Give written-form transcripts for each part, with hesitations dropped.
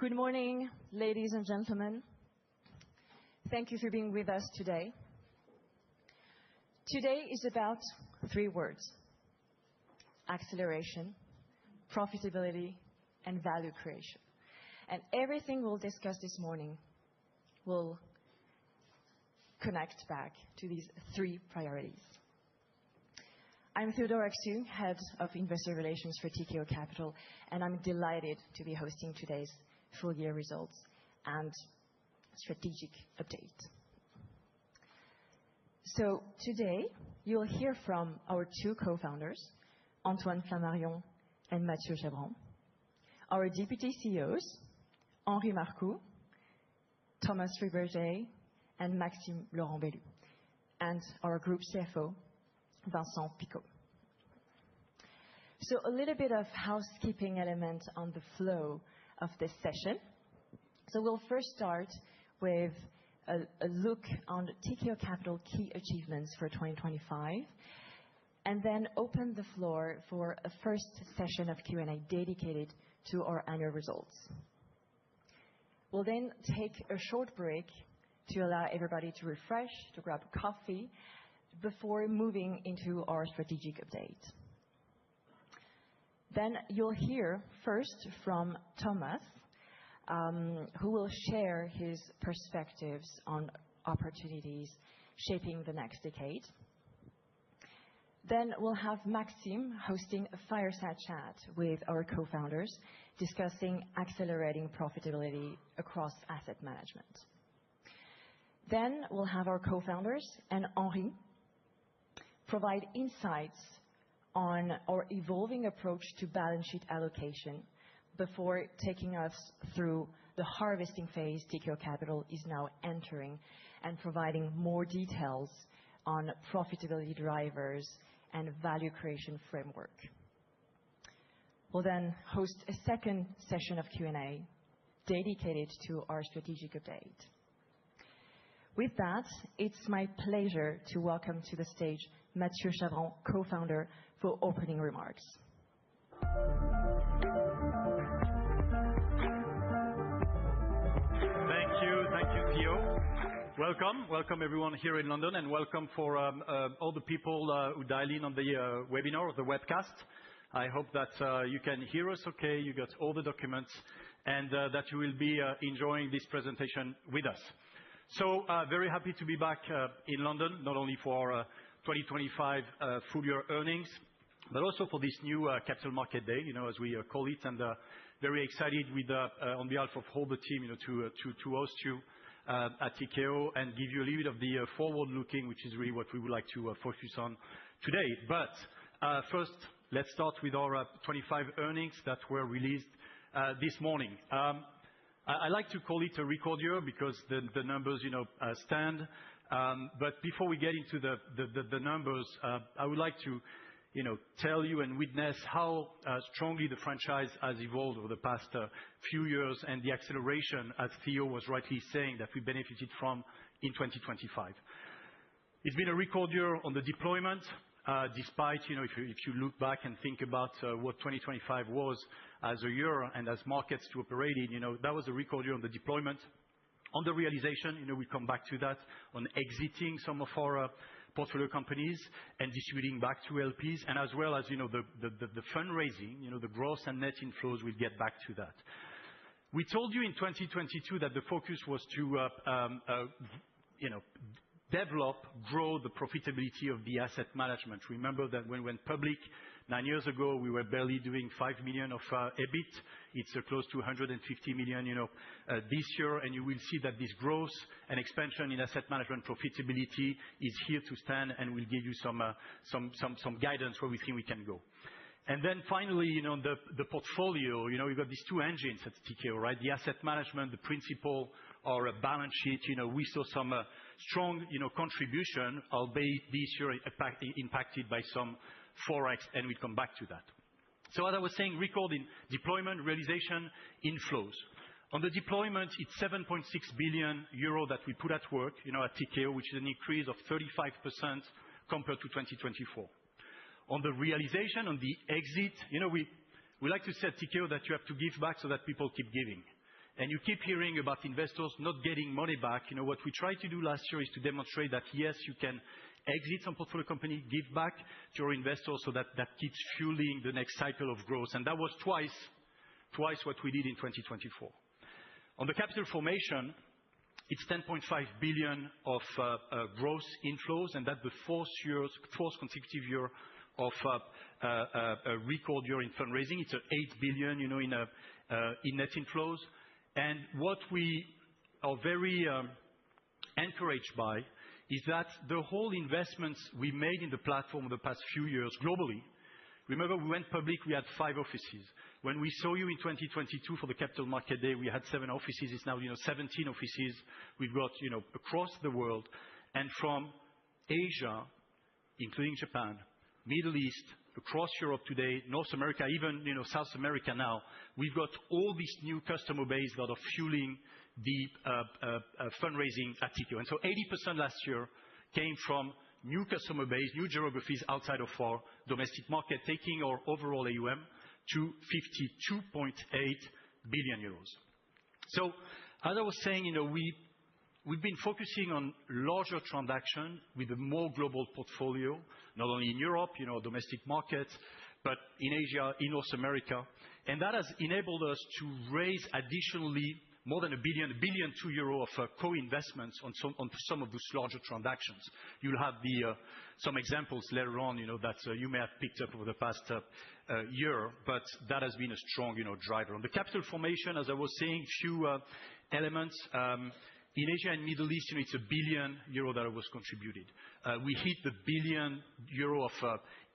Good morning, ladies and gentlemen. Thank you for being with us today. Today is about three words: acceleration, profitability, and value creation. And everything we'll discuss this morning will connect back to these three priorities. I'm Théodore Axu, Head of Investor Relations for Tikehau Capital, and I'm delighted to be hosting today's full year results and strategic update. So today, you'll hear from our two co-founders, Antoine Flammarion and Mathieu Chabran, our Deputy CEOs, Henri Marcoux, Thomas Fribourget, and Maxime Laurent-Bellue, and our Group CFO, Vincent Picot. So a little bit of housekeeping element on the flow of this session. So we'll first start with a look on Tikehau Capital key achievements for 2025, and then open the floor for a first session of Q&A dedicated to our annual results. We'll then take a short break to allow everybody to refresh, to grab a coffee, before moving into our strategic update. Then you'll hear first from Thomas, who will share his perspectives on opportunities shaping the next decade. Then we'll have Maxime hosting a fireside chat with our co-founders, discussing accelerating profitability across asset management. Then we'll have our co-founders and Henri provide insights on our evolving approach to balance sheet allocation before taking us through the harvesting phase Tikehau Capital is now entering, and providing more details on profitability drivers and value creation framework. We'll then host a second session of Q&A dedicated to our strategic update. With that, it's my pleasure to welcome to the stage Mathieu Chabran, co-founder, for opening remarks. Thank you, Theo. Welcome everyone here in London, and welcome for all the people who dial in on the webinar or the webcast. I hope that you can hear us okay, you got all the documents, and that you will be enjoying this presentation with us. So very happy to be back in London, not only for our 2025 full year earnings, but also for this new Capital Market Day, as we call it, and very excited with on behalf of all the team, to host you at Tikehau and give you a little bit of the forward-looking, which is really what we would like to focus on today. But first, let's start with our 25 earnings that were released this morning. I like to call it a record year because the numbers, stand. But before we get into the numbers, I would like to, tell you and witness how strongly the franchise has evolved over the past few years, and the acceleration, as Theo was rightly saying, that we benefited from in 2025. It's been a record year on the deployment, despite, if you look back and think about what 2025 was as a year and as markets to operate in, that was a record year on the deployment. On the realization, we come back to that, on exiting some of our portfolio companies and distributing back to LPs, and as well as, the fundraising, the gross and net inflows, we'll get back to that. We told you in 2022 that the focus was to, develop, grow the profitability of the asset management. Remember that when we went public 9 years ago, we were barely doing 5 million of EBIT. It's close to 150 million, this year, and you will see that this growth and expansion in asset management profitability is here to stand, and we'll give you some guidance where we think we can go. And then finally, the portfolio, we've got these two engines at Tikehau, right? The asset management, the principal, or a balance sheet. We saw some strong, contribution, albeit this year impacted by some forex, and we come back to that. So as I was saying, record in deployment, realization, inflows. On the deployment, it's 7.6 billion euro that we put at work, at Tikehau, which is an increase of 35% compared to 2024. On the realization, on the exit, we like to say at Tikehau that you have to give back so that people keep giving. and you keep hearing about investors not getting money back, what we tried to do last year is to demonstrate that, yes, you can exit some portfolio company, give back to your investors so that keeps fueling the next cycle of growth. That was twice what we did in 2024. On the capital formation, it's 10.5 billion of gross inflows, and that's the fourth consecutive year of a record year in fundraising. It's 8 billion, in net inflows. What we are very encouraged by is that the whole investments we made in the platform over the past few years globally. Remember, we went public, we had 5 offices. When we saw you in 2022 for the Capital Market Day, we had 7 offices. It's now, 17 offices we've got, across the world. From Asia, including Japan, Middle East, across Europe today, North America, even, South America now, we've got all this new customer base that are fueling the fundraising at Tikehau. 80% last year came from new customer base, new geographies outside of our domestic market, taking our overall AUM to 52.8 billion euros. As I was saying, we've been focusing on larger transaction with a more global portfolio, not only in Europe, domestic market, but in Asia, in North America. That has enabled us to raise additionally more than 1 billion of co-investments on some of those larger transactions. You'll have some examples later on, that you may have picked up over the past year, but that has been a strong, driver. On the capital formation, as I was saying, few elements. In Asia and Middle East, it's 1 billion euro that was contributed. We hit the 1 billion euro of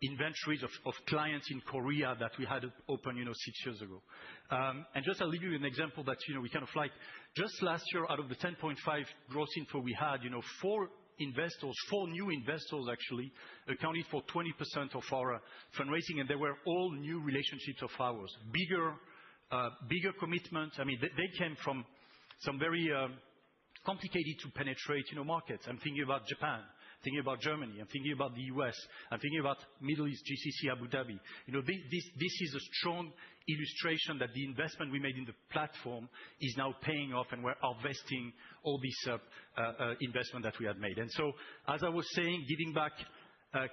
inventories of clients in Korea that we had open, 6 years ago. Just I'll give you an example that, we kind of like. Just last year, out of the 10.5 gross inflow we had, 4 new investors actually accounted for 20% of our fundraising, and they were all new relationships of ours. Bigger commitments. I mean, they came from some very complicated to penetrate, markets. I'm thinking about Japan, thinking about Germany, I'm thinking about the U.S., I'm thinking about Middle East, GCC, Abu Dhabi. This is a strong illustration that the investment we made in the platform is now paying off, and we're harvesting all this investment that we had made. As I was saying, giving back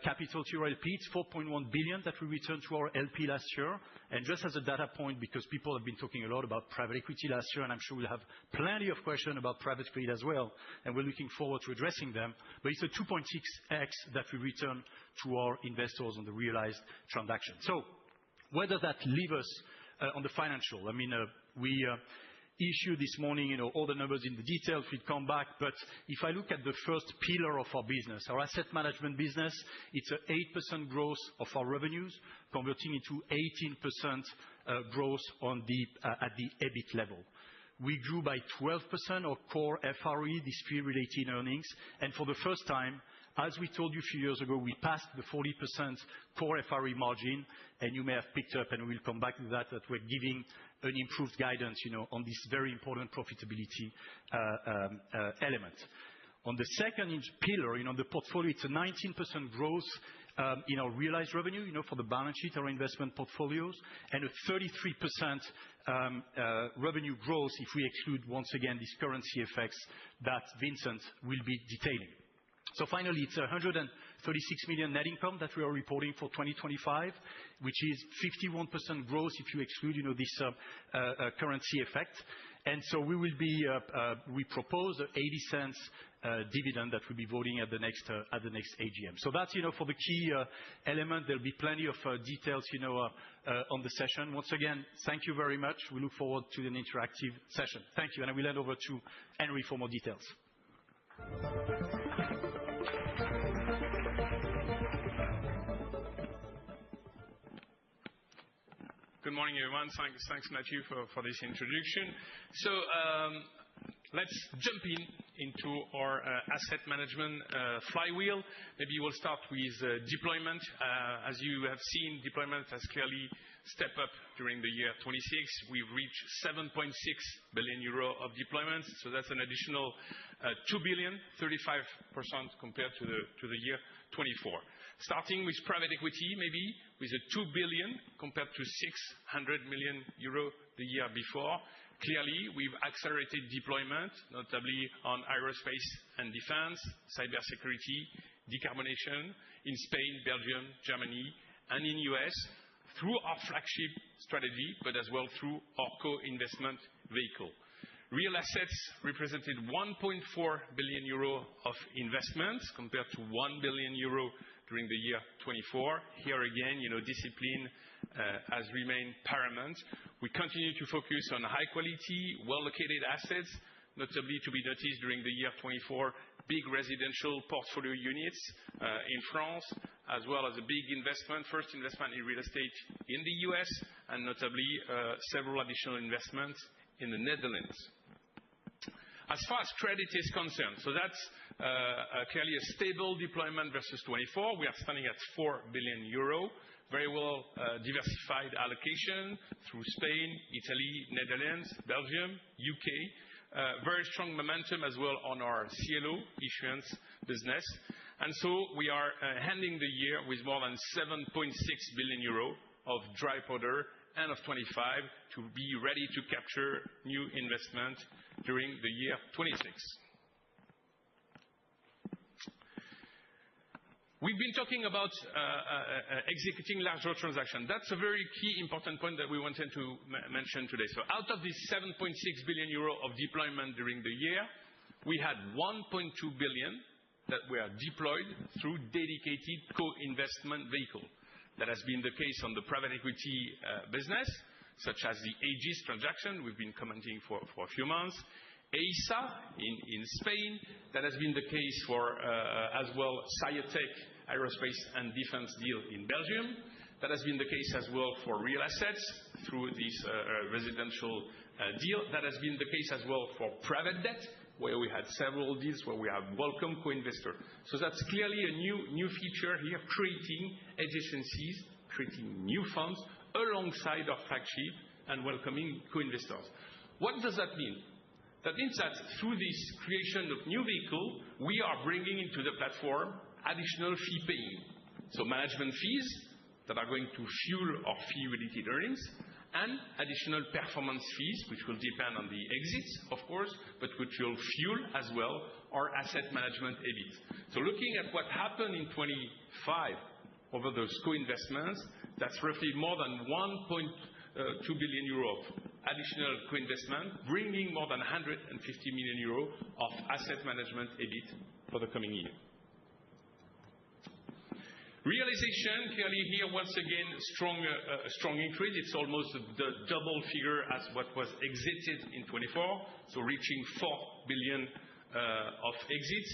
capital to our LP, it's 4.1 billion that we returned to our LP last year. Just as a data point, because people have been talking a lot about private equity last year, and I'm sure we'll have plenty of questions about private equity as well, and we're looking forward to addressing them. It's a 2.6x that we return to our investors on the realized transaction. Where does that leave us on the financial? I mean, we issued this morning, all the numbers in the details. We'll come back. If I look at the first pillar of our business, our asset management business, it's a 8% growth of our revenues, converting into 18% growth at the EBIT level. We grew by 12% our core FRE, these fee-related earnings. For the first time, as we told you a few years ago, we passed the 40% core FRE margin, and you may have picked up, and we'll come back to that we're giving an improved guidance, on this very important profitability element. On the second pillar, the portfolio, it's a 19% growth in our realized revenue, for the balance sheet, our investment portfolios, and a 33% revenue growth if we exclude, once again, these currency effects that Vincent will be detailing. Finally, it's 136 million net income that we are reporting for 2025, which is 51% growth if you exclude, this currency effect. We propose 0.80 dividend that we'll be voting at the next AGM. That's, for the key element. There'll be plenty of details, on the session. Once again, thank you very much. We look forward to an interactive session. Thank you. I will hand over to Henry for more details. Good morning, everyone. Thanks, Mathieu, for this introduction. Let's jump into our asset management flywheel. Maybe we'll start with deployment. As you have seen, deployment has clearly stepped up during the year 2026. We've reached 7.6 billion euro of deployments, so that's an additional 2 billion, 35% compared to the year 2024. Starting with private equity, maybe with 2 billion compared to 600 million euro the year before. Clearly, we've accelerated deployment, notably on aerospace and defense, cybersecurity, decarbonization in Spain, Belgium, Germany, and in the US through our flagship strategy, but as well through our co-investment vehicle. Real assets represented 1.4 billion euro of investments compared to 1 billion euro during the year 24. Here again, discipline has remained paramount. We continue to focus on high quality, well-located assets, notably to be noticed during the year 24, big residential portfolio units in France, as well as a big first investment in real estate in the US, and notably several additional investments in the Netherlands. As far as credit is concerned, so that's clearly a stable deployment versus 24. We are standing at 4 billion euro, very well diversified allocation through Spain, Italy, Netherlands, Belgium, UK. Very strong momentum as well on our CLO issuance business. And so we are ending the year with more than 7.6 billion euro of dry powder end of 25 to be ready to capture new investment during the year 26. We've been talking about executing larger transactions. That's a very key important point that we wanted to mention today. So out of this 7.6 billion euro of deployment during the year, we had 1.2 billion that were deployed through dedicated co-investment vehicle. That has been the case on the private equity business, such as the Aegis transaction we've been commenting for a few months. EISA in Spain, that has been the case for as well Cyotech aerospace and defense deal in Belgium. That has been the case as well for real assets through this residential deal. That has been the case as well for private debt, where we had several deals where we have welcome co-investor. So that's clearly a new feature here, creating adjacencies, creating new funds alongside our flagship and welcoming co-investors. What does that mean? That means that through this creation of new vehicle, we are bringing into the platform additional fee paying. So management fees that are going to fuel our fee-related earnings, and additional performance fees, which will depend on the exits, of course, but which will fuel as well our asset management EBIT. So looking at what happened in 25 over those co-investments, that's roughly more than 1.2 billion euro of additional co-investment, bringing more than 150 million euro of asset management EBIT for the coming year. Realization, clearly here, once again, strong increase. It's almost the double figure as what was exited in 24, so reaching 4 billion of exits.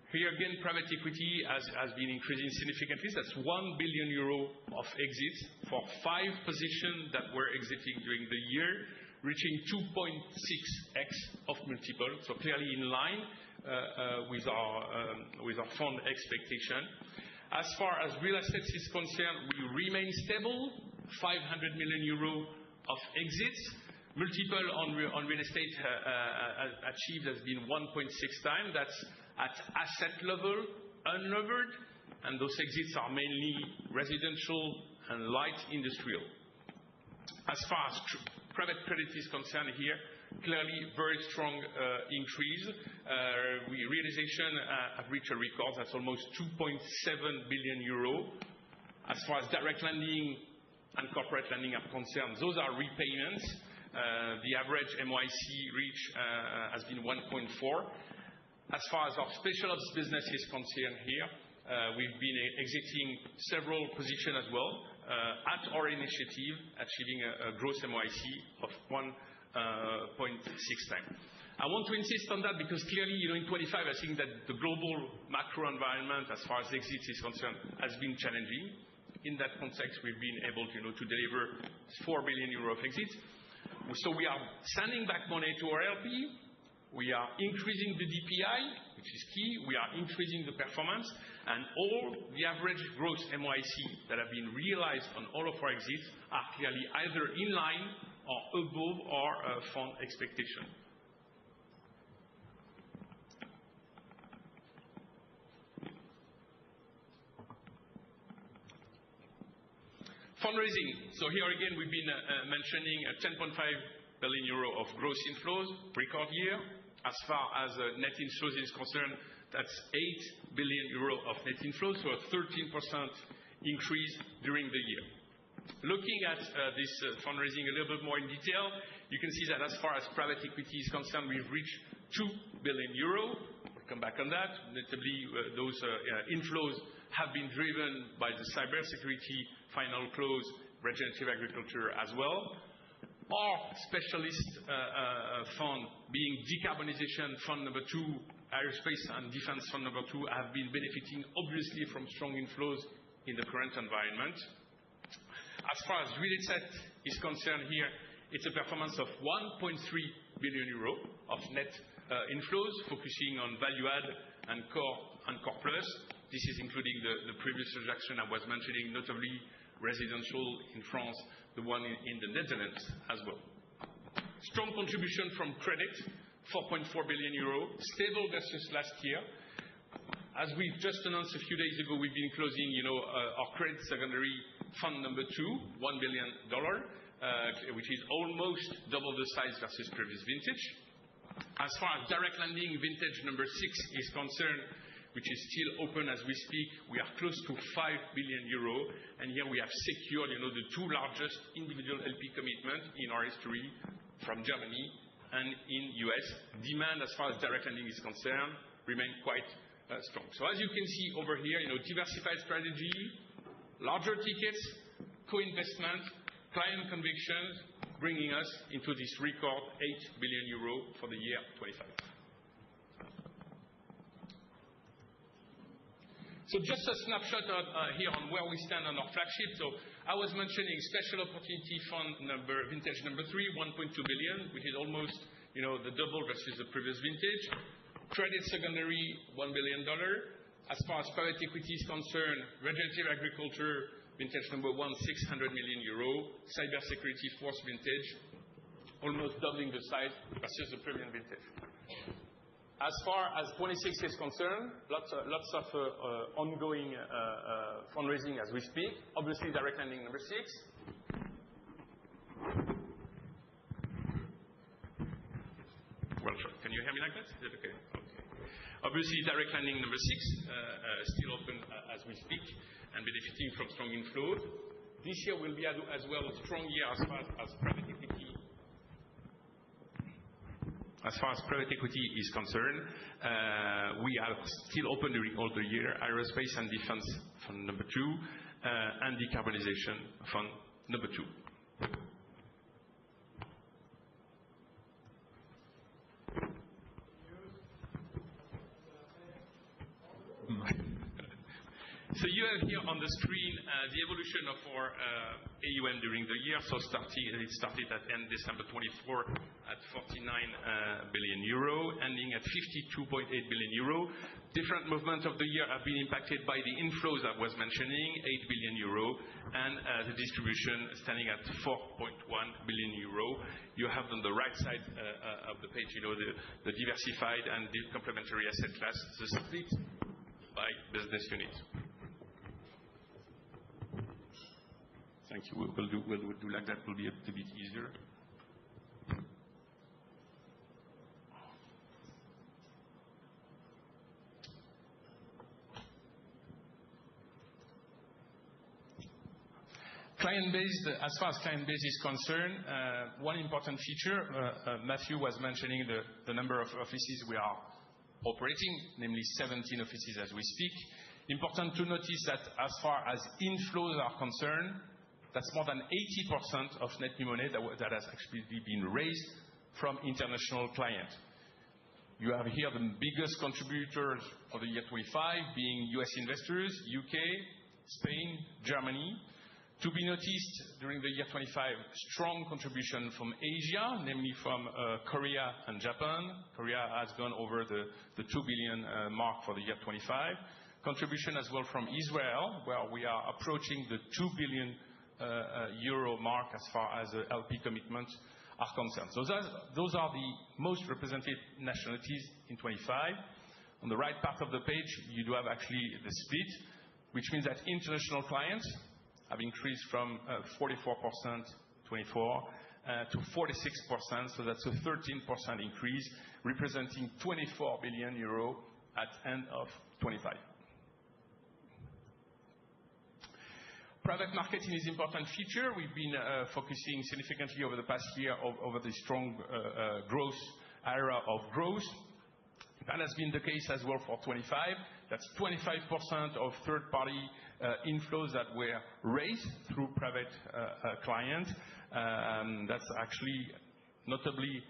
Here again, private equity has been increasing significantly. That's 1 billion euro of exits for 5 positions that were exiting during the year, reaching 2.6x of multiple, so clearly in line with our fund expectation. As far as real estate is concerned, we remain stable, 500 million euro of exits. Multiple on real estate achieved has been 1.6 times. That's at asset level, unlevered, and those exits are mainly residential and light industrial. As far as private credit is concerned here, clearly very strong increase. Realization have reached a record. That's almost 2.7 billion euro. As far as direct lending and corporate lending are concerned, those are repayments. The average MOIC reach has been 1.4. As far as our special ops business is concerned here, we've been exiting several positions as well at our initiative, achieving a gross MOIC of 1.6 times. I want to insist on that because clearly, in 25, I think that the global macro environment, as far as exits is concerned, has been challenging. In that context, we've been able to deliver 4 billion euro of exits. So we are sending back money to our LP. We are increasing the DPI, which is key. We are increasing the performance, and all the average gross MOIC that have been realized on all of our exits are clearly either in line or above our fund expectation. Fundraising. So here again, we've been mentioning a 10.5 billion euro of gross inflows, record year. As far as net inflows is concerned, that's 8 billion euro of net inflows, so a 13% increase during the year. Looking at this fundraising a little bit more in detail, you can see that as far as private equity is concerned, we've reached 2 billion euro. We'll come back on that. Notably, those inflows have been driven by the cybersecurity final close, regenerative agriculture as well. Our specialist fund, being Decarbonization Fund number 2, Aerospace and Defense Fund number 2, have been benefiting obviously from strong inflows in the current environment. As far as real estate is concerned here, it's a performance of 1.3 billion euro of net inflows, focusing on value add and core plus. This is including the previous transaction I was mentioning, notably residential in France, the one in the Netherlands as well. Strong contribution from credit, 4.4 billion euro, stable versus last year. As we've just announced a few days ago, we've been closing, our credit secondary fund number 2, $1 billion, which is almost double the size versus previous vintage. As far as direct lending vintage number 6 is concerned, which is still open as we speak, we are close to 5 billion euro, and here we have secured, the 2 largest individual LP commitment in our history from Germany and in US. Demand as far as direct lending is concerned remain quite strong. So as you can see over here, diversified strategy, larger tickets, co-investment, client convictions, bringing us into this record 8 billion euro for the year 25. So just a snapshot here on where we stand on our flagship. So I was mentioning Special Opportunity Fund vintage number 3, 1.2 billion, which is almost the double versus the previous vintage. Credit secondary, $1 billion. As far as private equity is concerned, regenerative agriculture, vintage number 1, 600 million euro. Cybersecurity, fourth vintage, almost doubling the size versus the previous vintage. As far as 26 is concerned, lots of ongoing fundraising as we speak. Obviously, direct lending number 6. Well, sure. Can you hear me like that? Is it okay? Obviously, direct lending number 6 still open as we speak and benefiting from strong inflows. This year will be as well a strong year as far as private equity. As far as private equity is concerned, we are still open during all the year. Aerospace and Defense Fund number 2 and Decarbonization Fund number 2. So you have here on the screen the evolution of our AUM during the year. So it started at end December 24 at 49 billion euro, ending at 52.8 billion euro. Different movements of the year have been impacted by the inflows I was mentioning, 8 billion euro, and the distribution standing at 4.1 billion euro. You have on the right side of the page, the diversified and the complementary asset class, the split by business unit. Thank you. We'll do like that. Will be a bit easier. Client base, as far as client base is concerned, one important feature, Matthew was mentioning the number of offices we are operating, namely 17 offices as we speak. Important to notice that as far as inflows are concerned, that's more than 80% of net new money that has actually been raised from international clients. You have here the biggest contributors for the year 25 being US investors, UK, Spain, Germany. To be noticed during the year 25, strong contribution from Asia, namely from Korea and Japan. Korea has gone over the 2 billion mark for the year 25. Contribution as well from Israel, where we are approaching the 2 billion euro mark as far as LP commitments are concerned. So those are the most represented nationalities in 25. On the right part of the page, you do have actually the split, which means that international clients have increased from 44% 24 to 46%. So that's a 13% increase, representing 24 billion euro at end of 2025. Private marketing is an important feature. We've been focusing significantly over the past year over the strong growth era of growth. That has been the case as well for 2025. That's 25% of third-party inflows that were raised through private clients. That's actually notably,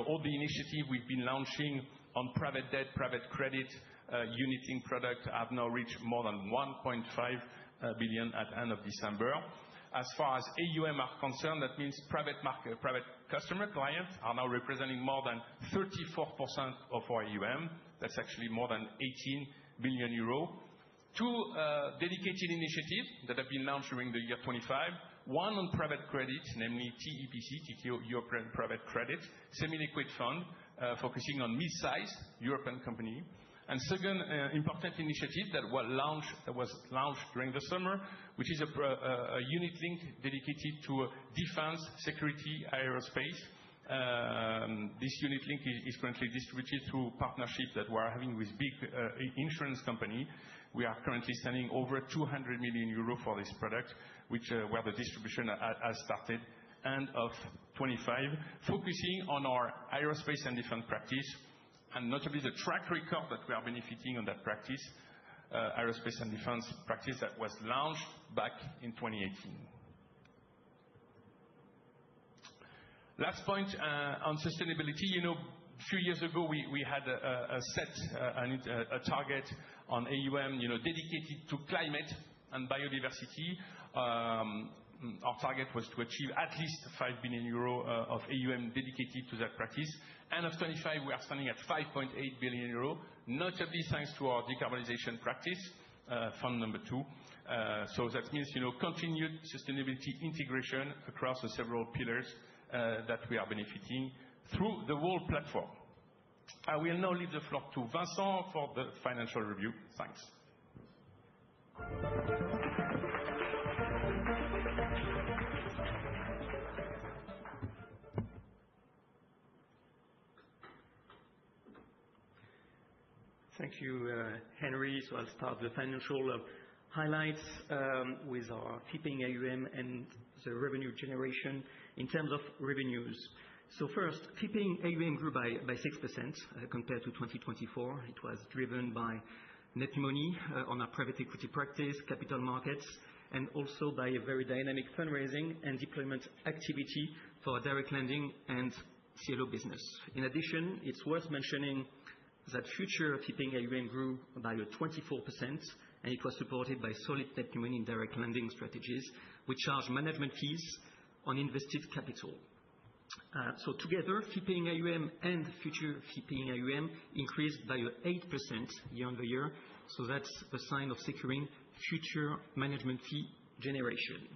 all the initiative we've been launching on private debt, private credit, unit-linked product have now reached more than 1.5 billion at end of December. As far as AUM are concerned, that means private customer clients are now representing more than 34% of our AUM. That's actually more than 18 billion euro. Two dedicated initiatives that have been launched during the year 2025. One on private credit, namely TEPC, Tikehau European Private Credit, semi-liquid fund, focusing on mid-size European company. And second important initiative that was launched during the summer, which is a unit link dedicated to defense, security, aerospace. This unit link is currently distributed through partnerships that we are having with big insurance company. We are currently spending over 200 million euro for this product, where the distribution has started end of 2025, focusing on our aerospace and defense practice, and notably the track record that we are benefiting on that practice, aerospace and defense practice that was launched back in 2018. Last point on sustainability. A few years ago we had a target on AUM, dedicated to climate and biodiversity. Our target was to achieve at least 5 billion euro of AUM dedicated to that practice. End of 2025, we are standing at 5.8 billion euro, notably thanks to our decarbonization practice, fund number 2. So that means, continued sustainability integration across the several pillars that we are benefiting through the whole platform. I will now leave the floor to Vincent for the financial review. Thanks. Thank you, Henry. So I'll start the financial highlights with our fee-paying AUM and the revenue generation in terms of revenues. So first, fee-paying AUM grew by 6% compared to 2024. It was driven by net money on our private equity practice, capital markets, and also by a very dynamic fundraising and deployment activity for direct lending and CLO business. In addition, it's worth mentioning that future fee-paying AUM grew by 24%, and it was supported by solid net money in direct lending strategies, which charge management fees on invested capital. So together, fee-paying AUM and future fee-paying AUM increased by 8% year-on-year. So that's a sign of securing future management fee generation.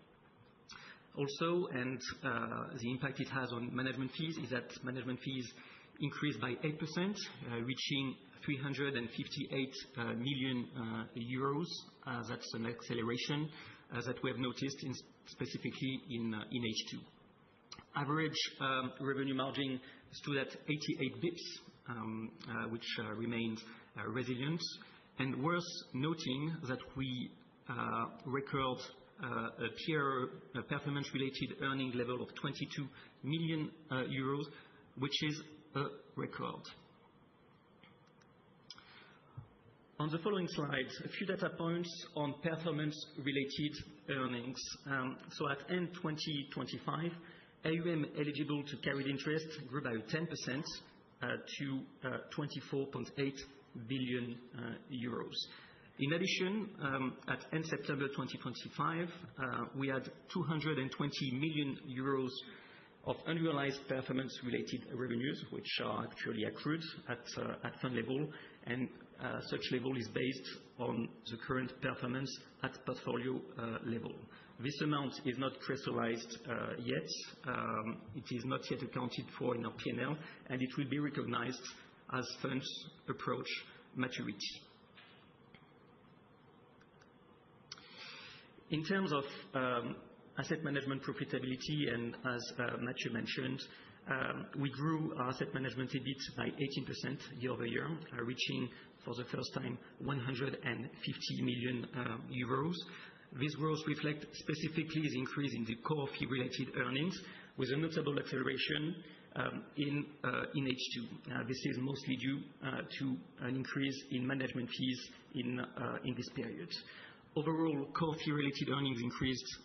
Also, and the impact it has on management fees is that management fees increased by 8%, reaching 358 million euros. That's an acceleration that we have noticed specifically in H2. Average revenue margin stood at 88 bips, which remains resilient. And worth noting that we record a peer performance-related earning level of 22 million euros, which is a record. On the following slides, a few data points on performance-related earnings. So at end 2025, AUM eligible to carried interest grew by 10% to 24.8 billion euros. In addition, at end September 2025, we had 220 million euros of unrealized performance-related revenues, which are actually accrued at fund level, and such level is based on the current performance at portfolio level. This amount is not crystallized yet. It is not yet accounted for in our P&L, and it will be recognized as funds approach maturity. In terms of asset management profitability, and as Mathieu mentioned, we grew our asset management EBIT by 18% year-over-year, reaching for the first time 150 million euros. This growth reflects specifically the increase in the core fee-related earnings, with a notable acceleration in H2. This is mostly due to an increase in management fees in this period. Overall, core fee-related earnings increased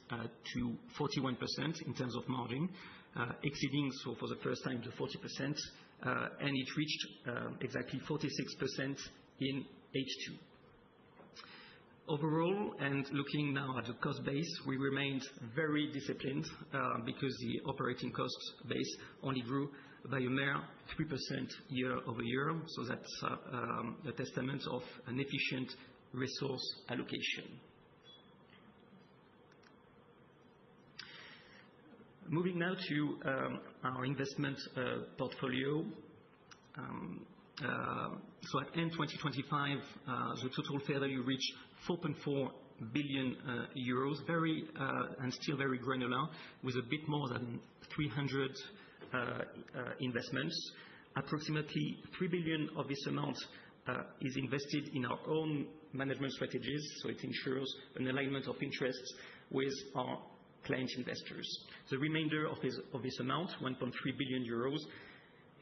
to 41% in terms of margin, exceeding for the first time the 40%, and it reached exactly 46% in H2. Overall, and looking now at the cost base, we remained very disciplined because the operating cost base only grew by a mere 3% year-over-year. So that's a testament of an efficient resource allocation. Moving now to our investment portfolio. So at end 2025, the total fair value reached 4.4 billion euros, very and still very granular, with a bit more than 300 investments. Approximately 3 billion of this amount is invested in our own management strategies, so it ensures an alignment of interests with our client investors. The remainder of this amount, 1.3 billion euros,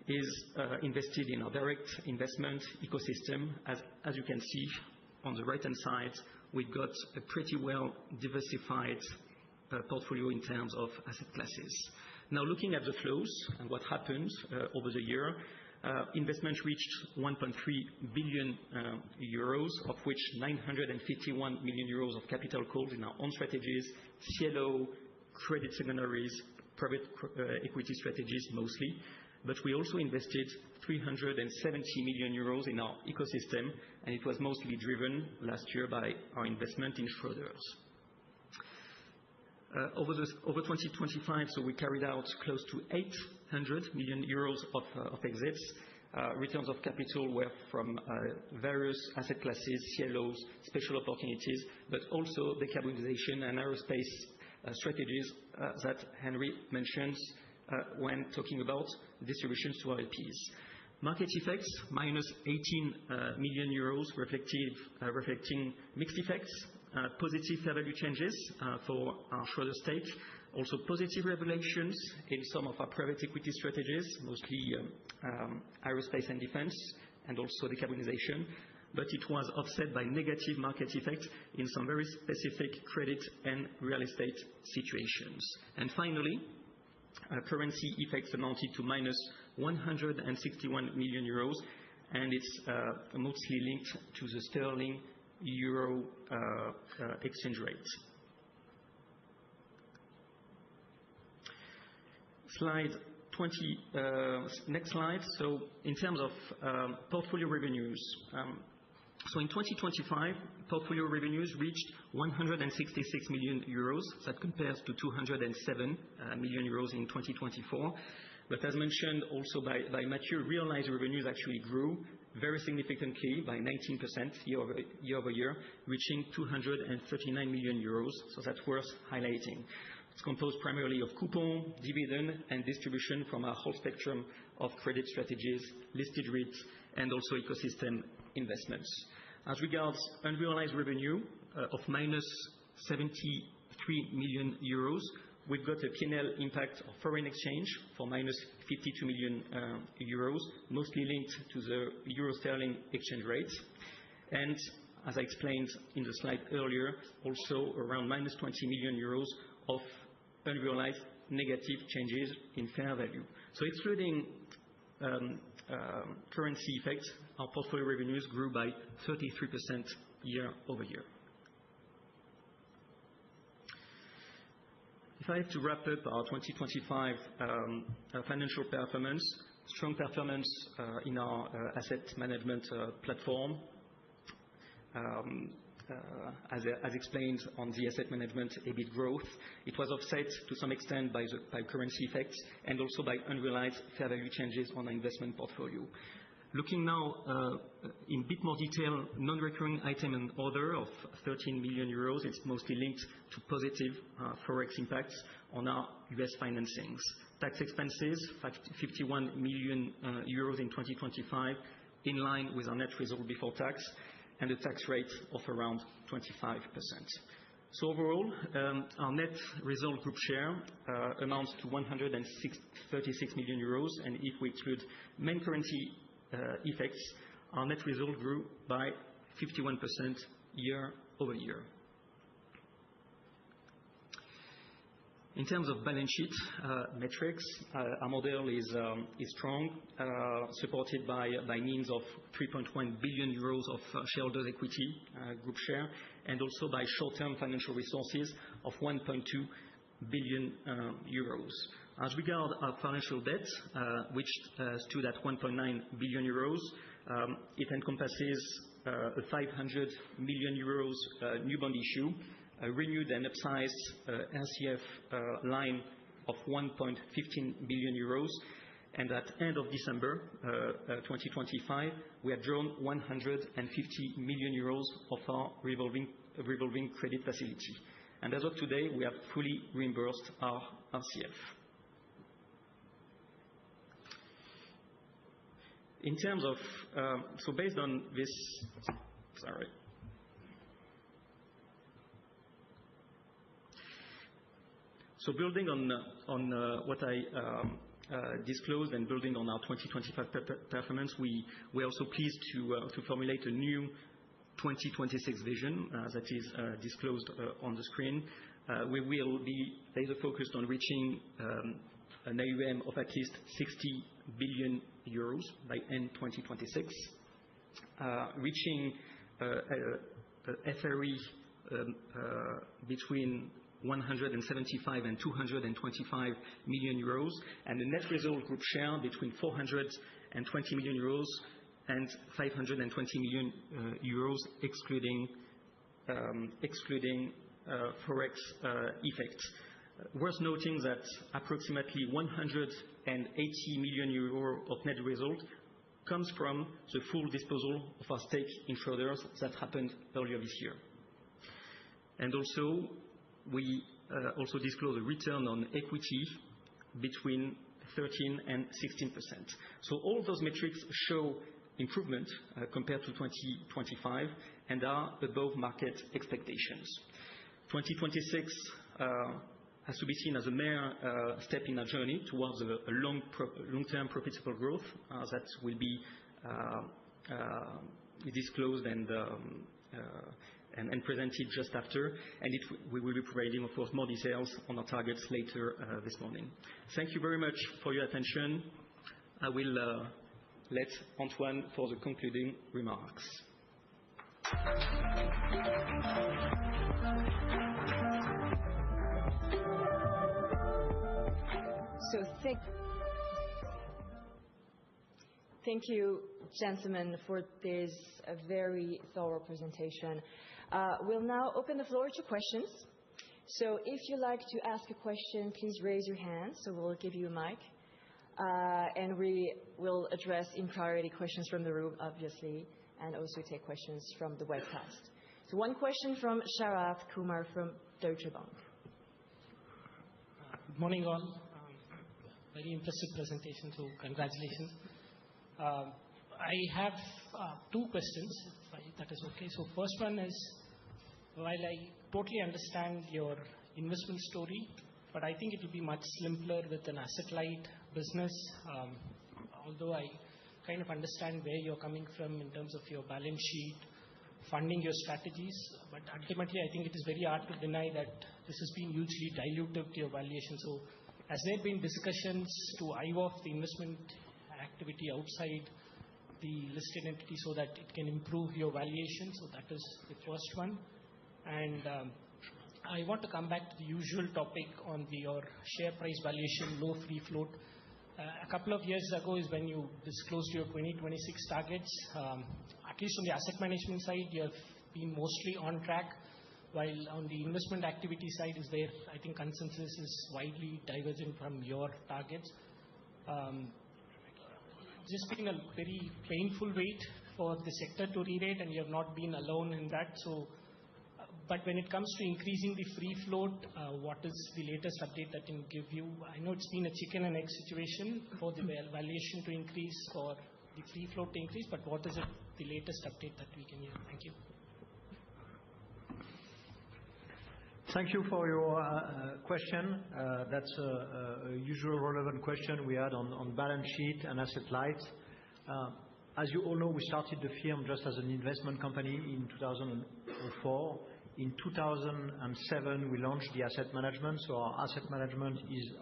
is invested in our direct investment ecosystem. As you can see on the right-hand side, we've got a pretty well diversified portfolio in terms of asset classes. Now, looking at the flows and what happened over the year, investments reached 1.3 billion euros, of which 951 million euros of capital called in our own strategies, CLO, credit secondaries, private equity strategies mostly. But we also invested 370 million euros in our ecosystem, and it was mostly driven last year by our investment in Schroders. Over 2025, so we carried out close to 800 million euros of exits. Returns of capital were from various asset classes, CLOs, special opportunities, but also decarbonization and aerospace strategies that Henry mentions when talking about distributions to our LPs. Market effects, minus 18 million euros, reflecting mixed effects, positive fair value changes for our Schroders stake, also positive revelations in some of our private equity strategies, mostly aerospace and defense, and also decarbonization. But it was offset by negative market effects in some very specific credit and real estate situations. And finally, currency effects amounted to minus 161 million euros, and it's mostly linked to the sterling-euro exchange rate. Slide 20, next slide. So in terms of portfolio revenues, so in 2025, portfolio revenues reached 166 million euros. That compares to 207 million euros in 2024. But as mentioned also by Mathieu, realized revenues actually grew very significantly by 19% year-over-year, reaching 239 million euros. So that's worth highlighting. It's composed primarily of coupon, dividend, and distribution from our whole spectrum of credit strategies, listed REITs, and also ecosystem investments. As regards unrealized revenue of minus 73 million euros, we've got a P&L impact of foreign exchange for minus 52 million euros, mostly linked to the euro-sterling exchange rate. And as I explained in the slide earlier, also around minus 20 million euros of unrealized negative changes in fair value. So excluding currency effects, our portfolio revenues grew by 33% year-over-year. If I have to wrap up our 2025 financial performance, strong performance in our asset management platform. As explained on the asset management EBIT growth, it was offset to some extent by currency effects and also by unrealized fair value changes on our investment portfolio. Looking now in a bit more detail, non-recurring item and other of 13 million euros. It's mostly linked to positive forex impacts on our U.S. financings. Tax expenses, 51 million euros in 2025, in line with our net result before tax, and a tax rate of around 25%. So overall, our net result group share amounts to 136 million euros, and if we exclude main currency effects, our net result grew by 51% year-over-year. In terms of balance sheet metrics, our model is strong, supported by means of 3.1 billion euros of shareholders' equity group share, and also by short-term financial resources of 1.2 billion euros. As regards our financial debt, which stood at 1.9 billion euros, it encompasses a 500 million euros new bond issue, a renewed and upsized RCF line of 1.15 billion euros, and at end of December 2025, we have drawn 150 million euros of our revolving credit facility. And as of today, we have fully reimbursed our RCF. In terms of, so based on this, sorry. So building on what I disclosed and building on our 2025 performance, we are also pleased to formulate a new 2026 vision that is disclosed on the screen. We will be laser focused on reaching an AUM of at least 60 billion euros by end 2026, reaching FRE between 175 and 225 million euros, and a net result group share between 420 million euros and 520 million euros, excluding forex effects. Worth noting that approximately 180 million euro of net result comes from the full disposal of our stake in Schroders that happened earlier this year. And also, we also disclose a return on equity between 13 and 16%. So all those metrics show improvement compared to 2025 and are above market expectations. 2026 has to be seen as a mere step in a journey towards a long-term profitable growth that will be disclosed and presented just after. And we will be providing, of course, more details on our targets later this morning. Thank you very much for your attention. I will let Antoine for the concluding remarks. So thank you, gentlemen, for this very thorough presentation. We'll now open the floor to questions. So if you'd like to ask a question, please raise your hand, so we'll give you a mic. And we will address in priority questions from the room, obviously, and also take questions from the webcast. So one question from Sharath Kumar from Deutsche Bank. Good morning, all. Very impressive presentation, so congratulations. I have two questions, if that is okay. So first one is, while I totally understand your investment story, but I think it will be much simpler with an asset-light business. Although I kind of understand where you're coming from in terms of your balance sheet, funding your strategies, but ultimately I think it is very hard to deny that this has been hugely dilutive to your valuation. So has there been discussions to hive off the investment activity outside the listed entity so that it can improve your valuation? So that is the first one. And I want to come back to the usual topic on your share price valuation, low free float. A couple of years ago is when you disclosed your 2026 targets. At least on the asset management side, you have been mostly on track, while on the investment activity side is there, I think consensus is widely divergent from your targets. just been a very painful wait for the sector to re-rate, and you have not been alone in that. But when it comes to increasing the free float, what is the latest update that can give you? I know it's been a chicken and egg situation for the valuation to increase or the free float to increase, but what is the latest update that we can hear? Thank you. Thank you for your question. That's a usual relevant question we had on balance sheet and asset light. As you all know, we started the firm just as an investment company in 2004. In 2007, we launched the asset management. So our asset management is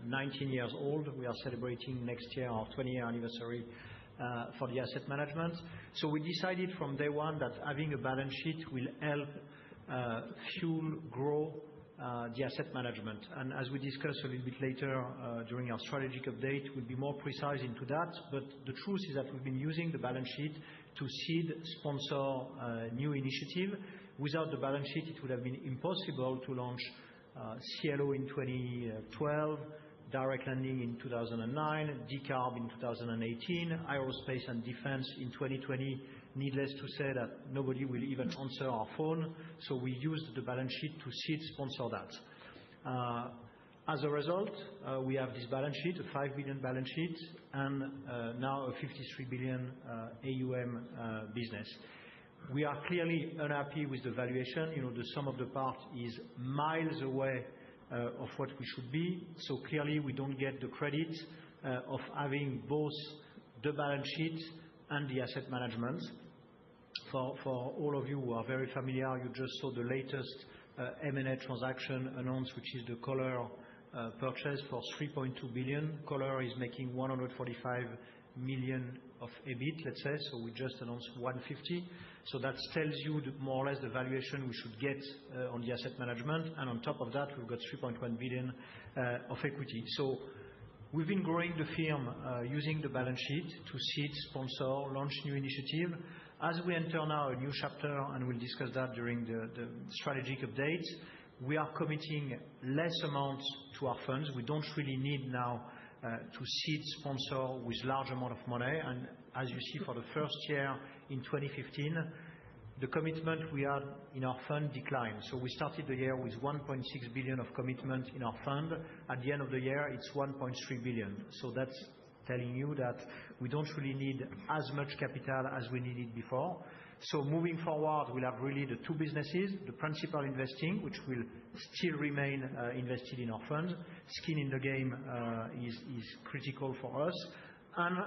19 years old. We are celebrating next year our 20-year anniversary for the asset management. So we decided from day one that having a balance sheet will help fuel, grow the asset management. And as we discuss a little bit later during our strategic update, we'll be more precise into that. But the truth is that we've been using the balance sheet to seed, sponsor new initiative. Without the balance sheet, it would have been impossible to launch CLO in 2012, direct lending in 2009, decarb in 2018, aerospace and defense in 2020. Needless to say that nobody will even answer our phone, so we used the balance sheet to seed, sponsor that. As a result, we have this balance sheet, a 5 billion balance sheet, and now a 53 billion AUM business. We are clearly unhappy with the valuation. The sum of the part is miles away of what we should be. So clearly, we don't get the credit of having both the balance sheet and the asset management. For all of you who are very familiar, you just saw the latest M&A transaction announced, which is the Color purchase for 3.2 billion. Color is making 145 million of EBIT, let's say. So we just announced 150. So that tells you more or less the valuation we should get on the asset management. And on top of that, we've got 3.1 billion of equity. So we've been growing the firm using the balance sheet to seed, sponsor, launch new initiative. As we enter now a new chapter, and we'll discuss that during the strategic update, we are committing less amounts to our funds. We don't really need now to seed, sponsor with large amount of money. And as you see, for the first year in 2015, the commitment we had in our fund declined. So we started the year with 1.6 billion of commitment in our fund. At the end of the year, it's 1.3 billion. So that's telling you that we don't really need as much capital as we needed before. So moving forward, we'll have really the two businesses, the principal investing, which will still remain invested in our funds. Skin in the game is critical for us. And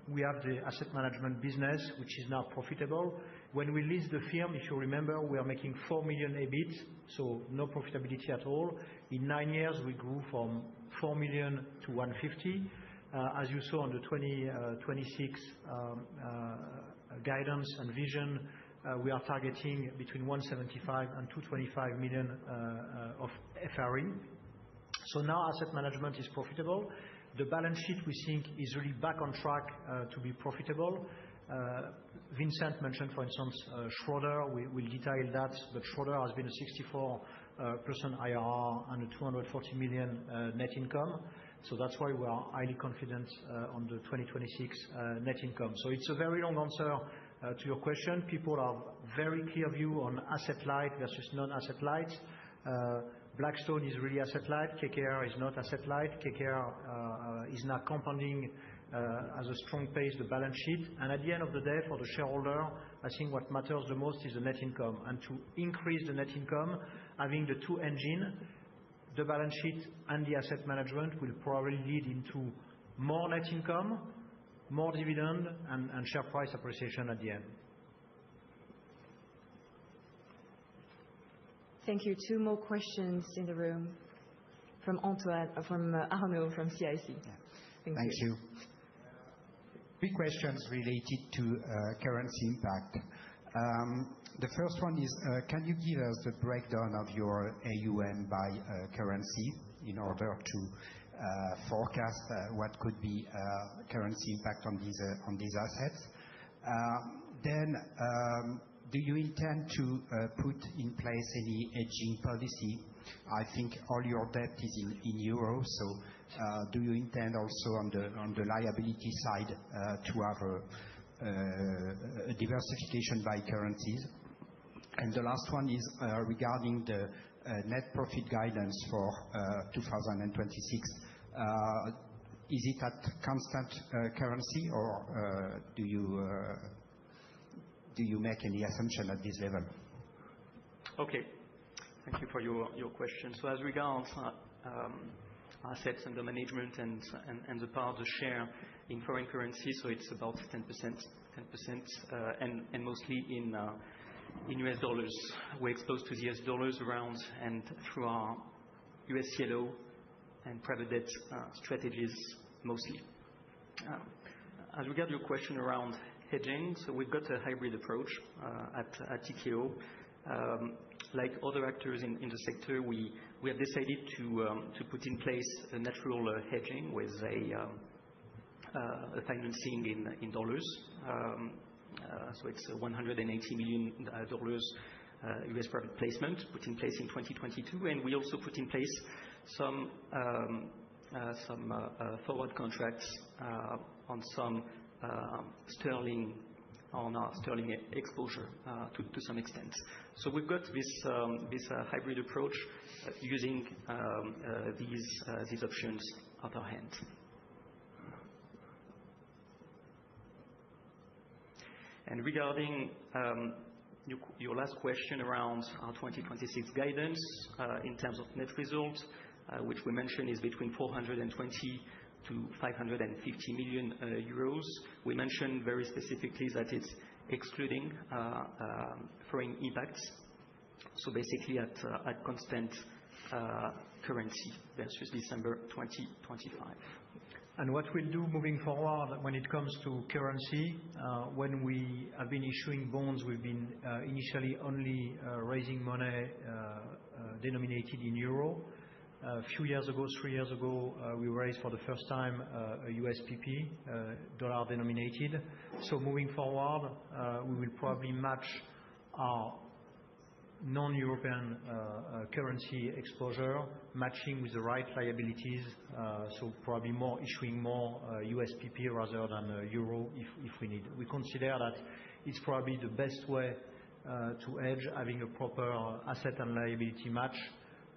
we have the asset management business, which is now profitable. When we list the firm, if you remember, we are making 4 million EBIT, so no profitability at all. In 9 years, we grew from 4 million to 150. As you saw on the 2026 guidance and vision, we are targeting between 175 and 225 million of FRE. So now asset management is profitable. The balance sheet, we think, is really back on track to be profitable. Vincent mentioned, for instance, Schroeder. We'll detail that, but Schroeder has been a 64% IRR and a 240 million net income. So that's why we are highly confident on the 2026 net income. So it's a very long answer to your question. People have very clear view on asset light versus non-asset light. Blackstone is really asset light. KKR is not asset light. KKR is now compounding as a strong pace the balance sheet. And at the end of the day, for the shareholder, I think what matters the most is the net income. And to increase the net income, having the two engines, the balance sheet and the asset management, will probably lead into more net income, more dividend, and share price appreciation at the end. Thank you. 2 more questions in the room from Arnaud from CIC. Thank you. 3 questions related to currency impact. The first one is, can you give us the breakdown of your AUM by currency in order to forecast what could be currency impact on these assets? Then, do you intend to put in place any hedging policy I think all your debt is in euros. So do you intend also on the liability side to have a diversification by currencies? And the last one is regarding the net profit guidance for 2026. Is it at constant currency, or do you make any assumption at this level? Okay. Thank you for your question. So as regards assets under management and the part of the share in foreign currency, so it's about 10%, and mostly in US dollars. We're exposed to the US dollars around and through our US CLO and private debt strategies mostly. As regard your question around hedging, so we've got a hybrid approach at Tikehau. Like other actors in the sector, we have decided to put in place a natural hedging with a financing in dollars. So it's a $180 million US private placement put in place in 2022, and we also put in place some forward contracts on some sterling exposure to some extent. So we've got this hybrid approach using these options at our hand. And regarding your last question around our 2026 guidance in terms of net results, which we mentioned is between 420 to 550 million euros. We mentioned very specifically that it's excluding foreign impacts, so basically at constant currency versus December 2025. And what we'll do moving forward when it comes to currency, when we have been issuing bonds, we've been initially only raising money denominated in euro. A few years ago, 3 years ago, we raised for the first time a USPP, dollar denominated. So moving forward, we will probably match our non-European currency exposure, matching with the right liabilities. So probably issuing more USPP rather than euro if we need. We consider that it's probably the best way to hedge, having a proper asset and liability match.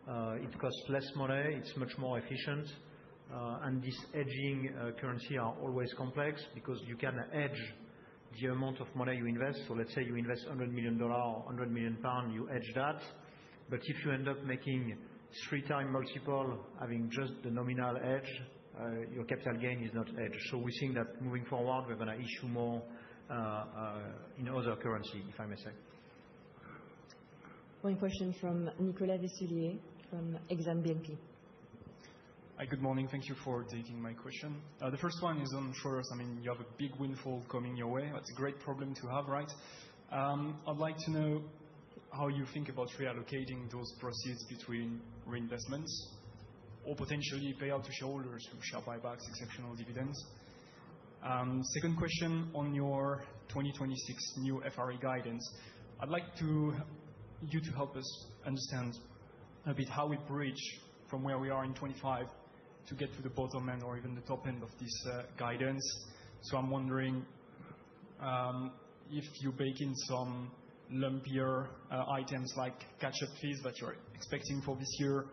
It costs less money, it's much more efficient, and this hedging currency are always complex because you can hedge the amount of money you invest. So let's say you invest $100 million or 100 million pounds, you hedge that. But if you end up making 3x multiple, having just the nominal hedge, your capital gain is not hedged. So we think that moving forward, we're going to issue more in other currency, if I may say. One question from Nicolas Vesselier from Exane BNP. Hi, good morning. Thank you for taking my question. The first one is on first. I mean, you have a big windfall coming your way. That's a great problem to have, right? I'd like to know how you think about reallocating those proceeds between reinvestments or potentially payout to shareholders through share buybacks, exceptional dividends. Second question on your 2026 new FRE guidance. I'd like you to help us understand a bit how we bridge from where we are in 25 to get to the bottom end or even the top end of this guidance. So I'm wondering if you bake in some lumpier items like catch-up fees that you're expecting for this year,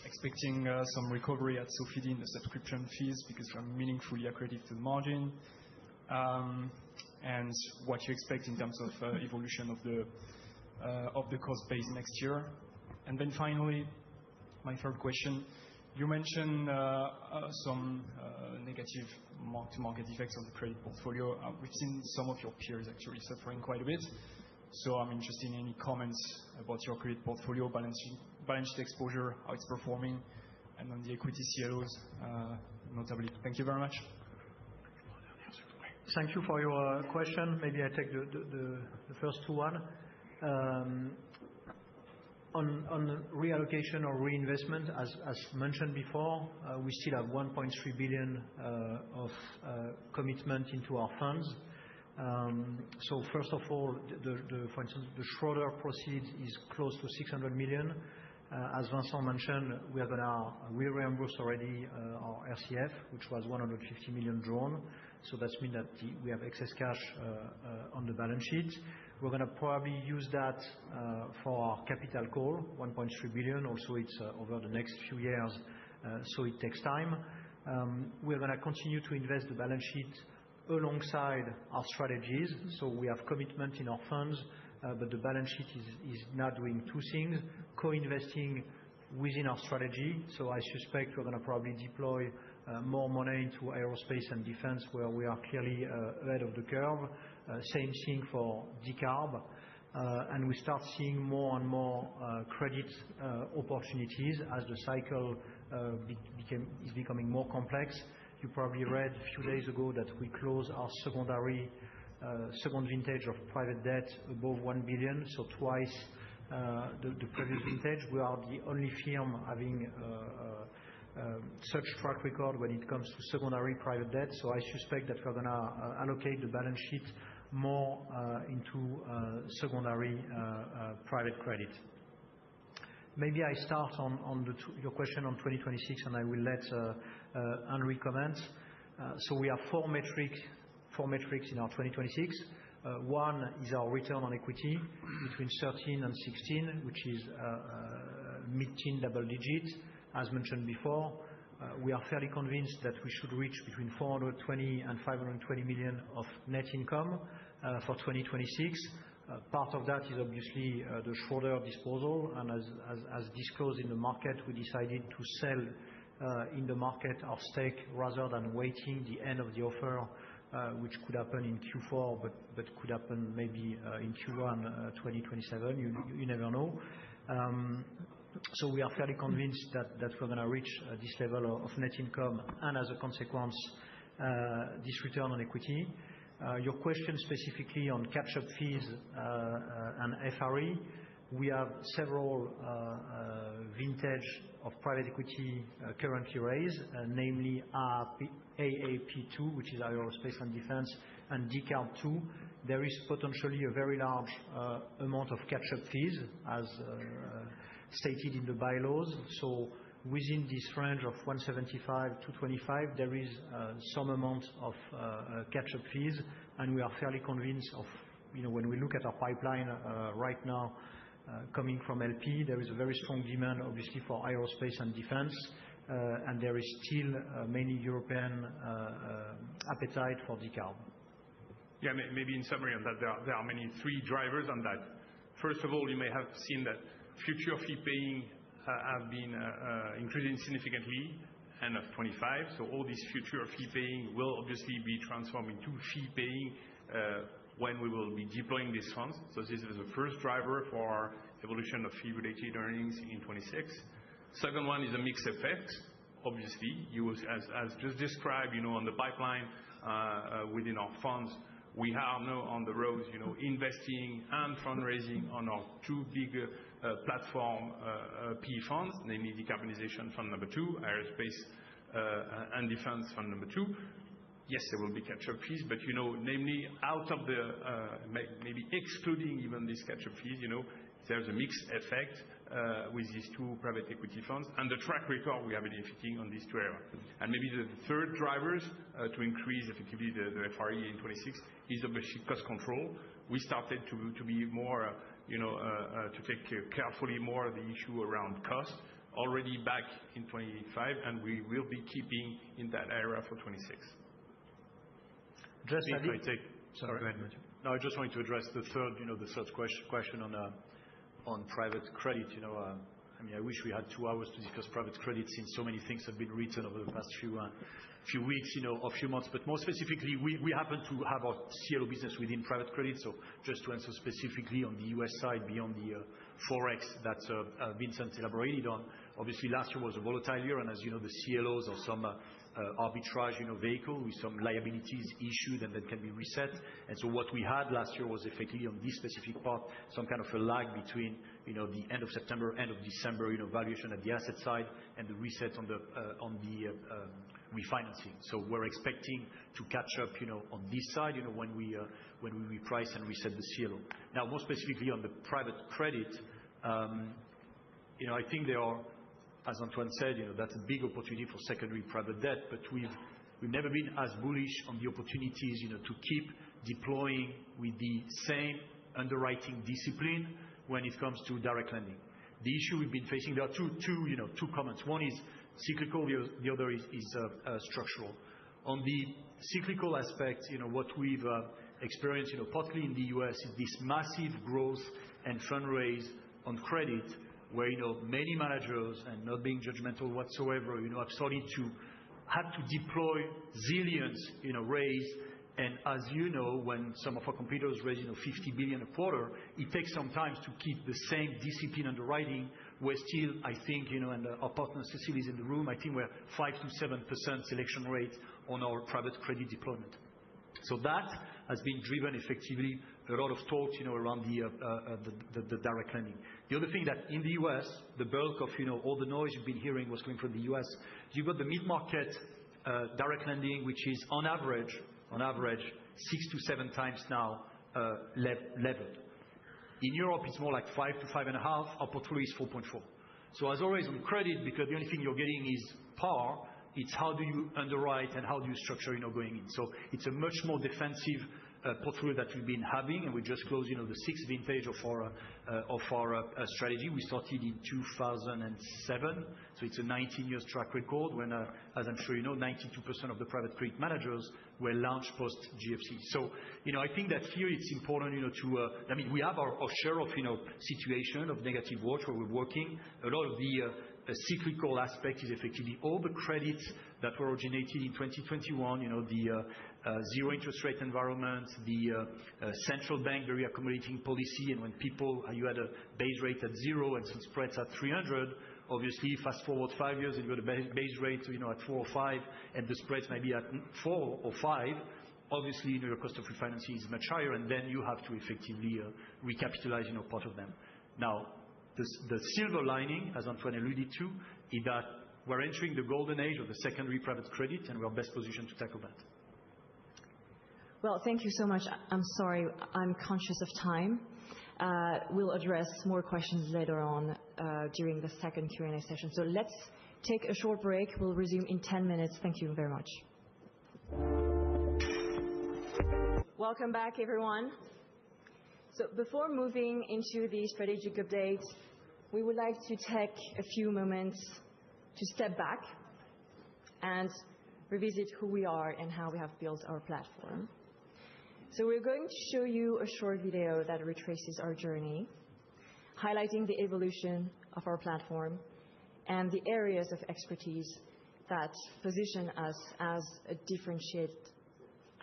expecting some recovery at Sofidy in the subscription fees because they're meaningfully accretive to the margin, and what you expect in terms of evolution of the cost base next year. And then finally, my third question, you mentioned some negative mark-to-market effects on the credit portfolio. We've seen some of your peers actually suffering quite a bit. So I'm interested in any comments about your credit portfolio, balance sheet exposure, how it's performing, and on the equity CLOs notably. Thank you very much. Thank you for your question. Maybe I take the first one. On reallocation or reinvestment, as mentioned before, we still have 1.3 billion of commitment into our funds. So first of all, for instance, the Schroder proceeds is close to 600 million. As Vincent mentioned, we reimbursed already our RCF, which was 150 million drawn. That means that we have excess cash on the balance sheet. We're going to probably use that for our capital call, 1.3 billion. Also, it's over the next few years, so it takes time. We're going to continue to invest the balance sheet alongside our strategies. We have commitment in our funds, but the balance sheet is now doing two things: co-investing within our strategy. I suspect we're going to probably deploy more money into aerospace and defense, where we are clearly ahead of the curve. Same thing for decarb. We start seeing more and more credit opportunities as the cycle is becoming more complex. You probably read a few days ago that we closed our second vintage of private debt above 1 billion, so twice the previous vintage. We are the only firm having such track record when it comes to secondary private debt. I suspect that we're going to allocate the balance sheet more into secondary private credit. Maybe I start on your question on 2026, and I will let Henry comment. We have four metrics in our 2026. One is our return on equity between 13 and 16, which is mid-teen double digits. As mentioned before, we are fairly convinced that we should reach between 420 million and 520 million of net income for 2026. Part of that is obviously the Schroeder disposal, and as disclosed in the market, we decided to sell in the market our stake rather than waiting the end of the offer, which could happen in Q4, but could happen maybe in Q1 2027. You never know. We are fairly convinced that we're going to reach this level of net income, and as a consequence, this return on equity. Your question specifically on catch-up fees and FRE, we have several vintage of private equity currently raised, namely AAP2, which is aerospace and defense, and decarb2. There is potentially a very large amount of catch-up fees, as stated in the bylaws. Within this range of 175-225, there is some amount of catch-up fees, and we are fairly convinced of, when we look at our pipeline right now coming from LP, there is a very strong demand, obviously, for aerospace and defense, and there is still mainly European appetite for decarb. Yeah, maybe in summary on that, there are three drivers on that. First of all, you may have seen that future fee paying have been increasing significantly end of 2025. All these future fee paying will obviously be transformed into fee paying when we will be deploying these funds. This is the first driver for our evolution of fee-related earnings in 2026. Second one is a mix effect. Obviously, as just described, on the pipeline within our funds, we are now on the road, investing and fundraising on our two big platform PE funds, namely Decarbonization Fund number 2, Aerospace and Defense Fund number 2. Yes, there will be catch-up fees, but namely out of the maybe excluding even these catch-up fees, there's a mixed effect with these two private equity funds and the track record we have been effecting on these two areas. Maybe the third drivers to increase effectively the FRE in 2026 is obviously cost control. We started to be more, to take carefully more of the issue around cost already back in 2025, and we will be keeping in that area for 2026. Sorry. Go ahead, Mathieu. No, I just wanted to address the third question on private credit. I wish we had 2 hours to discuss private credit since so many things have been written over the past few weeks, or few months. But more specifically, we happen to have our CLO business within private credit. Just to answer specifically on the US side, beyond the Forex that Vincent elaborated on, obviously last year was a volatile year, and as you know, the CLOs are some arbitrage vehicle with some liabilities issued and then can be reset. What we had last year was effectively on this specific part, some kind of a lag between the end of September, end of December valuation at the asset side and the reset on the refinancing. We're expecting to catch up on this side when we reprice and reset the CLO. Now, more specifically on the private credit, I think there are, as Antoine said, that's a big opportunity for secondary private debt, but we've never been as bullish on the opportunities to keep deploying with the same underwriting discipline when it comes to direct lending. The issue we've been facing, there are two comments. One is cyclical, the other is structural. On the cyclical aspect, what we've experienced, particularly in the U.S., is this massive growth and fundraise on credit, where many managers, and not being judgmental whatsoever, have started to have to deploy zillions, raise. And as you know, when some of our competitors raise, 50 billion a quarter, it takes some time to keep the same discipline underwriting. We're still, I think, and our partner Cecile is in the room, I think we're 5 to 7% selection rate on our private credit deployment. So that has been driven effectively a lot of talk, around the direct lending. The other thing that in the U.S., the bulk of, all the noise you've been hearing was coming from the U.S. You've got the mid-market direct lending, which is on average 6 to 7 times now levered. In Europe, it's more like 5 to 5.5. Our portfolio is 4.4. So as always on credit, because the only thing you're getting is par, it's how do you underwrite and how do you structure, going in. So it's a much more defensive portfolio that we've been having, and we just closed, the sixth vintage of our strategy. We started in 2007, so it's a 19 years track record. When, as I'm sure 92% of the private credit managers were launched post GFC. So I think that here it's important, we have our share of situation of negative watch where we're working. A lot of the cyclical aspect is effectively all the credits that were originated in 2021, the zero interest rate environment, the central bank very accommodating policy, and when you had a base rate at 0 and some spreads at 300, obviously fast forward 5 years and you got a base rate at 4 or 5 and the spreads maybe at 4 or 5, obviously your cost of refinancing is much higher, and then you have to effectively recapitalize part of them. Now, the silver lining, as Antoine alluded to, is that we're entering the golden age of the secondary private credit, and we're best positioned to tackle that. Well, thank you so much. I'm sorry, I'm conscious of time. We'll address more questions later on during the second Q&A session. So let's take a short break. We'll resume in 10 minutes. Thank you very much. Welcome back, everyone. So before moving into the strategic update, we would like to take a few moments to step back and revisit who we are and how we have built our platform. So we're going to show you a short video that retraces our journey, highlighting the evolution of our platform and the areas of expertise that position us as a differentiated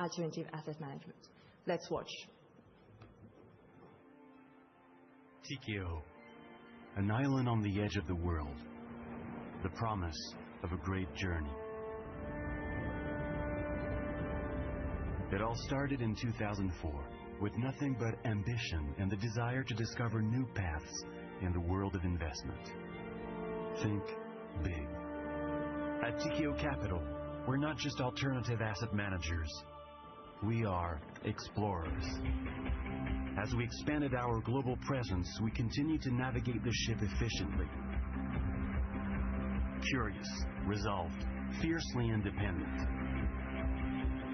alternative asset management. Let's watch. Tikehau, an island on the edge of the world, the promise of a great journey. It all started in 2004 with nothing but ambition and the desire to discover new paths in the world of investment. Think big. At Tikehau Capital, we're not just alternative asset managers. We are explorers. As we expanded our global presence, we continue to navigate the ship efficiently. Curious, resolved, fiercely independent.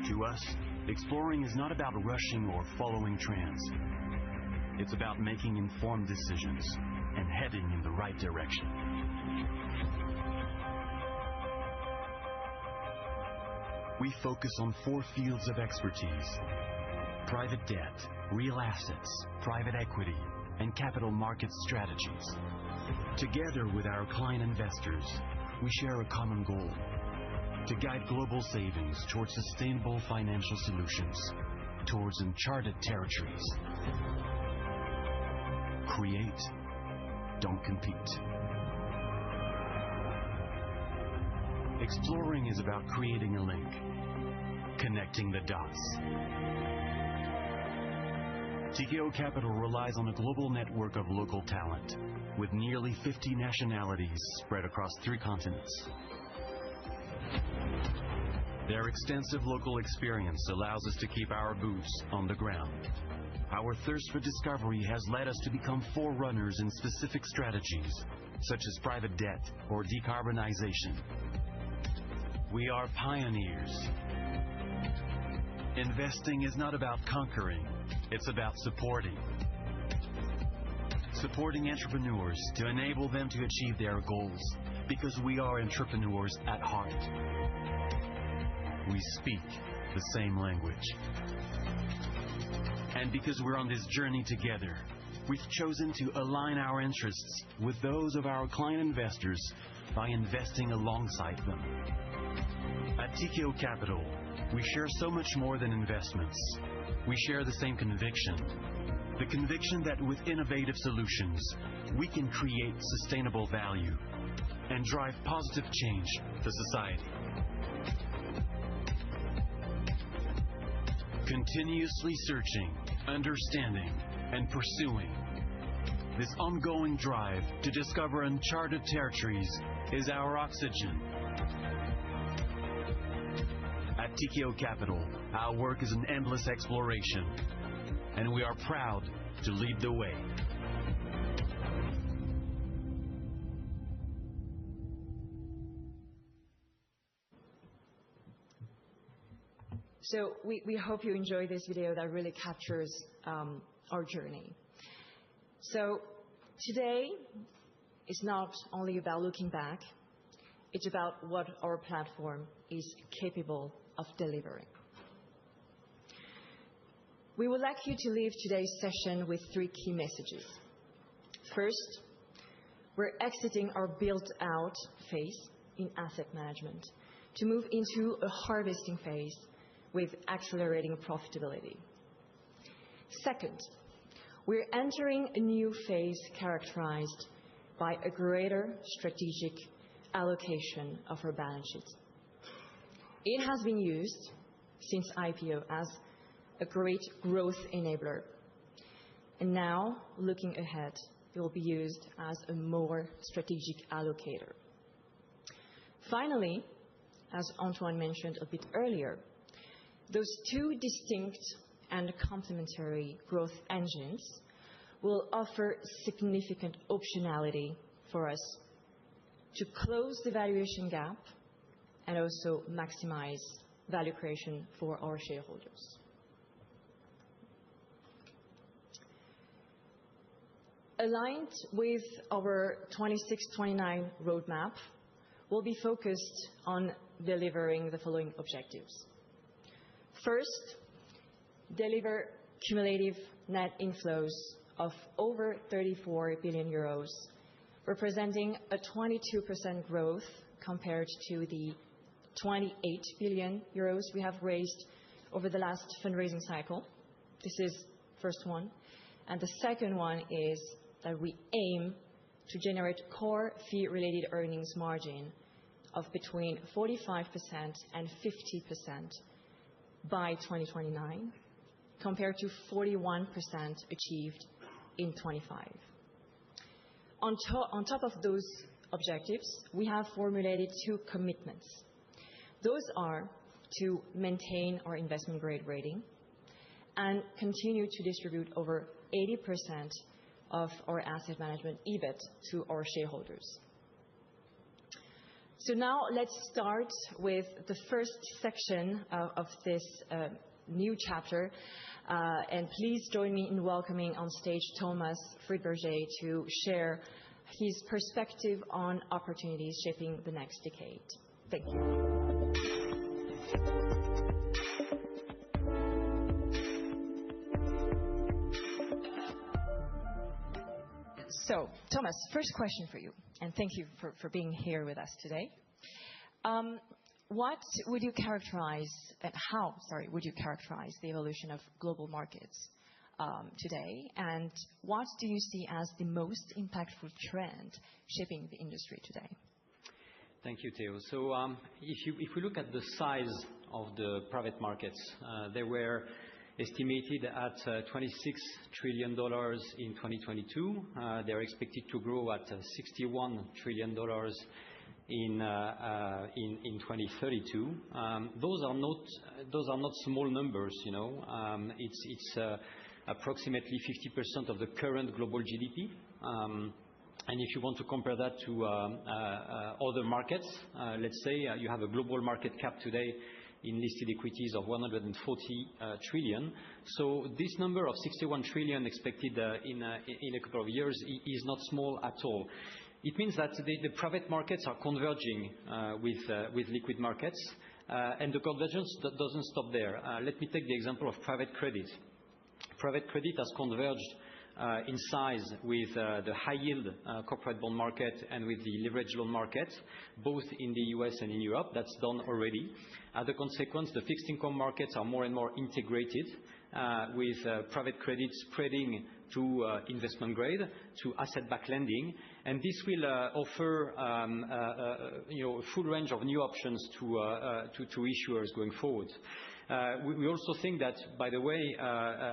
To us, exploring is not about rushing or following trends. It's about making informed decisions and heading in the right direction. We focus on 4 fields of expertise: private debt, real assets, private equity, and capital markets strategies. Together with our client investors, we share a common goal: to guide global savings towards sustainable financial solutions, towards uncharted territories. Create, don't compete. Exploring is about creating a link, connecting the dots. Tikehau Capital relies on a global network of local talent, with nearly 50 nationalities spread across 3 continents. Their extensive local experience allows us to keep our boots on the ground. Our thirst for discovery has led us to become forerunners in specific strategies, such as private debt or decarbonization. We are pioneers. Investing is not about conquering, it's about supporting. Supporting entrepreneurs to enable them to achieve their goals, because we are entrepreneurs at heart. We speak the same language. And because we're on this journey together, we've chosen to align our interests with those of our client investors by investing alongside them. At Tikehau Capital, we share so much more than investments. We share the same conviction. The conviction that with innovative solutions, we can create sustainable value and drive positive change to society. Continuously searching, understanding, and pursuing. This ongoing drive to discover uncharted territories is our oxygen. At Tikehau Capital, our work is an endless exploration, and we are proud to lead the way. So we hope you enjoy this video that really captures our journey. So today is not only about looking back, it's about what our platform is capable of delivering. We would like you to leave today's session with 3 key messages. First, we're exiting our built-out phase in asset management to move into a harvesting phase with accelerating profitability. Second, we're entering a new phase characterized by a greater strategic allocation of our balance sheet. It has been used since IPO as a great growth enabler. And now, looking ahead, it will be used as a more strategic allocator. Finally, as Antoine mentioned a bit earlier, those 2 distinct and complementary growth engines will offer significant optionality for us to close the valuation gap and also maximize value creation for our shareholders. Aligned with our 26-29 roadmap, we'll be focused on delivering the following objectives. First, deliver cumulative net inflows of over 34 billion euros, representing a 22% growth compared to the 28 billion euros we have raised over the last fundraising cycle. This is first one. And the second one is that we aim to generate core fee-related earnings margin of between 45% and 50% by 2029, compared to 41% achieved in 25. On top of those objectives, we have formulated 2 commitments. Those are to maintain our investment grade rating and continue to distribute over 80% of our asset management EBIT to our shareholders. So now let's start with the first section of this new chapter. And please join me in welcoming on stage Thomas Friedberger to share his perspective on opportunities shaping the next decade. Thank you. So, Thomas, first question for you, and thank you for being here with us today. What would you characterize, and how, would you characterize the evolution of global markets today, and what do you see as the most impactful trend shaping the industry today? Thank you, Theo. So if we look at the size of the private markets, they were estimated at $26 trillion in 2022. They are expected to grow at $61 trillion in 2032. Those are not small numbers, you know. It's approximately 50% of the current global GDP. If you want to compare that to other markets, let's say you have a global market cap today in listed equities of 140 trillion. This number of 61 trillion expected in a couple of years is not small at all. It means that the private markets are converging with liquid markets, and the convergence doesn't stop there. Let me take the example of private credit. Private credit has converged in size with the high yield corporate bond market and with the leveraged loan market, both in the US and in Europe. That's done already. As a consequence, the fixed income markets are more and more integrated, with private credit spreading to investment grade, to asset-backed lending. This will offer a full range of new options to issuers going forward. We also think that, by the way,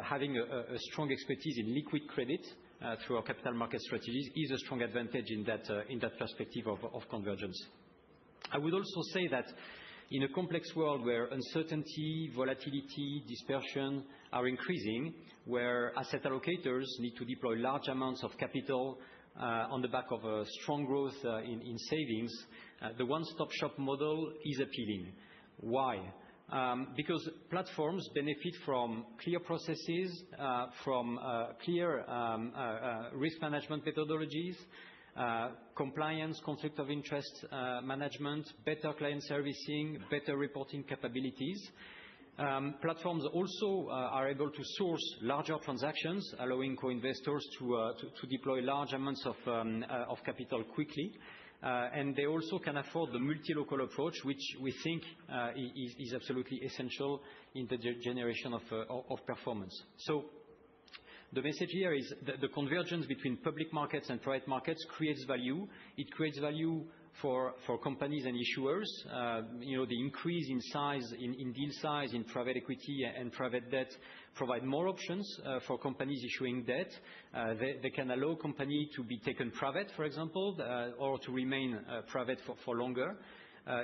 having a strong expertise in liquid credit through our capital market strategies is a strong advantage in that perspective of convergence. I would also say that in a complex world where uncertainty, volatility, dispersion are increasing, where asset allocators need to deploy large amounts of capital on the back of a strong growth in savings, the one-stop shop model is appealing. Why? Because platforms benefit from clear processes, from clear risk management methodologies, compliance, conflict of interest management, better client servicing, better reporting capabilities. Platforms also are able to source larger transactions, allowing co-investors to deploy large amounts of capital quickly. They also can afford the multi-local approach, which we think is absolutely essential in the generation of performance. The message here is that the convergence between public markets and private markets creates value. It creates value for companies and issuers. The increase in size, in deal size, in private equity and private debt provide more options for companies issuing debt. They can allow company to be taken private, for example, or to remain private for longer.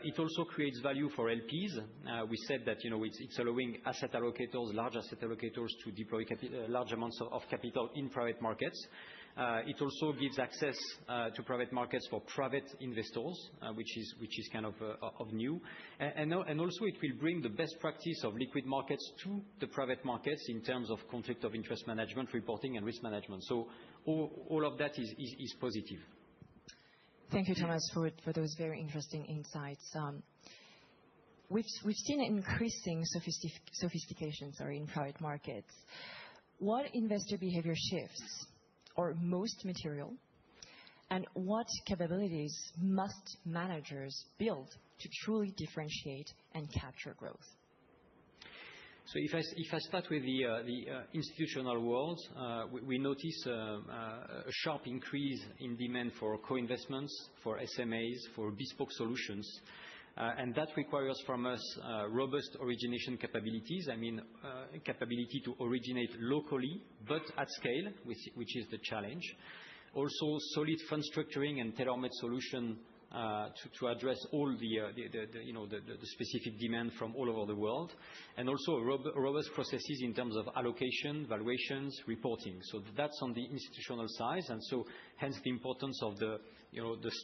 It also creates value for LPs. We said that it's allowing asset allocators, large asset allocators, to deploy large amounts of capital in private markets. It also gives access to private markets for private investors, which is kind of new. Also it will bring the best practice of liquid markets to the private markets in terms of conflict of interest management, reporting, and risk management. All of that is positive. Thank you, Thomas, for those very interesting insights. We've seen an increasing sophistication in private markets. What investor behavior shifts are most material, and what capabilities must managers build to truly differentiate and capture growth? If I start with the institutional world, we notice a sharp increase in demand for co-investments, for SMAs, for bespoke solutions. That requires from us robust origination capabilities. Capability to originate locally, but at scale, which is the challenge. Also, solid fund structuring and tailor-made solution to address all the specific demand from all over the world, and also robust processes in terms of allocation, valuations, reporting. That's on the institutional side, and hence the importance of the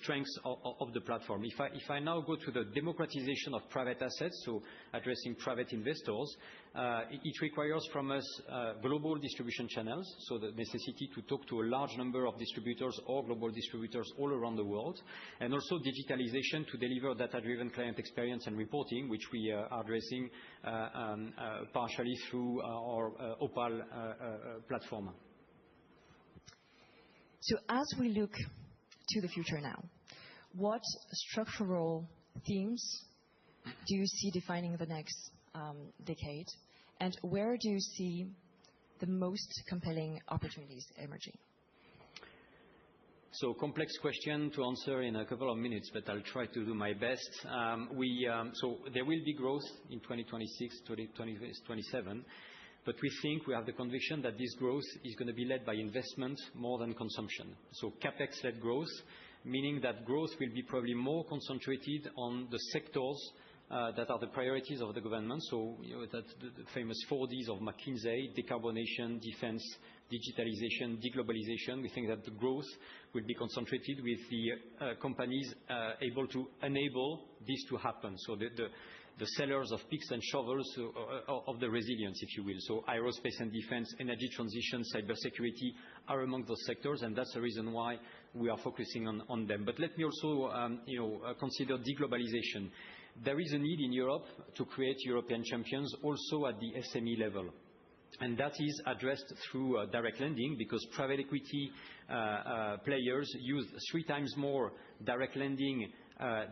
strengths of the platform. If I now go to the democratization of private assets, addressing private investors, it requires from us global distribution channels, the necessity to talk to a large number of distributors or global distributors all around the world, and also digitalization to deliver data-driven client experience and reporting, which we are addressing partially through our Opal platform. As we look to the future now, what structural themes do you see defining the next decade, and where do you see the most compelling opportunities emerging? Complex question to answer in a couple of minutes, but I'll try to do my best. There will be growth in 2026, 2027, but we think we have the conviction that this growth is going to be led by investment more than consumption. CapEx-led growth, meaning that growth will be probably more concentrated on the sectors that are the priorities of the government. That's the famous 4Ds of McKinsey: decarbonation, defense, digitalization, deglobalization. We think that the growth will be concentrated with the companies able to enable this to happen. The sellers of picks and shovels of the resilience, if you will. Aerospace and defense, energy transition, cybersecurity are among those sectors, and that's the reason why we are focusing on them. Let me also consider deglobalization. There is a need in Europe to create European champions also at the SME level. And that is addressed through direct lending, because private equity players use 3 times more direct lending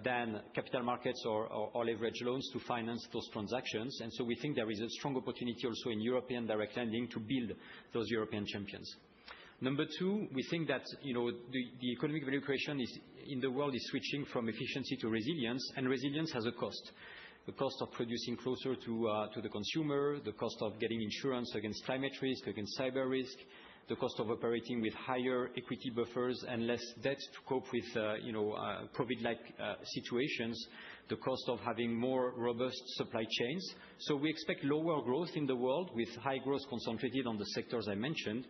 than capital markets or leverage loans to finance those transactions. And so we think there is a strong opportunity also in European direct lending to build those European champions. Number 2, we think that the economic value creation in the world is switching from efficiency to resilience, and resilience has a cost. The cost of producing closer to the consumer, the cost of getting insurance against climate risk, against cyber risk, the cost of operating with higher equity buffers and less debt to cope with COVID-like situations, the cost of having more robust supply chains. So we expect lower growth in the world with high growth concentrated on the sectors I mentioned.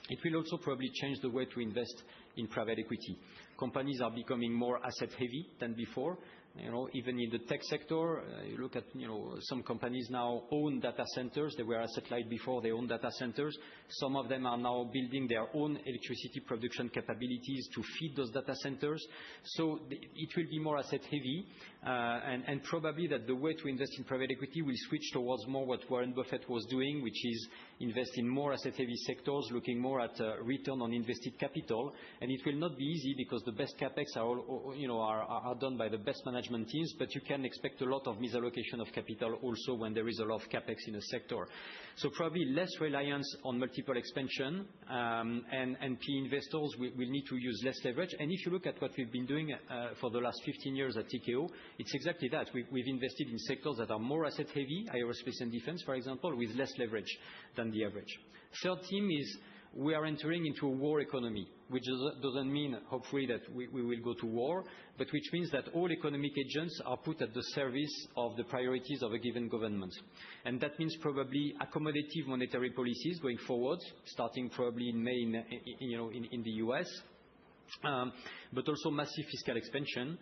It will also probably change the way to invest in private equity. Companies are becoming more asset heavy than before. Even in the tech sector, you look at some companies now own data centers. They were asset light before, they own data centers. Some of them are now building their own electricity production capabilities to feed those data centers. So it will be more asset heavy, and probably that the way to invest in private equity will switch towards more what Warren Buffett was doing, which is invest in more asset heavy sectors, looking more at return on invested capital. And it will not be easy, because the best capex are done by the best management teams, but you can expect a lot of misallocation of capital also when there is a lot of capex in a sector. So probably less reliance on multiple expansion, and PE investors will need to use less leverage. And if you look at what we've been doing for the last 15 years at Tikehau, it's exactly that. We've invested in sectors that are more asset heavy, aerospace and defense, for example, with less leverage than the average. Third theme is we are entering into a war economy, which doesn't mean, hopefully, that we will go to war, but which means that all economic agents are put at the service of the priorities of a given government. And that means probably accommodative monetary policies going forward, starting probably in May in the US, but also massive fiscal expansion,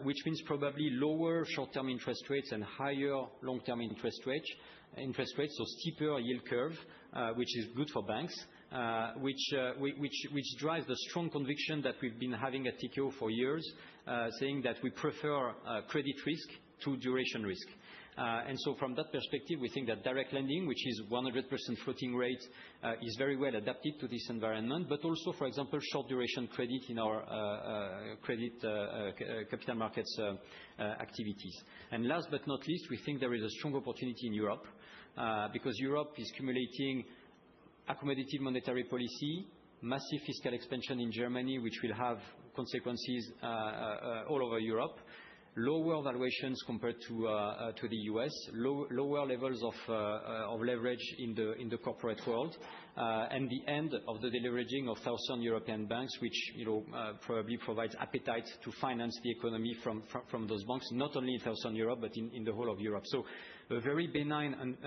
which means probably lower short-term interest rates and higher long-term interest rates, so steeper yield curve, which is good for banks. Which drives the strong conviction that we've been having at Tikehau for years, saying that we prefer credit risk to duration risk. And so from that perspective, we think that direct lending, which is 100% floating rate, is very well adapted to this environment, but also, for example, short duration credit in our capital markets activities. And last but not least, we think there is a strong opportunity in Europe, because Europe is accumulating accommodative monetary policy, massive fiscal expansion in Germany, which will have consequences all over Europe, lower valuations compared to the US, lower levels of leverage in the corporate world, and the end of the deleveraging of Southern European banks, which probably provides appetite to finance the economy from those banks, not only in Southern Europe but in the whole of Europe. So a very benign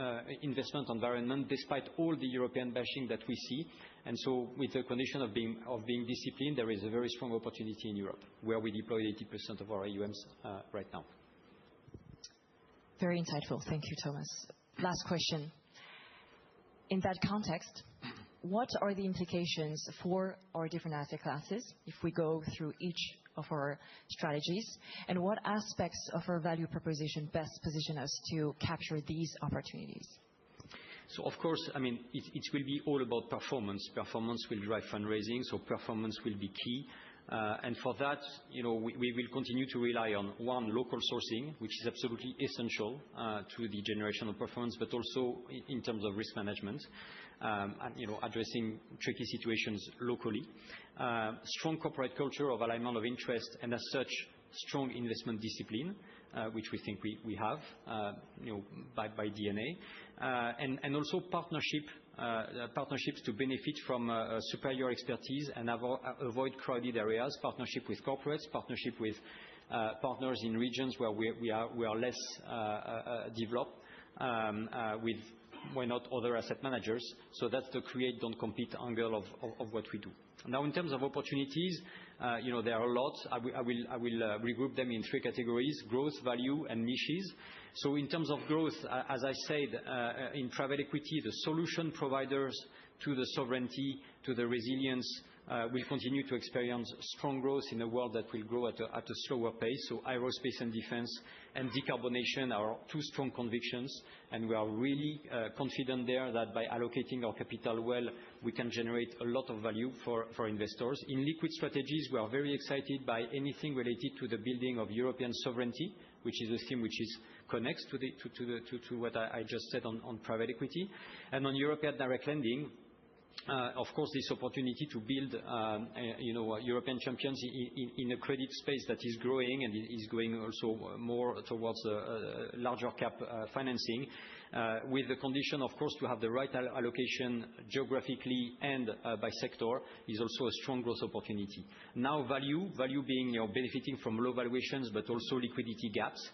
investment environment, despite all the European bashing that we see. And so with the condition of being disciplined, there is a very strong opportunity in Europe, where we deploy 80% of our AUMs right now. Very insightful. Thank you, Thomas. Last question. In that context, what are the implications for our different asset classes if we go through each of our strategies, and what aspects of our value proposition best position us to capture these opportunities? So of course, it will be all about performance. Performance will drive fundraising, so performance will be key. And for that, we will continue to rely on, one, local sourcing, which is absolutely essential to the generation of performance, but also in terms of risk management, addressing tricky situations locally. Strong corporate culture of alignment of interest, and as such, strong investment discipline, which we think we have by DNA. And also partnerships to benefit from superior expertise and avoid crowded areas, partnership with corporates, partnership with partners in regions where we are less developed, with why not other asset managers. That's the create, don't compete angle of what we do. Now, in terms of opportunities, there are a lot. I will regroup them in three categories: growth, value, and niches. In terms of growth, as I said, in private equity, the solution providers to the sovereignty, to the resilience, will continue to experience strong growth in a world that will grow at a slower pace. Aerospace and defense and decarbonation are two strong convictions, and we are really confident there that by allocating our capital well, we can generate a lot of value for investors. In liquid strategies, we are very excited by anything related to the building of European sovereignty, which is a theme which connects to what I just said on private equity. On European direct lending, of course, this opportunity to build European champions in a credit space that is growing and is going also more towards larger cap financing, with the condition, of course, to have the right allocation geographically and by sector, is also a strong growth opportunity. Now, value being benefiting from low valuations but also liquidity gaps.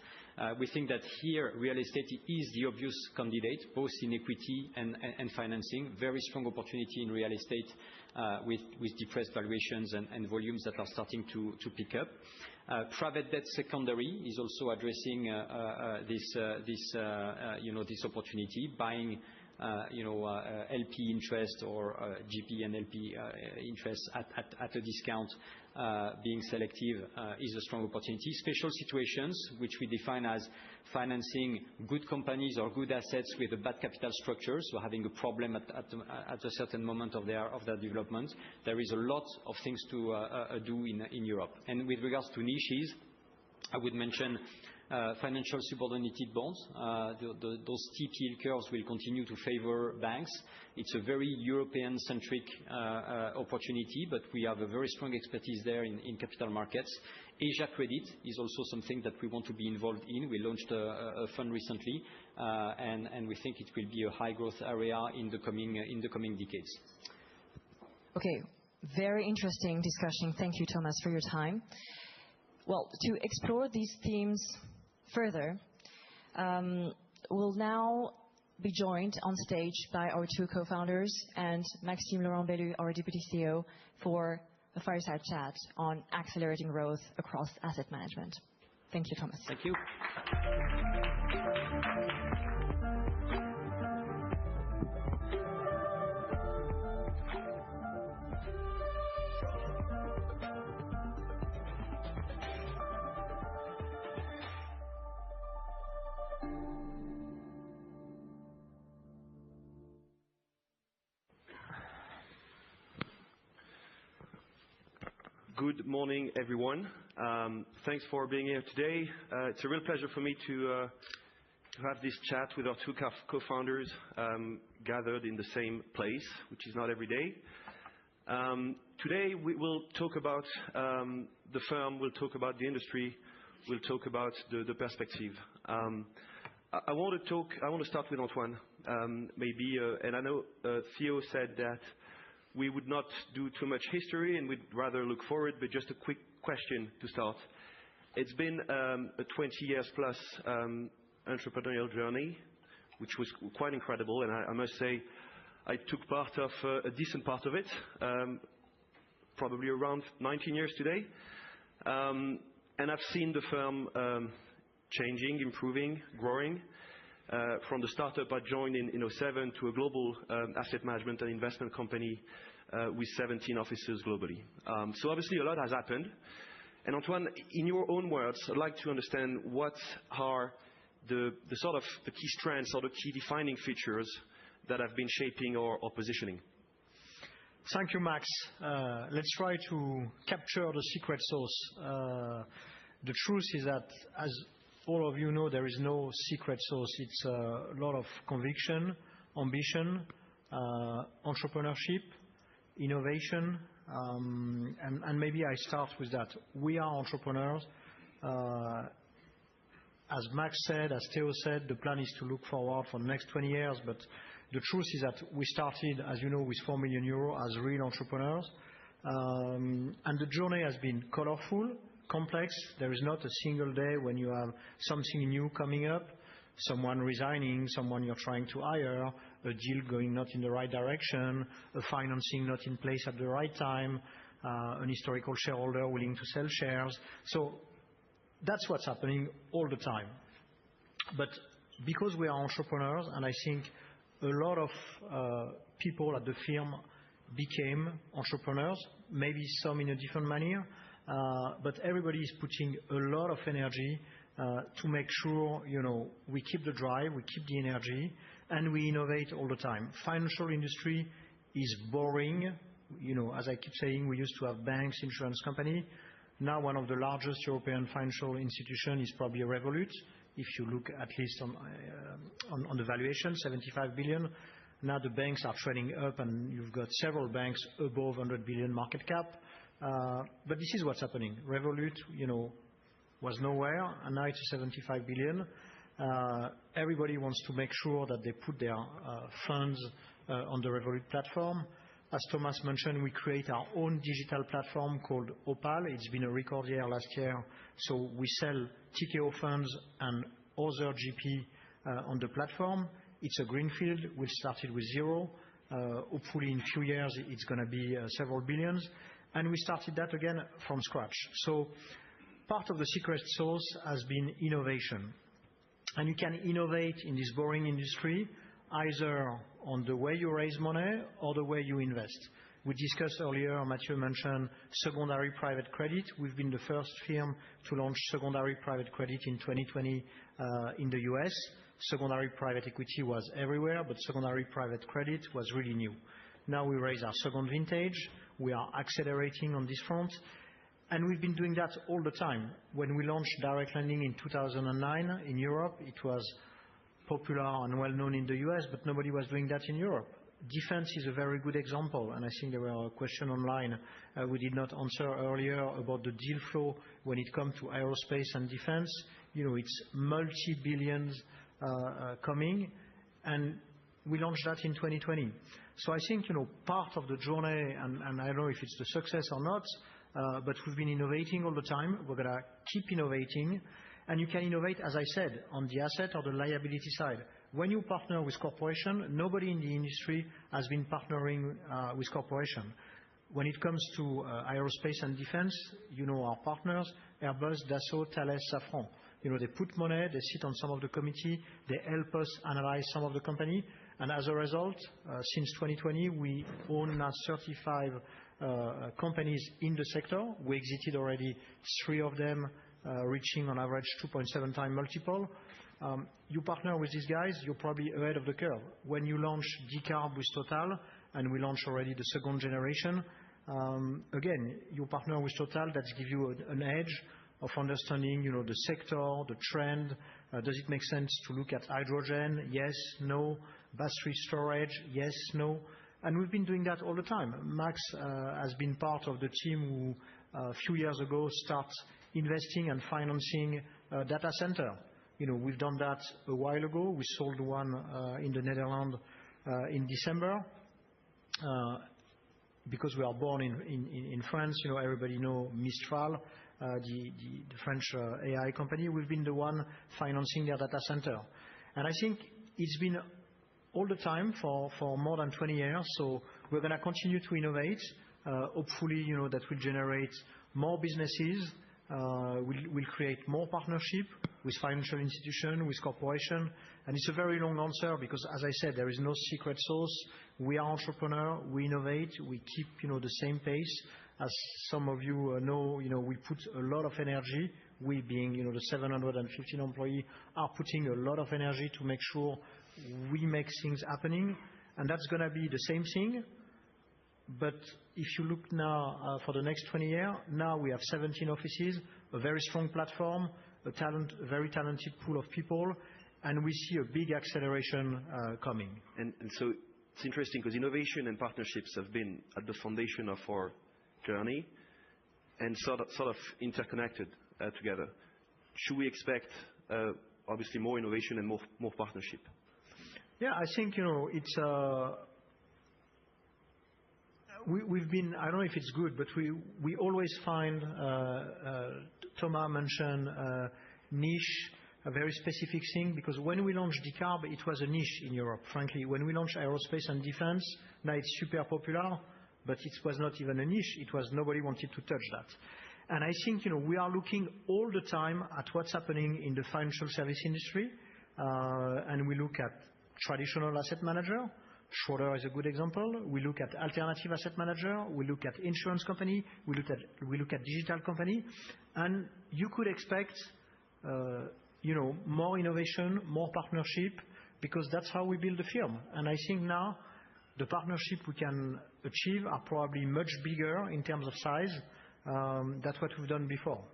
We think that here real estate is the obvious candidate, both in equity and financing. Very strong opportunity in real estate, with depressed valuations and volumes that are starting to pick up. Private debt secondary is also addressing this opportunity, buying LP interest or GP and LP interest at a discount. Being selective is a strong opportunity. Special situations, which we define as financing good companies or good assets with a bad capital structure, so having a problem at a certain moment of their development. There is a lot of things to do in Europe. And with regards to niches, I would mention financial subordinated bonds. Those steep yield curves will continue to favor banks. It's a very European-centric opportunity, but we have a very strong expertise there in capital markets. Asia credit is also something that we want to be involved in. We launched a fund recently, and we think it will be a high growth area in the coming decades. Okay, very interesting discussion. Thank you, Thomas, for your time. Well, to explore these themes further, we'll now be joined on stage by our two co-founders and Maxime Laurent-Bellu, our Deputy CEO, for a fireside chat on accelerating growth across asset management. Thank you, Thomas. Thank you. Good morning, everyone. Thanks for being here today. It's a real pleasure for me to have this chat with our two co-founders gathered in the same place, which is not every day. Today we will talk about the firm, we'll talk about the industry, we'll talk about the perspective. I want to start with Antoine, maybe, and I know Theo said that we would not do too much history and we'd rather look forward, but just a quick question to start. It's been a 20 years plus entrepreneurial journey, which was quite incredible, and I must say I took part of a decent part of it, probably around 19 years today. And I've seen the firm changing, improving, growing. From the startup I joined in 2007 to a global asset management and investment company with 17 offices globally. So obviously a lot has happened. And Antoine, in your own words, I'd like to understand what are the sort of the key strengths or the key defining features that have been shaping our positioning. Thank you, Max. Let's try to capture the secret sauce. The truth is that, as all of you know, there is no secret sauce. It's a lot of conviction, ambition, entrepreneurship, innovation, and maybe I start with that. We are entrepreneurs. As Max said, as Theo said, the plan is to look forward for the next 20 years, but the truth is that we started, as you know, with 4 million euros as real entrepreneurs. And the journey has been colorful, complex. There is not a single day when you have something new coming up, someone resigning, someone you're trying to hire, a deal going not in the right direction, a financing not in place at the right time, an historical shareholder willing to sell shares. That's what's happening all the time. Because we are entrepreneurs, and I think a lot of people at the firm became entrepreneurs, maybe some in a different manner, but everybody is putting a lot of energy to make sure, we keep the drive, we keep the energy, and we innovate all the time. Financial industry is boring. As I keep saying, we used to have banks, insurance company. Now one of the largest European financial institution is probably Revolut. If you look at least on the valuation, 75 billion. Now the banks are trading up, and you've got several banks above 100 billion market cap. This is what's happening. Revolut, was nowhere, and now it's 75 billion. Everybody wants to make sure that they put their funds on the Revolut platform. As Thomas mentioned, we create our own digital platform called Opal. It's been a record year last year. We sell Tikehau funds and other GP on the platform. It's a greenfield. We started with zero. Hopefully in few years it's gonna be several billions. We started that again from scratch. Part of the secret sauce has been innovation. You can innovate in this boring industry either on the way you raise money or the way you invest. We discussed earlier, Mathieu mentioned secondary private credit. We've been the first firm to launch secondary private credit in 2020 in the U.S. Secondary private equity was everywhere, but secondary private credit was really new. Now we raise our second vintage. We are accelerating on this front, and we've been doing that all the time. When we launched direct lending in 2009 in Europe, it was popular and well-known in the U.S., but nobody was doing that in Europe. Defense is a very good example, and I think there were a question online we did not answer earlier about the deal flow when it comes to aerospace and defense. It's multi-billions coming, and we launched that in 2020. I think, part of the journey, and I don't know if it's the success or not, but we've been innovating all the time. We're gonna keep innovating. You can innovate, as I said, on the asset or the liability side. When you partner with corporation, nobody in the industry has been partnering with corporation. When it comes to aerospace and defense, our partners, Airbus, Dassault, Thales, Safran. They put money, they sit on some of the committee, they help us analyze some of the company. As a result, since 2020, we own now 35 companies in the sector. We exited already 3 of them, reaching on average 2.7x multiple. You partner with these guys, you're probably ahead of the curve. When you launch Decarb with Total, and we launch already the second generation, again, you partner with Total, that give you an edge of understanding, the sector, the trend. Does it make sense to look at hydrogen? Yes, no. Battery storage? Yes, no. We've been doing that all the time. Max has been part of the team who a few years ago start investing and financing data center. We've done that a while ago. We sold one in the Netherlands in December. Because we are born in France, everybody know Mistral, the French AI company. We've been the one financing their data center. I think it's been all the time for more than 20 years. We're gonna continue to innovate. Hopefully, that will generate more businesses. We'll create more partnership with financial institution, with corporation. It's a very long answer because, as I said, there is no secret sauce. We are entrepreneur, we innovate, we keep, the same pace. As some of you know, we put a lot of energy. We being, the 715 employees are putting a lot of energy to make sure we make things happening. That's gonna be the same thing. If you look now for the next 20 years, now we have 17 offices, a very strong platform, a very talented pool of people, and we see a big acceleration coming. It's interesting because innovation and partnerships have been at the foundation of our journey and sort of interconnected together. Should we expect obviously more innovation and more partnership? Yeah, I think it's we've been, I don't know if it's good, but we always find, Thomas mentioned niche, a very specific thing, because when we launched decarb, it was a niche in Europe, frankly. When we launched aerospace and defense, now it's super popular, but it was not even a niche. It was nobody wanted to touch that. And I think, we are looking all the time at what's happening in the financial service industry, and we look at traditional asset manager. Schroeder is a good example. We look at alternative asset manager. We look at insurance company. We look at digital company. And you could expect, more innovation, more partnership, because that's how we build a firm. And I think now the partnership we can achieve are probably much bigger in terms of size. That's what we've done before.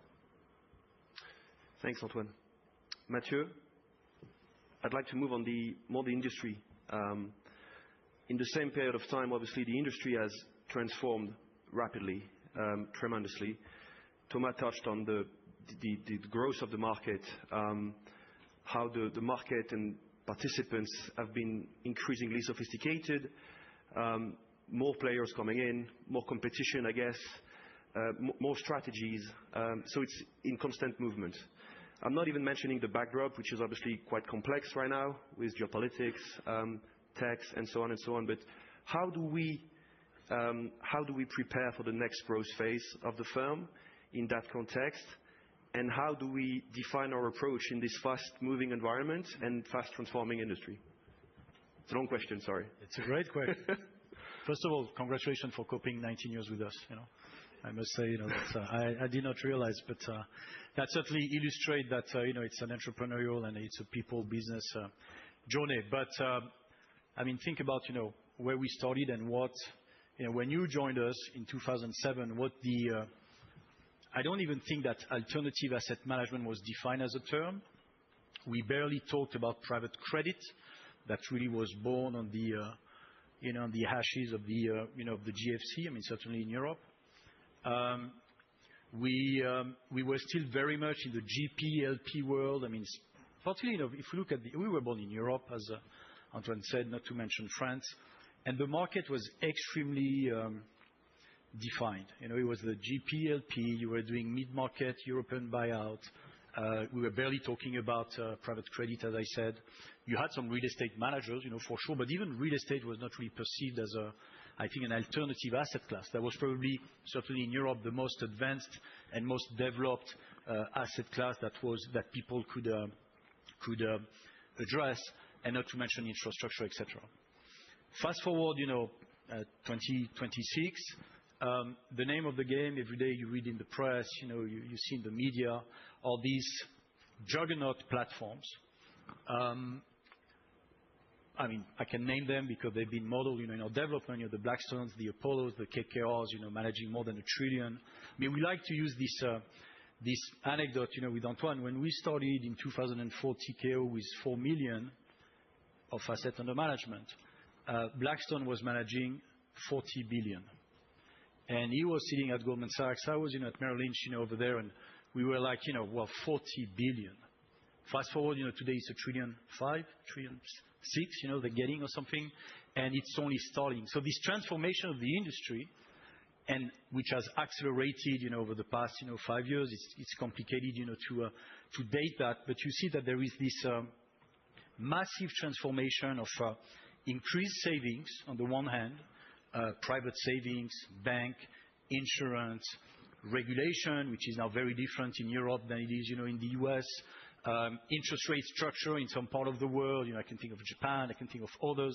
Thanks, Antoine. Mathieu, I'd like to move on more the industry. In the same period of time, obviously, the industry has transformed rapidly, tremendously. Thomas touched on the growth of the market, how the market and participants have been increasingly sophisticated, more players coming in, more competition, I guess, more strategies. So it's in constant movement. I'm not even mentioning the backdrop, which is obviously quite complex right now with geopolitics, tax, and so on and so on. But how do we prepare for the next growth phase of the firm in that context? And how do we define our approach in this fast-moving environment and fast-transforming industry? It's a long question, sorry. It's a great question. First of all, congratulations for coping 19 years with us. I must say, I did not realize, but that certainly illustrates that it's an entrepreneurial and it's a people business journey. But think about where we started and what when you joined us in 2007, I don't even think that alternative asset management was defined as a term. We barely talked about private credit. That really was born on the the ashes of the the GFC. Certainly in Europe. We were still very much in the GP LP world. Particularly if we look at we were born in Europe, as Antoine said, not to mention France, and the market was extremely defined. It was the GP LP. You were doing mid-market European buyout. We were barely talking about private credit, as I said. You had some real estate managers, for sure, but even real estate was not really perceived as I think an alternative asset class. That was probably, certainly in Europe, the most advanced and most developed asset class that people could address, and not to mention infrastructure, etc. Fast forward, 2026. The name of the game, every day you read in the press, you see in the media, all these juggernaut platforms. I can name them because they've been modeled in our development, the Blackstones, the Apollos, the KKRs, managing more than $1 trillion. We like to use this anecdote, with Antoine. When we started in 2004, Tikehau with $4 million of assets under management, Blackstone was managing $40 billion. And he was sitting at Goldman Sachs. I was at Merrill Lynch over there, and we were like, well, $40 billion. Fast forward, today it's $1.5 trillion, $1.6 trillion, they're getting or something, and it's only starting. So this transformation of the industry, and which has accelerated over the past 5 years, it's complicated to date that, but you see that there is this massive transformation of increased savings on the one hand, private savings, bank, insurance, regulation, which is now very different in Europe than it is in the US, interest rate structure in some part of the world. I can think of Japan, I can think of others,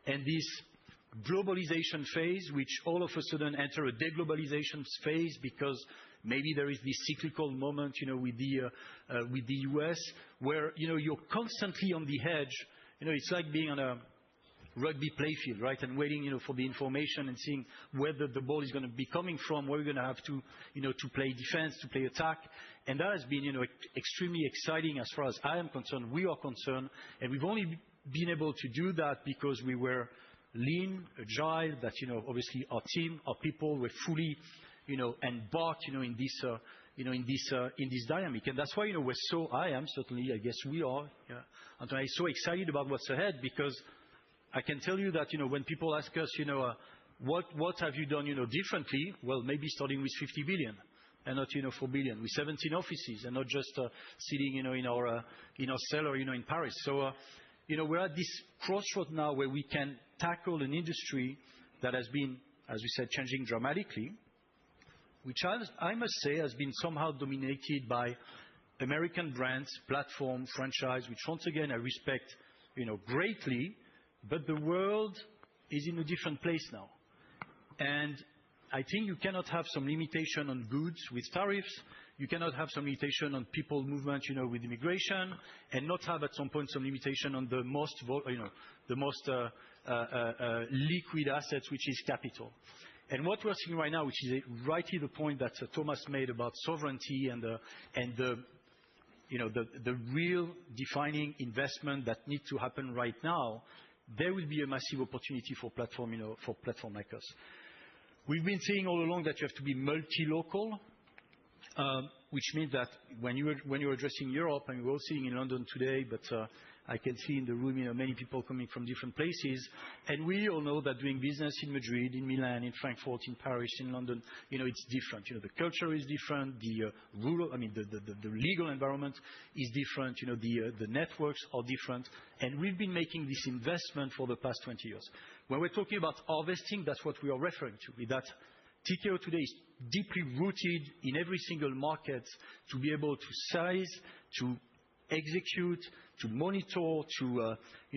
and this globalization phase, which all of a sudden enter a deglobalization phase because maybe there is this cyclical moment, with the US, where you're constantly on the edge. It's like being on a rugby playfield, right? And waiting, for the information and seeing whether the ball is going to be coming from, where we're going to have to, to play defense, to play attack. And that has been, extremely exciting as far as I am concerned. We are concerned, and we've only been able to do that because we were lean, agile. That obviously our team, our people were fully, embarked, in this dynamic. And that's why I am certainly, I guess we are, Antoine, I'm so excited about what's ahead, because I can tell you that when people ask us, What have you done differently? Well, maybe starting with 50 billion and not 4 billion, with 17 offices and not just sitting in our cellar in Paris. We're at this crossroad now where we can tackle an industry that has been, as we said, changing dramatically, which I must say has been somehow dominated by American brands, platform, franchise, which once again I respect greatly, but the world is in a different place now. I think you cannot have some limitation on goods with tariffs. You cannot have some limitation on people movement with immigration, and not have at some point some limitation on the most liquid assets, which is capital. What we're seeing right now, which is rightly the point that Thomas made about sovereignty and the real defining investment that needs to happen right now, there will be a massive opportunity for platform like us. We've been saying all along that you have to be multi-local, which means that when you're addressing Europe, and we're all seeing in London today, but I can see in the room many people coming from different places. And we all know that doing business in Madrid, in Milan, in Frankfurt, in Paris, in London, it's different. The culture is different. The legal environment is different. The networks are different. And we've been making this investment for the past 20 years. When we're talking about harvesting, that's what we are referring to. With that, Tikehau today is deeply rooted in every single market to be able to size, to execute, to monitor, to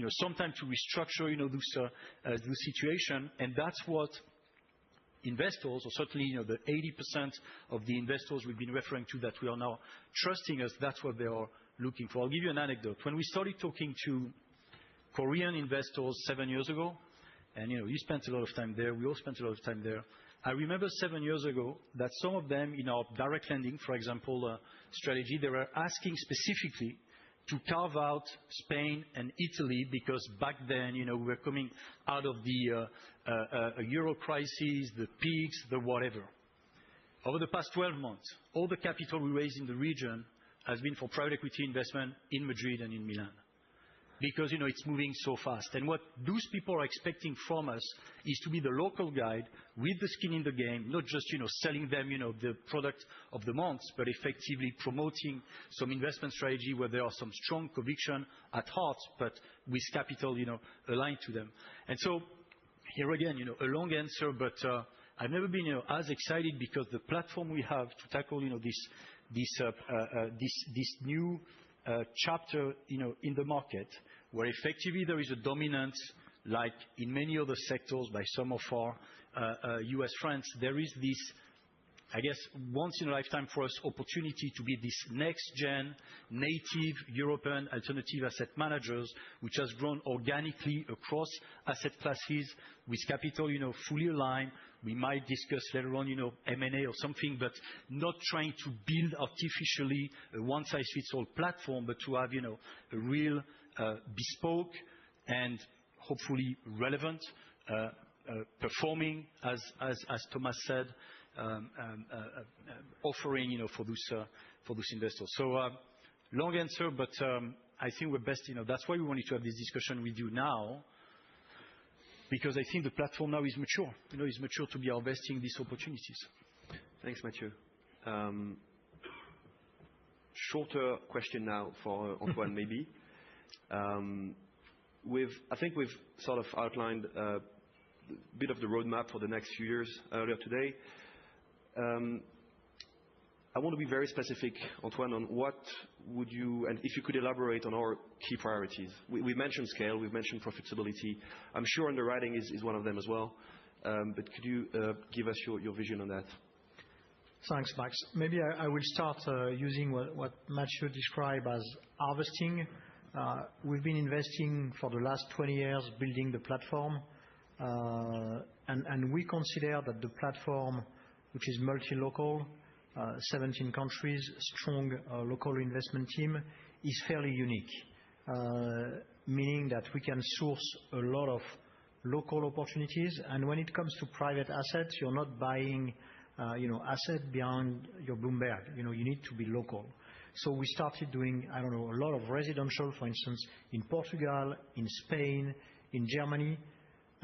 sometimes to restructure those situations. And that's what investors, or certainly the 80% of the investors we've been referring to that we are now trusting us, that's what they are looking for. I'll give you an anecdote. When we started talking to Korean investors 7 years ago, and you spent a lot of time there, we all spent a lot of time there. I remember 7 years ago that some of them in our direct lending, for example, strategy, they were asking specifically to carve out Spain and Italy because back then, we were coming out of the euro crisis, the peaks, the whatever. Over the past 12 months, all the capital we raised in the region has been for private equity investment in Madrid and in Milan. Because it's moving so fast. And what those people are expecting from us is to be the local guide with the skin in the game, not just selling them the product of the month, but effectively promoting some investment strategy where there are some strong conviction at heart, but with capital aligned to them. And so here again, a long answer, but I've never been as excited because the platform we have to tackle this new chapter in the market, where effectively there is a dominance, like in many other sectors by some of our US friends. There is this, I guess, once in a lifetime for us opportunity to be this next gen native European alternative asset managers, which has grown organically across asset classes with capital fully aligned. We might discuss later on M&A or something, but not trying to build artificially a one-size-fits-all platform, but to have a real bespoke and hopefully relevant performing, as Thomas said, offering for those investors. So long answer, but I think we're best. That's why we wanted to have this discussion with you now, because I think the platform now is mature. Is mature to be harvesting these opportunities. Thanks, Mathieu. Shorter question now for Antoine, maybe. I think we've sort of outlined a bit of the roadmap for the next few years earlier today. I want to be very specific, Antoine, on what would you, and if you could elaborate on our key priorities. We mentioned scale, we've mentioned profitability. I'm sure underwriting is one of them as well. But could you give us your vision on that? Thanks, Max. Maybe I will start using what Mathieu described as harvesting. We've been investing for the last 20 years building the platform. And we consider that the platform, which is multi-local, 17 countries, strong local investment team, is fairly unique. Meaning that we can source a lot of local opportunities. And when it comes to private assets, you're not buying asset behind your Bloomberg. You need to be local. So we started doing, a lot of residential, for instance, in Portugal, in Spain, in Germany.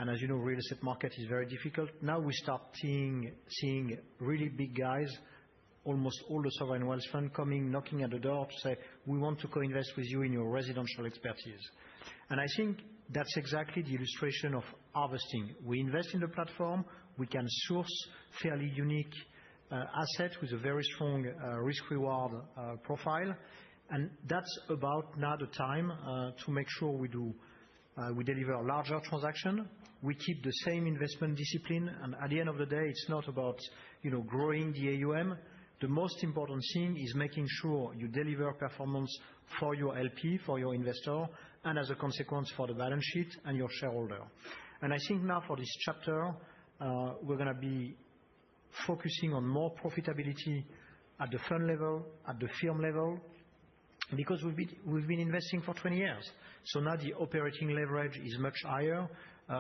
As you know, real estate market is very difficult. Now we start seeing really big guys, almost all the sovereign wealth fund coming, knocking at the door to say, "We want to co-invest with you in your residential expertise." I think that's exactly the illustration of harvesting. We invest in the platform. We can source fairly unique asset with a very strong risk-reward profile. That's about now the time to make sure we deliver a larger transaction. We keep the same investment discipline. At the end of the day, it's not about growing the AUM. The most important thing is making sure you deliver performance for your LP, for your investor, and as a consequence, for the balance sheet and your shareholder. I think now for this chapter, we're going to be focusing on more profitability at the fund level, at the firm level, because we've been investing for 20 years. Now the operating leverage is much higher.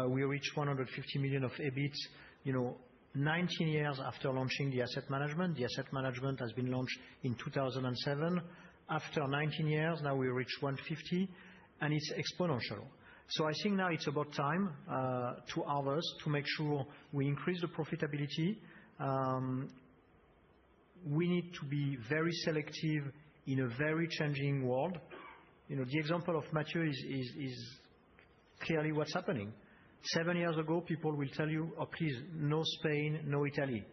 We reached 150 million of EBIT, 19 years after launching the asset management. The asset management has been launched in 2007. After 19 years, now we reach 150, and it's exponential. I think now it's about time to harvest, to make sure we increase the profitability. We need to be very selective in a very changing world. The example of Mathieu is clearly what's happening. 7 years ago, people will tell you, "Oh, please, no Spain, no Italy."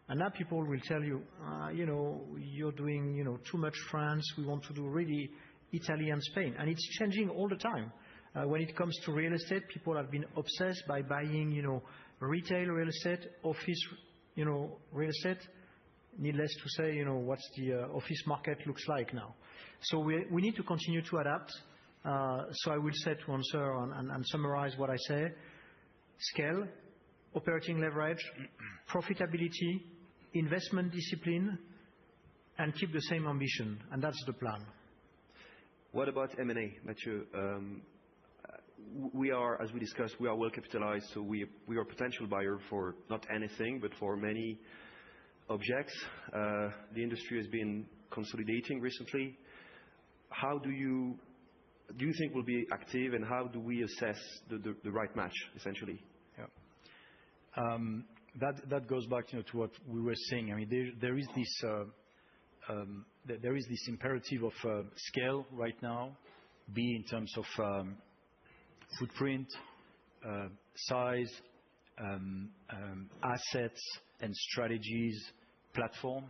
Now people will tell you, "You're doing too much France. We want to do really Italy and Spain." It's changing all the time. When it comes to real estate, people have been obsessed by buying retail real estate, office real estate. Needless to say, what's the office market looks like now. We need to continue to adapt. I will say, to answer and summarize what I say, scale, operating leverage, profitability, investment discipline, and keep the same ambition. That's the plan. What about M&A, Mathieu? As we discussed, we are well capitalized, so we are a potential buyer for not anything, but for many objects. The industry has been consolidating recently. How do you think we'll be active, and how do we assess the right match, essentially? Yeah. That goes back to what we were saying. I mean, there is this imperative of scale right now, be in terms of footprint, size, assets and strategies, platform.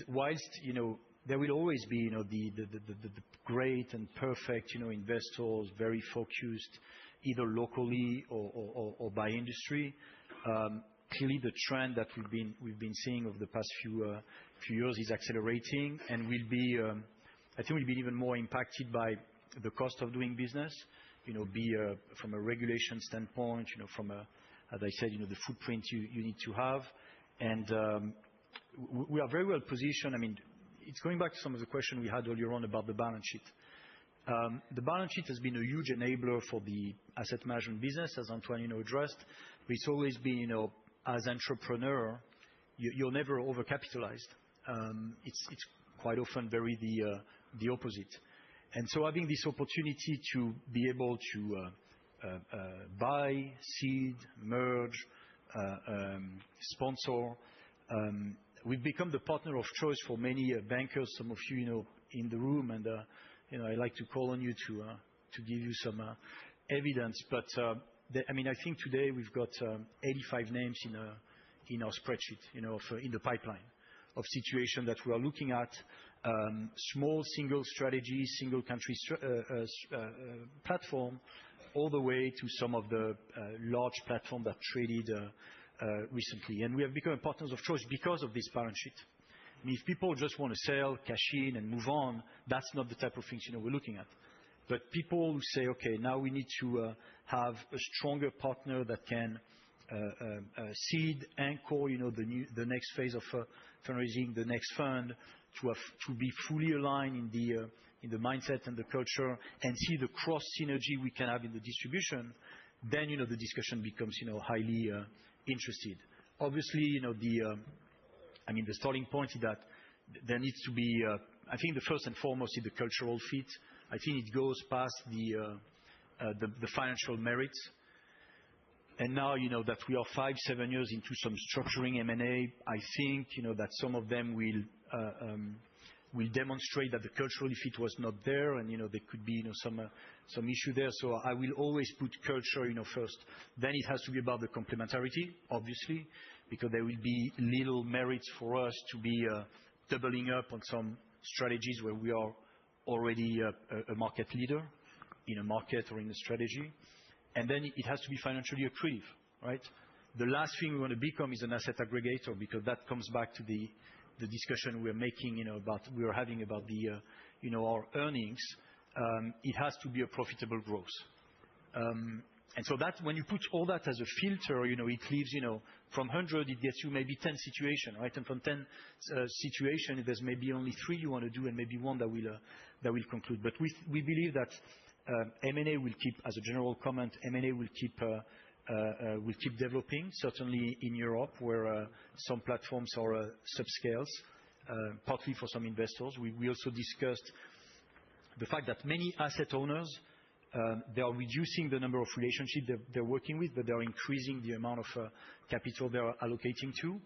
Whilst there will always be the great and perfect investors, very focused either locally or by industry. Clearly the trend that we've been seeing over the past few years is accelerating, and I think we'll be even more impacted by the cost of doing business, be from a regulation standpoint, from as I said, the footprint you need to have. We are very well positioned. I mean, it's going back to some of the question we had earlier on about the balance sheet. The balance sheet has been a huge enabler for the asset management business, as Antoine addressed. It's always been, as entrepreneur, you're never overcapitalized. It's quite often very the opposite. Having this opportunity to be able to buy, seed, merge, sponsor, we've become the partner of choice for many bankers, some of you in the room, and I like to call on you to give you some evidence. I mean, I think today we've got 85 names in our spreadsheet, in the pipeline of situation that we are looking at. Small single strategy, single country platform, all the way to some of the large platform that traded recently. We have become partners of choice because of this balance sheet. I mean, if people just want to sell, cash in, and move on, that's not the type of things we're looking at. People who say, "Okay, now we need to have a stronger partner that can seed, anchor, the next phase of fundraising, the next fund, to be fully aligned in the mindset and the culture, and see the cross synergy we can have in the distribution," then the discussion becomes highly interested. Obviously, the starting point is that there needs to be, I think the first and foremost is the cultural fit. I think it goes past the financial merits. Now, that we are 5, 7 years into some structuring M&A, I think, that some of them will demonstrate that the cultural fit was not there and, there could be, some issue there. I will always put culture, first. It has to be about the complementarity, obviously, because there will be little merits for us to be doubling up on some strategies where we are already a market leader in a market or in a strategy. It has to be financially accretive, right? The last thing we want to become is an asset aggregator, because that comes back to the discussion we are having about our earnings. It has to be a profitable growth. That when you put all that as a filter, it leaves, from 100, it gets you maybe 10 situation, right? From 10 situation, there's maybe only 3 you want to do and maybe 1 that will conclude. We believe that M&A will keep, as a general comment, M&A will keep developing, certainly in Europe, where some platforms are subscales, partly for some investors. We also discussed the fact that many asset owners, they are reducing the number of relationships they're working with, but they are increasing the amount of capital they are allocating to.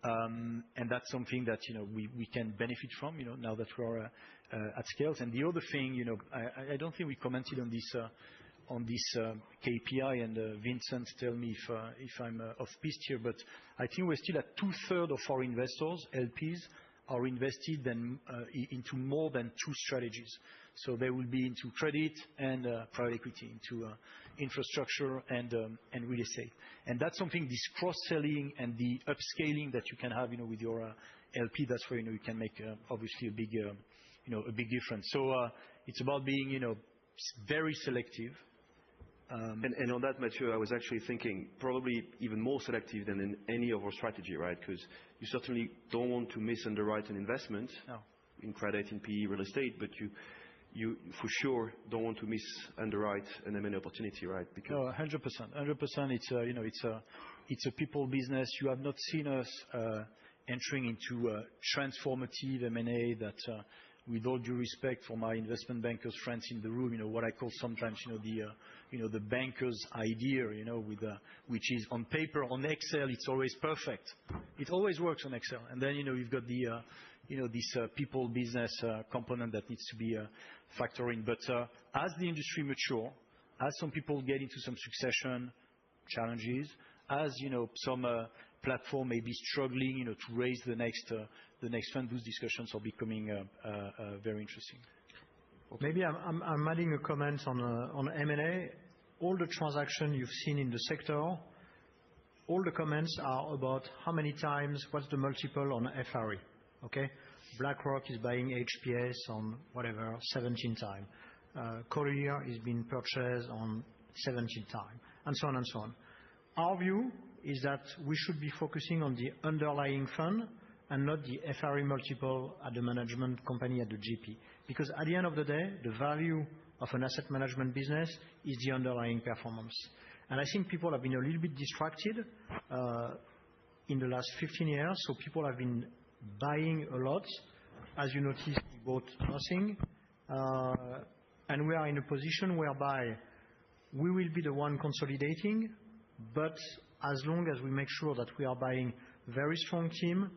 That's something that, we can benefit from, now that we are at scales. The other thing, I don't think we commented on this KPI, and Vincent, tell me if I'm off piste here, but I think we're still at 2/3 of our investors, LPs, are invested into more than 2 strategies. They will be into credit and private equity, into infrastructure and real estate. That's something, this cross-selling and the upscaling that you can have, with your LP, that's where, you can make obviously a big difference. It's about being, very selective. On that, Mathieu, I was actually thinking probably even more selective than in any of our strategy, right? Because you certainly don't want to misunderwrite an investment. No. In credit, in PE, real estate, but you for sure don't want to misunderwrite an M&A opportunity, right? No, 100%. 100%, it's a people business. You have not seen us entering into a transformative M&A that, with all due respect for my investment bankers friends in the room, what I call sometimes, the banker's idea, which is on paper, on Excel, it's always perfect. It always works on Excel. Then, you've got this people business component that needs to be factoring. As the industry mature, as some people get into some succession challenges, as some platform may be struggling, to raise the next fund, those discussions are becoming very interesting. Maybe I'm adding a comment on M&A. All the transactions you've seen in the sector, all the comments are about how many times, what's the multiple on FRE. Okay? BlackRock is buying HPS on whatever, 17 times. Collier is being purchased on 17 times, and so on and so on. Our view is that we should be focusing on the underlying fund and not the FRE multiple at the management company, at the GP. Because at the end of the day, the value of an asset management business is the underlying performance. I think people have been a little bit distracted in the last 15 years. People have been buying a lot. As you noticed, we bought nothing. We are in a position whereby we will be the one consolidating, but as long as we make sure that we are buying very strong team,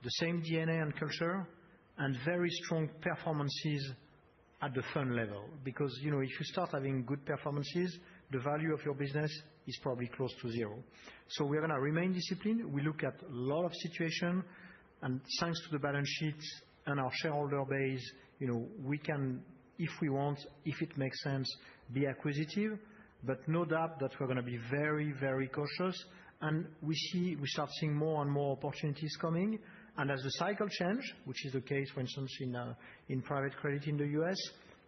the same DNA and culture, and very strong performances at the fund level. Because, if you start having good performances, the value of your business is probably close to 0. We're going to remain disciplined. We look at a lot of situation, and thanks to the balance sheets and our shareholder base, we can, if we want, if it makes sense, be acquisitive. No doubt that we're going to be very, very cautious. We start seeing more and more opportunities coming. As the cycle change, which is the case, for instance, in private credit in the U.S.,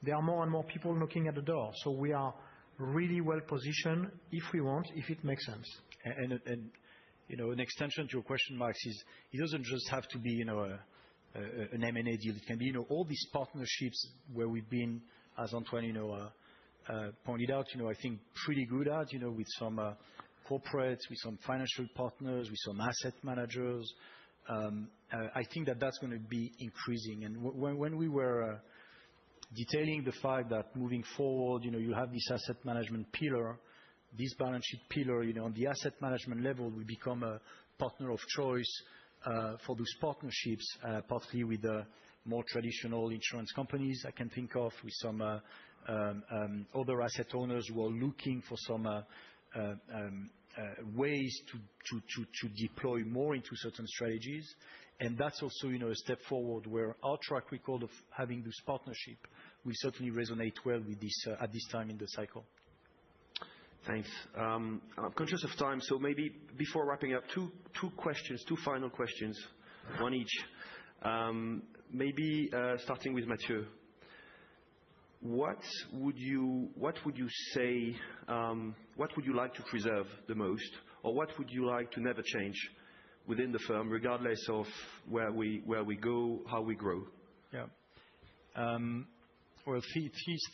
there are more and more people knocking at the door. We are really well positioned if we want, if it makes sense. An extension to your question, Max, is it doesn't just have to be, an M&A deal. It can be, all these partnerships where we've been, as Antoine, pointed out, I think pretty good at, with some corporates, with some financial partners, with some asset managers. I think that's going to be increasing. When we were detailing the fact that moving forward, you have this asset management pillar, this balance sheet pillar, on the asset management level, we become a partner of choice for those partnerships, partly with more traditional insurance companies I can think of, with some other asset owners who are looking for some ways to deploy more into certain strategies. That's also a step forward where our track record of having this partnership will certainly resonate well with this at this time in the cycle. Thanks. I'm conscious of time, so maybe before wrapping up, two final questions, one each. Maybe starting with Mathieu. What would you say, what would you like to preserve the most, or what would you like to never change within the firm, regardless of where we go, how we grow? Yeah. Well,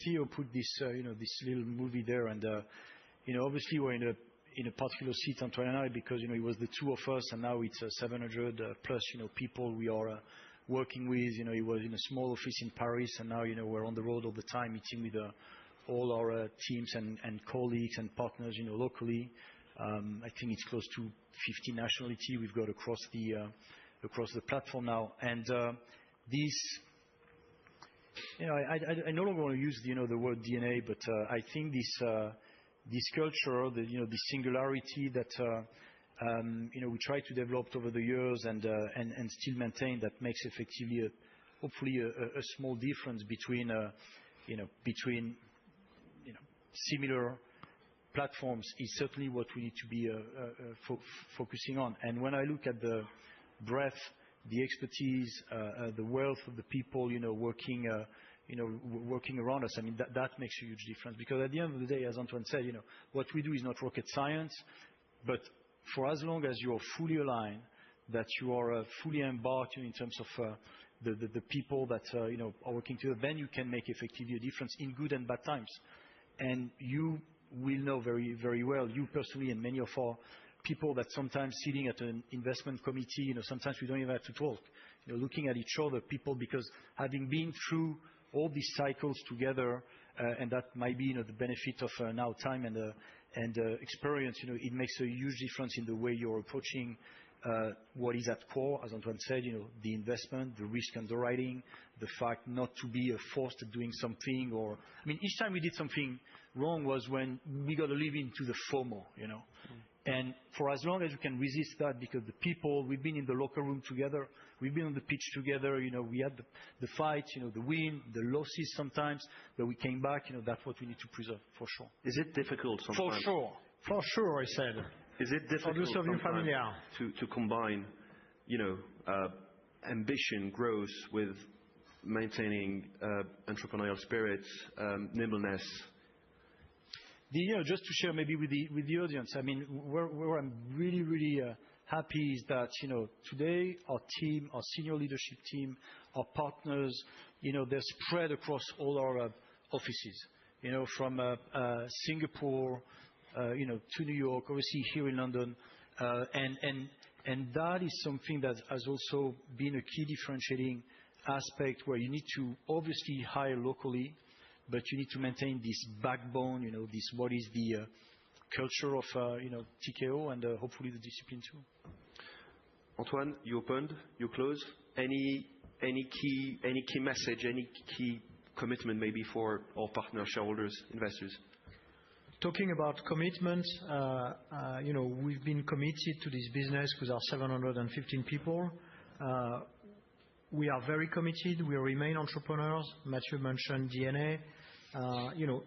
Theo put this, this little movie there, and obviously we're in a particular seat, Antoine and I, because it was the two of us, and now it's 700 plus people we are working with. He was in a small office in Paris, and now we're on the road all the time, meeting with all our teams and colleagues and partners locally. I think it's close to 50 nationality we've got across the platform now. And this, I no longer want to use the word DNA, but I think this culture, the singularity that we try to develop over the years and still maintain, that makes effectively hopefully a small difference between similar platforms, is certainly what we need to be focusing on. And when I look at the breadth, the expertise, the wealth of the people working around us, I mean that makes a huge difference, because at the end of the day, as Antoine said, what we do is not rocket science, but for as long as you are fully aligned, that you are fully embarked in terms of the people that are working together, then you can make effectively a difference in good and bad times. And you will know very, very well, you personally and many of our people, that sometimes sitting at an investment committee, sometimes we don't even have to talk, looking at each other, people, because having been through all these cycles together, and that might be the benefit of now time and experience, it makes a huge difference in the way you're approaching what is at core, as Antoine said, the investment, the risk underwriting, the fact not to be forced at doing something, or, I mean, each time we did something wrong was when we got to live into the FOMO, And for as long as we can resist that, because the people, we've been in the locker room together, we've been on the pitch together, we had the fights, the win, the losses sometimes, but we came back, that's what we need to preserve, for sure. Is it difficult sometimes? For sure, I said. Is it difficult to combine, ambition, growth with maintaining entrepreneurial spirit, nimbleness? Just to share maybe with the audience, I mean, where I'm really, really happy is that, today our team, our senior leadership team, our partners, they're spread across all our offices, from Singapore, to New York, obviously here in London. And that is something that has also been a key differentiating aspect, where you need to obviously hire locally, but you need to maintain this backbone, this, what is the culture of, Tikehau, and hopefully the discipline too. Antoine, you opened, you close. Any key message, any key commitment maybe for all partner shareholders, investors? Talking about commitment, we've been committed to this business with our 715 people. We are very committed. We remain entrepreneurs. Mathieu mentioned DNA.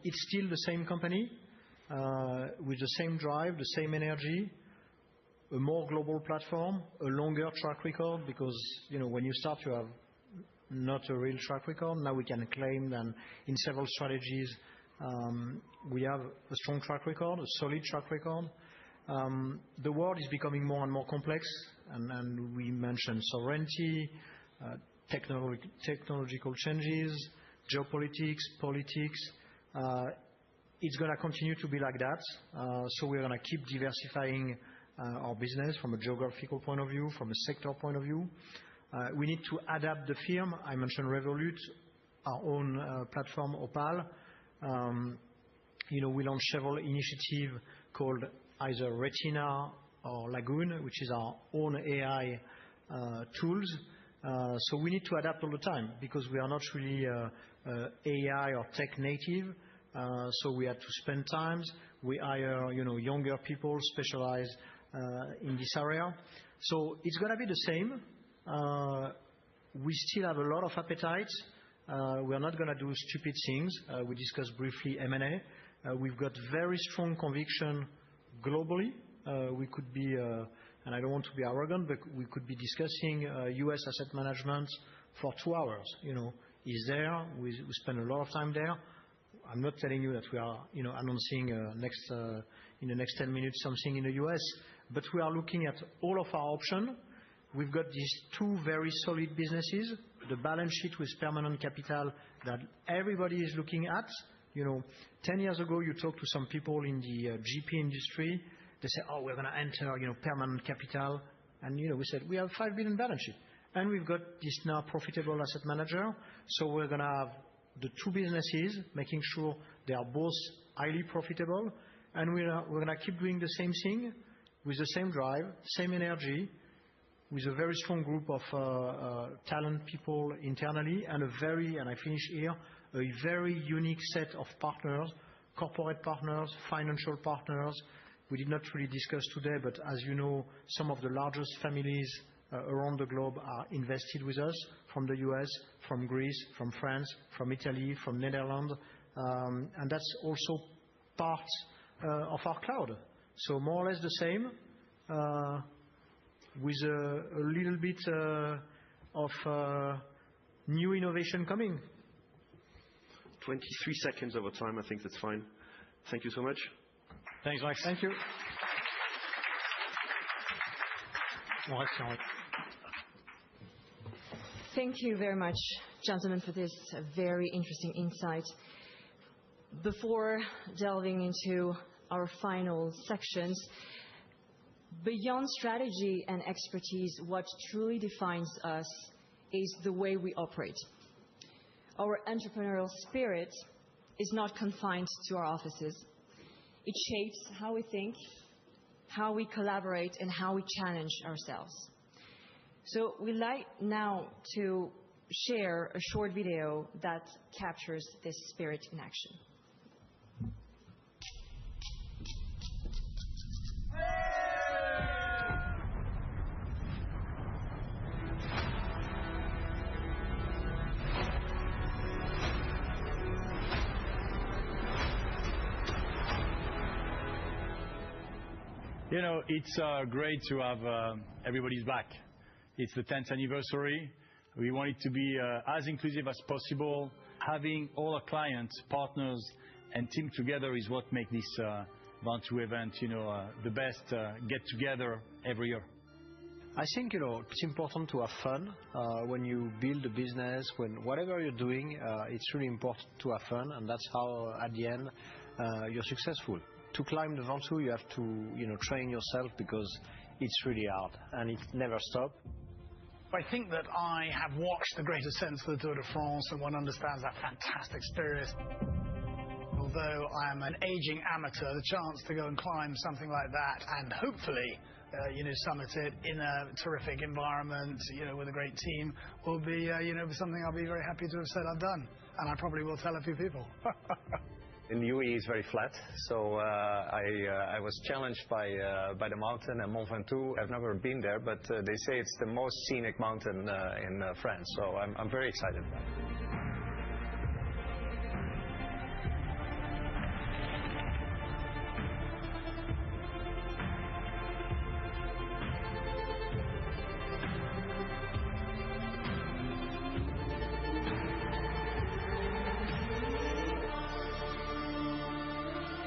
It's still the same company, with the same drive, the same energy, a more global platform, a longer track record, because, when you start, you have not a real track record. Now we can claim that in several strategies, we have a strong track record, a solid track record. The world is becoming more and more complex, and we mentioned sovereignty, technological changes, geopolitics, politics. It's going to continue to be like that. So we're going to keep diversifying our business from a geographical point of view, from a sector point of view. We need to adapt the firm. I mentioned Revolut, our own platform, Opal. We launched several initiatives called either Retina or Lagoon, which is our own AI tools. We need to adapt all the time because we are not really AI or tech native. We had to spend time. We hire, younger people specialized in this area. It's gonna be the same. We still have a lot of appetite. We are not gonna do stupid things. We discussed briefly M&A. We've got very strong conviction globally. We could be, and I don't want to be arrogant, but we could be discussing U.S. asset management for 2 hours. Is there. We spend a lot of time there. I'm not telling you that we are, announcing in the next 10 minutes something in the U.S., but we are looking at all of our option. We've got these 2 very solid businesses, the balance sheet with permanent capital that everybody is looking at. 10 years ago, you talk to some people in the GP industry, they say, "Oh, we're gonna enter, permanent capital." We said, "We have $5 billion balance sheet." We've got this now profitable asset manager. We're gonna have the 2 businesses, making sure they are both highly profitable. We're gonna keep doing the same thing with the same drive, same energy, with a very strong group of talent people internally and I finish here, a very unique set of partners, corporate partners, financial partners. We did not really discuss today, but as some of the largest families around the globe are invested with us from the U.S., from Greece, from France, from Italy, from Netherlands. That's also part of our cloud. More or less the same, with a little bit of new innovation coming. 23 seconds over time. I think that's fine. Thank you so much. Thanks, Max. Thank you. Thank you very much, gentlemen, for this very interesting insight. Before delving into our final sections, beyond strategy and expertise, what truly defines us is the way we operate. Our entrepreneurial spirit is not confined to our offices. It shapes how we think, how we collaborate, and how we challenge ourselves. We'd like now to share a short video that captures this spirit in action. It's great to have everybody's back. It's the 10th anniversary. We want it to be as inclusive as possible. Having all our clients, partners, and team together is what make this Venture event, the best get together every year. I think, it's important to have fun when you build a business. Whatever you're doing, it's really important to have fun, and that's how, at the end, you're successful. To climb the Venture, you have to, train yourself because it's really hard and it never stops. I think that I have watched the greater sense for the Tour de France, and one understands that fantastic spirit. Although I am an aging amateur, the chance to go and climb something like that and hopefully, summit it in a terrific environment, with a great team will be, something I'll be very happy to have said I've done. And I probably will tell a few people. In UAE is very flat, so I was challenged by the mountain at Mont Ventoux. I've never been there, but they say it's the most scenic mountain in France, so I'm very excited about it.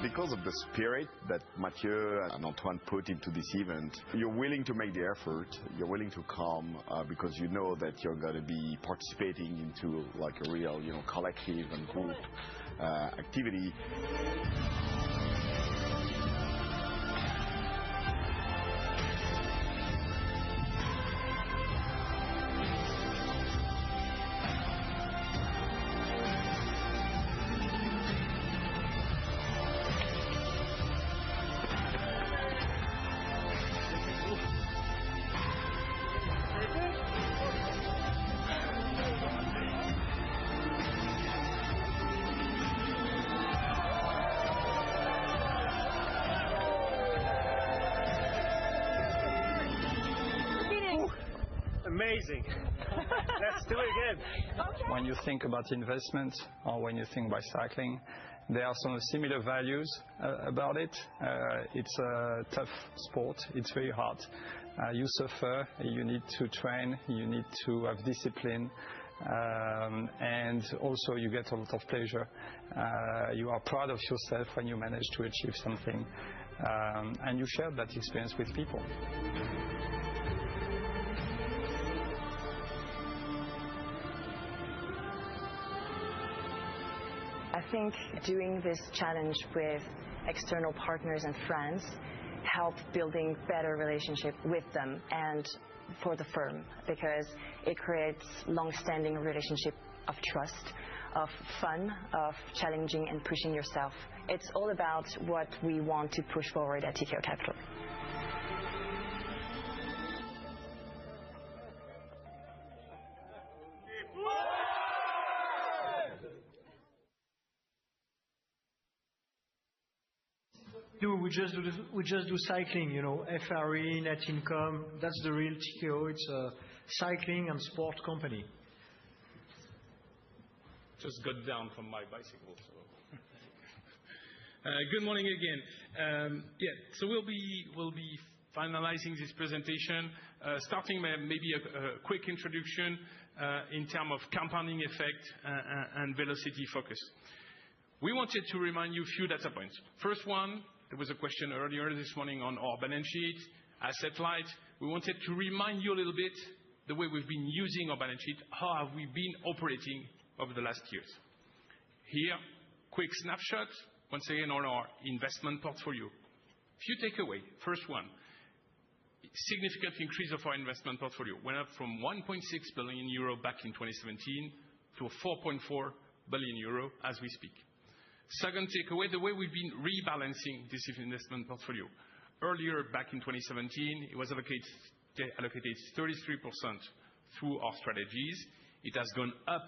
Because of the spirit that Mathieu and Antoine put into this event, you're willing to make the effort, you're willing to come because you know that you're going to be participating into like a real, collective and group activity. Amazing. Let's do it again. Okay. When you think about investment or when you think about cycling, there are some similar values about it. It's a tough sport. It's very hard. You suffer, you need to train, you need to have discipline, and also you get a lot of pleasure. You are proud of yourself when you manage to achieve something, and you share that experience with people. I think doing this challenge with external partners and friends helped building better relationship with them and for the firm, because it creates long-standing relationship of trust, of fun, of challenging and pushing yourself. It's all about what we want to push forward at Tikehau Capital. We just do cycling, FRE, net income. That's the real Tikehau. It's a cycling and sport company. Just got down from my bicycle. So. Good morning again. So we'll be finalizing this presentation, starting maybe a quick introduction in terms of compounding effect and velocity focus. We wanted to remind you a few data points. First one, there was a question earlier this morning on our balance sheet, asset light. We wanted to remind you a little bit the way we've been using our balance sheet, how have we been operating over the last years. Here, quick snapshot, once again, on our investment portfolio. Few takeaway. First one, significant increase of our investment portfolio. Went up from 1.6 billion euro back in 2017 to 4.4 billion euro as we speak. Second takeaway, the way we've been rebalancing this investment portfolio. Earlier, back in 2017, it was allocated 33% through our strategies. It has gone up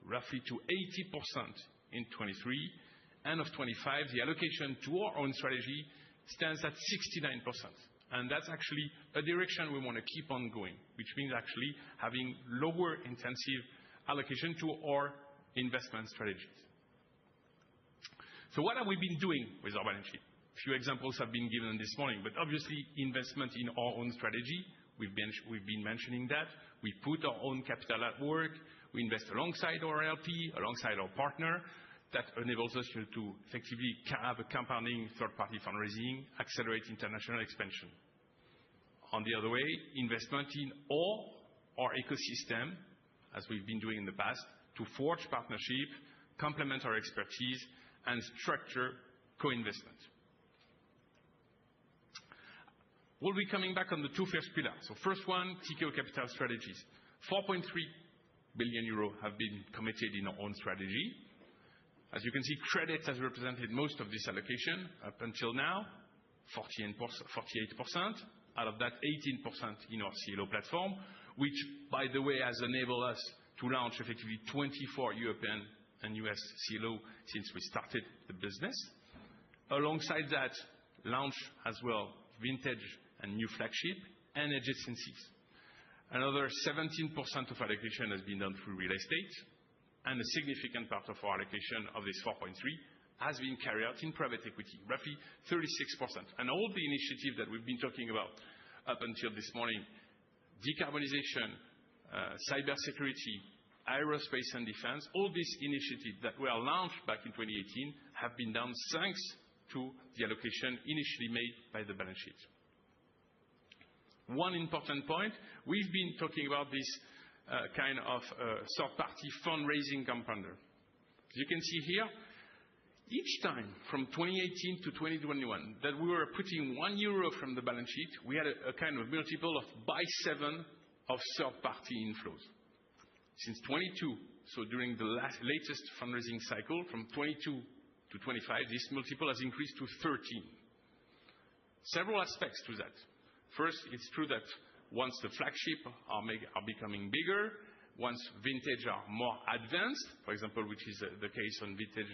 roughly to 80% in 23. End of 25, the allocation to our own strategy stands at 69%. And that's actually a direction we want to keep on going, which means actually having lower intensive allocation to our investment strategies. So what have we been doing with our balance sheet? A few examples have been given this morning, but obviously investment in our own strategy, we've been mentioning that. We put our own capital at work. We invest alongside our LP, alongside our partner. That enables us to effectively have a compounding third-party fundraising, accelerate international expansion. On the other way, investment in our ecosystem, as we've been doing in the past, to forge partnership, complement our expertise, and structure co-investment. We'll be coming back on the two first pillars. So first one, Tikehau Capital Strategies. 4.3 billion euro have been committed in our own strategy. As you can see, credit has represented most of this allocation up until now, 48%. Out of that, 18% in our CLO platform, which, by the way, has enabled us to launch effectively 24 European and US CLO since we started the business. Alongside that, launch as well vintage and new flagship and adjacencies. Another 17% of allocation has been done through real estate, and a significant part of our allocation of this 4.3 has been carried out in private equity, roughly 36%. And all the initiatives that we've been talking about up until this morning, decarbonization, cybersecurity, aerospace and defense, all these initiatives that were launched back in 2018 have been done thanks to the allocation initially made by the balance sheet. One important point, we've been talking about this kind of third-party fundraising compounder. As you can see here, each time from 2018 to 2021 that we were putting €1 from the balance sheet, we had a kind of multiple of by 7 of third-party inflows. Since 22, so during the latest fundraising cycle, from 22 to 25, this multiple has increased to 13. Several aspects to that. First, it's true that once the flagship are becoming bigger, once vintage are more advanced, for example, which is the case on vintage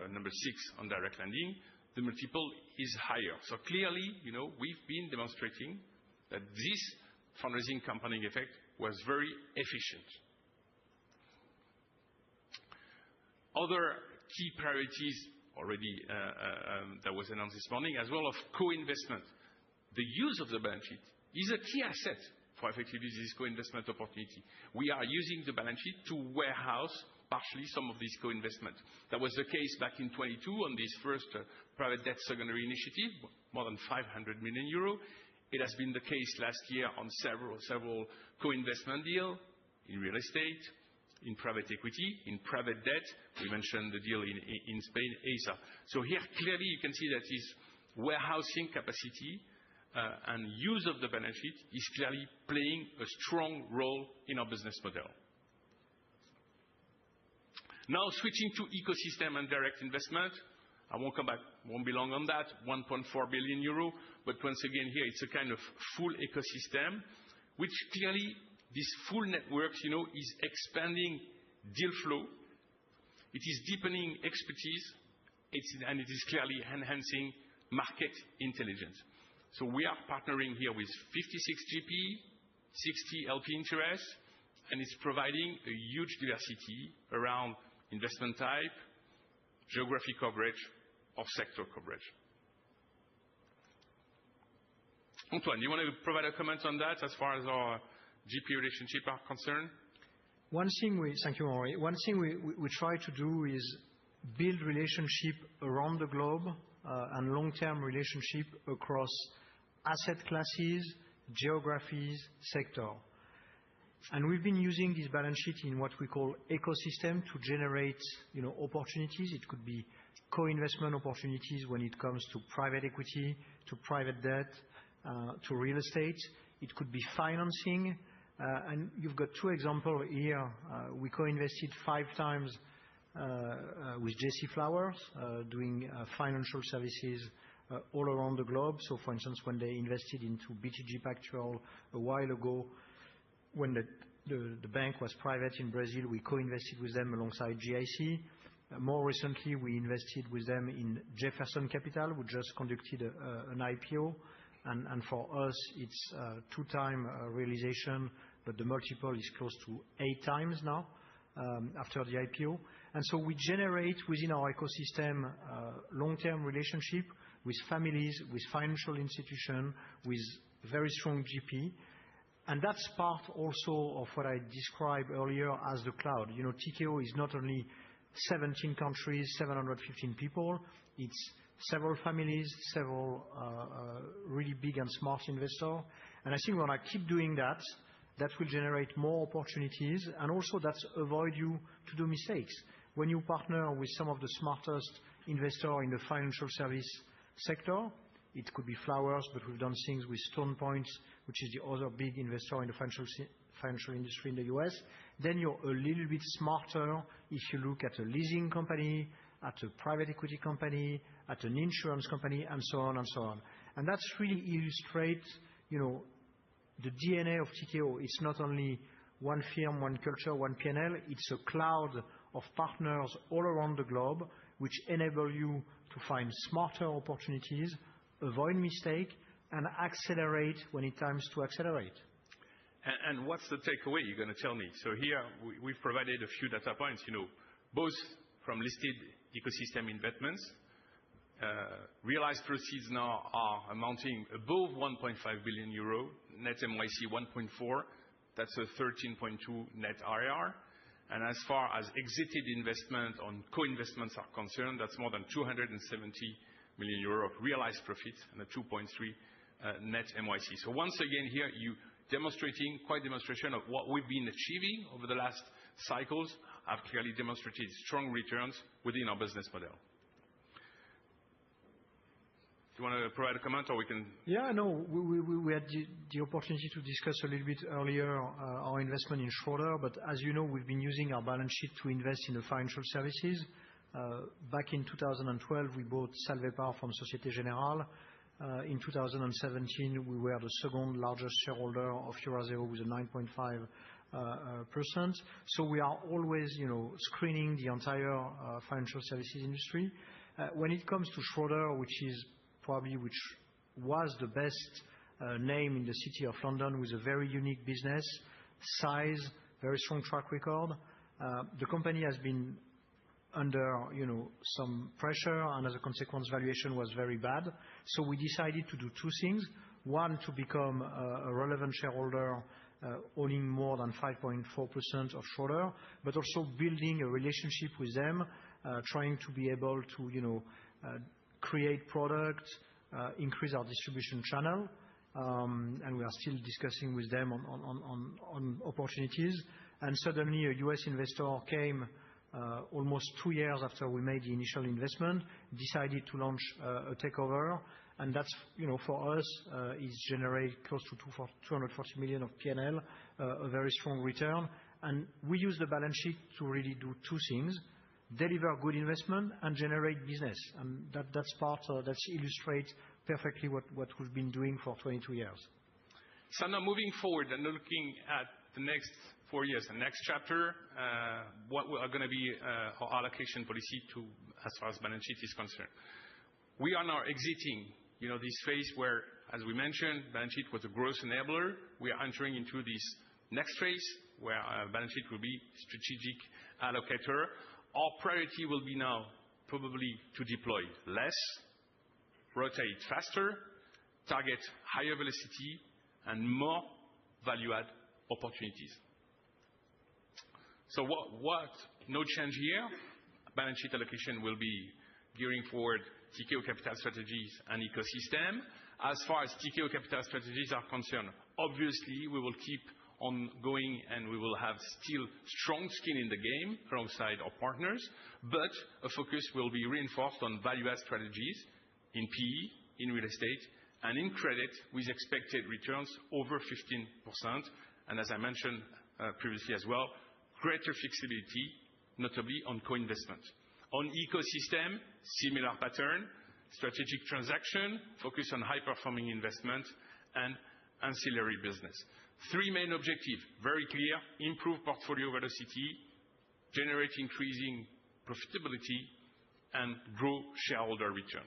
number 6 on direct lending, the multiple is higher. So clearly, we've been demonstrating that this fundraising compounding effect was very efficient. Other key priorities already that was announced this morning, as well, of co-investment. The use of the balance sheet is a key asset for effectively this co-investment opportunity. We are using the balance sheet to warehouse partially some of these co-investment. That was the case back in 2022 on this first private debt secondary initiative, more than 500 million euro. It has been the case last year on several co-investment deal in real estate, in private equity, in private debt. We mentioned the deal in Spain, ASA. Here, clearly, you can see that this warehousing capacity and use of the balance sheet is clearly playing a strong role in our business model. Now, switching to ecosystem and direct investment. I won't come back, won't be long on that, 1.4 billion euro. Once again, here, it's a kind of full ecosystem, which clearly this full network, is expanding deal flow. It is deepening expertise, and it is clearly enhancing market intelligence. We are partnering here with 56 GP, 60 LP interests, and it's providing a huge diversity around investment type, geography coverage, or sector coverage. Antoine, you want to provide a comment on that as far as our GP relationship are concerned? Thank you, Henri. One thing we try to do is build relationship around the globe, and long-term relationship across asset classes, geographies, sector. We've been using this balance sheet in what we call ecosystem to generate, opportunities. It could be co-investment opportunities when it comes to private equity, to private debt, to real estate. It could be financing. You've got two examples here. We co-invested 5 times with J.C. Flowers, doing financial services all around the globe. For instance, when they invested into BTG Pactual a while ago, when the bank was private in Brazil, we co-invested with them alongside GIC. More recently, we invested with them in Jefferson Capital, who just conducted an IPO. For us, it's 2-time realization, but the multiple is close to 8 times now after the IPO. We generate within our ecosystem long-term relationship with families, with financial institution, with very strong GP. That's part also of what I described earlier as the cloud. Tikehau is not only 17 countries, 715 people. It's several families, several really big and smart investor. I think when I keep doing that will generate more opportunities, and also that's avoid you to do mistakes. When you partner with some of the smartest investor in the financial service sector, it could be Flowers, but we've done things with Stone Point, which is the other big investor in the financial industry in the U.S. Then you're a little bit smarter if you look at a leasing company, at a private equity company, at an insurance company, and so on and so on. That's really illustrate, the DNA of Tikehau. It's not only one firm, one culture, one P&L. It's a cloud of partners all around the globe, which enable you to find smarter opportunities, avoid mistake, and accelerate when it times to accelerate. What's the takeaway you're going to tell me? Here we've provided a few data points, both from listed ecosystem investments. Realized proceeds now are amounting above 1.5 billion euro, net MOIC 1.4. That's a 13.2 net IRR. As far as exited investment on co-investments are concerned, that's more than 270 million euro of realized profit and a 2.3 net MOIC. Once again, here you demonstration of what we've been achieving over the last cycles have clearly demonstrated strong returns within our business model. Do you want to provide a comment or we can? Yeah, no. We had the opportunity to discuss a little bit earlier our investment in Schroder, but as you know, we've been using our balance sheet to invest in the financial services. Back in 2012, we bought Salvepar from Société Générale. In 2017, we were the second largest shareholder of Eurazeo with a 9.5%. We are always, screening the entire financial services industry. When it comes to Schroder, which was the best name in the City of London with a very unique business, size, very strong track record. The company has been under some pressure, and as a consequence, valuation was very bad. We decided to do two things. One, to become a relevant shareholder, owning more than 5.4% of Schroder, but also building a relationship with them, trying to be able to create product, increase our distribution channel. We are still discussing with them on opportunities. Suddenly, a U.S. investor came almost 2 years after we made the initial investment, decided to launch a takeover. That's, for us, is generate close to 240 million of P&L, a very strong return. We use the balance sheet to really do two things: deliver good investment and generate business. That's part that illustrates perfectly what we've been doing for 22 years. Now moving forward and looking at the next 4 years, the next chapter, what are going to be our allocation policy as far as balance sheet is concerned. We are now exiting this phase where, as we mentioned, balance sheet was a growth enabler. We are entering into this next phase where our balance sheet will be strategic allocator. Our priority will be now probably to deploy less, rotate faster, target higher velocity, and more value-add opportunities. No change here. Balance sheet allocation will be gearing forward Tikehau Capital Strategies and ecosystem. As far as Tikehau Capital Strategies are concerned, obviously, we will keep on going, and we will have still strong skin in the game alongside our partners. A focus will be reinforced on value-add strategies in PE, in real estate, and in credit, with expected returns over 15%. As I mentioned previously as well, greater flexibility, notably on co-investment. On ecosystem, similar pattern, strategic transaction, focus on high-performing investment and ancillary business. 3 main objectives, very clear: improve portfolio velocity, generate increasing profitability, and grow shareholder return.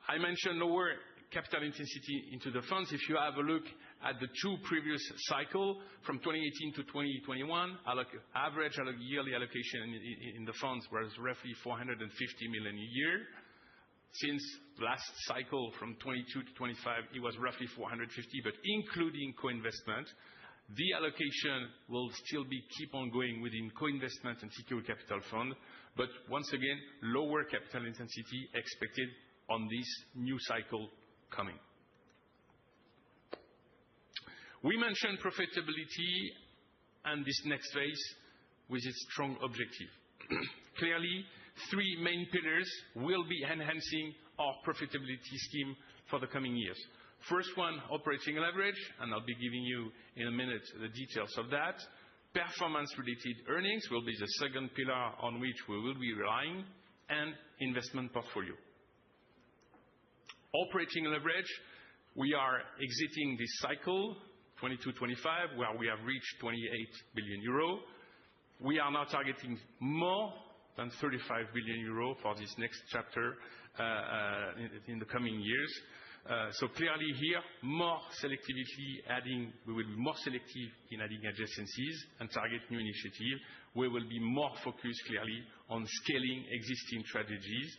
I mentioned lower capital intensity into the funds. If you have a look at the 2 previous cycles, from 2018 to 2021, average yearly allocation in the funds was roughly 450 million a year. Since last cycle, from 2022 to 2025, it was roughly 450 million, but including co-investment. The allocation will still keep on going within co-investment and Tikehau Capital Fund. Once again, lower capital intensity expected on this new cycle coming. We mentioned profitability and this next phase with its strong objective. Clearly, 3 main pillars will be enhancing our profitability scheme for the coming years. First one, operating leverage, and I'll be giving you in a minute the details of that. Performance-related earnings will be the second pillar on which we will be relying, and investment portfolio. Operating leverage, we are exiting this cycle, 2022-2025, where we have reached 28 billion euro. We are now targeting more than 35 billion euro for this next chapter in the coming years. Clearly here, more selectively adding, we will be more selective in adding adjacencies and target new initiatives. We will be more focused clearly on scaling existing strategies.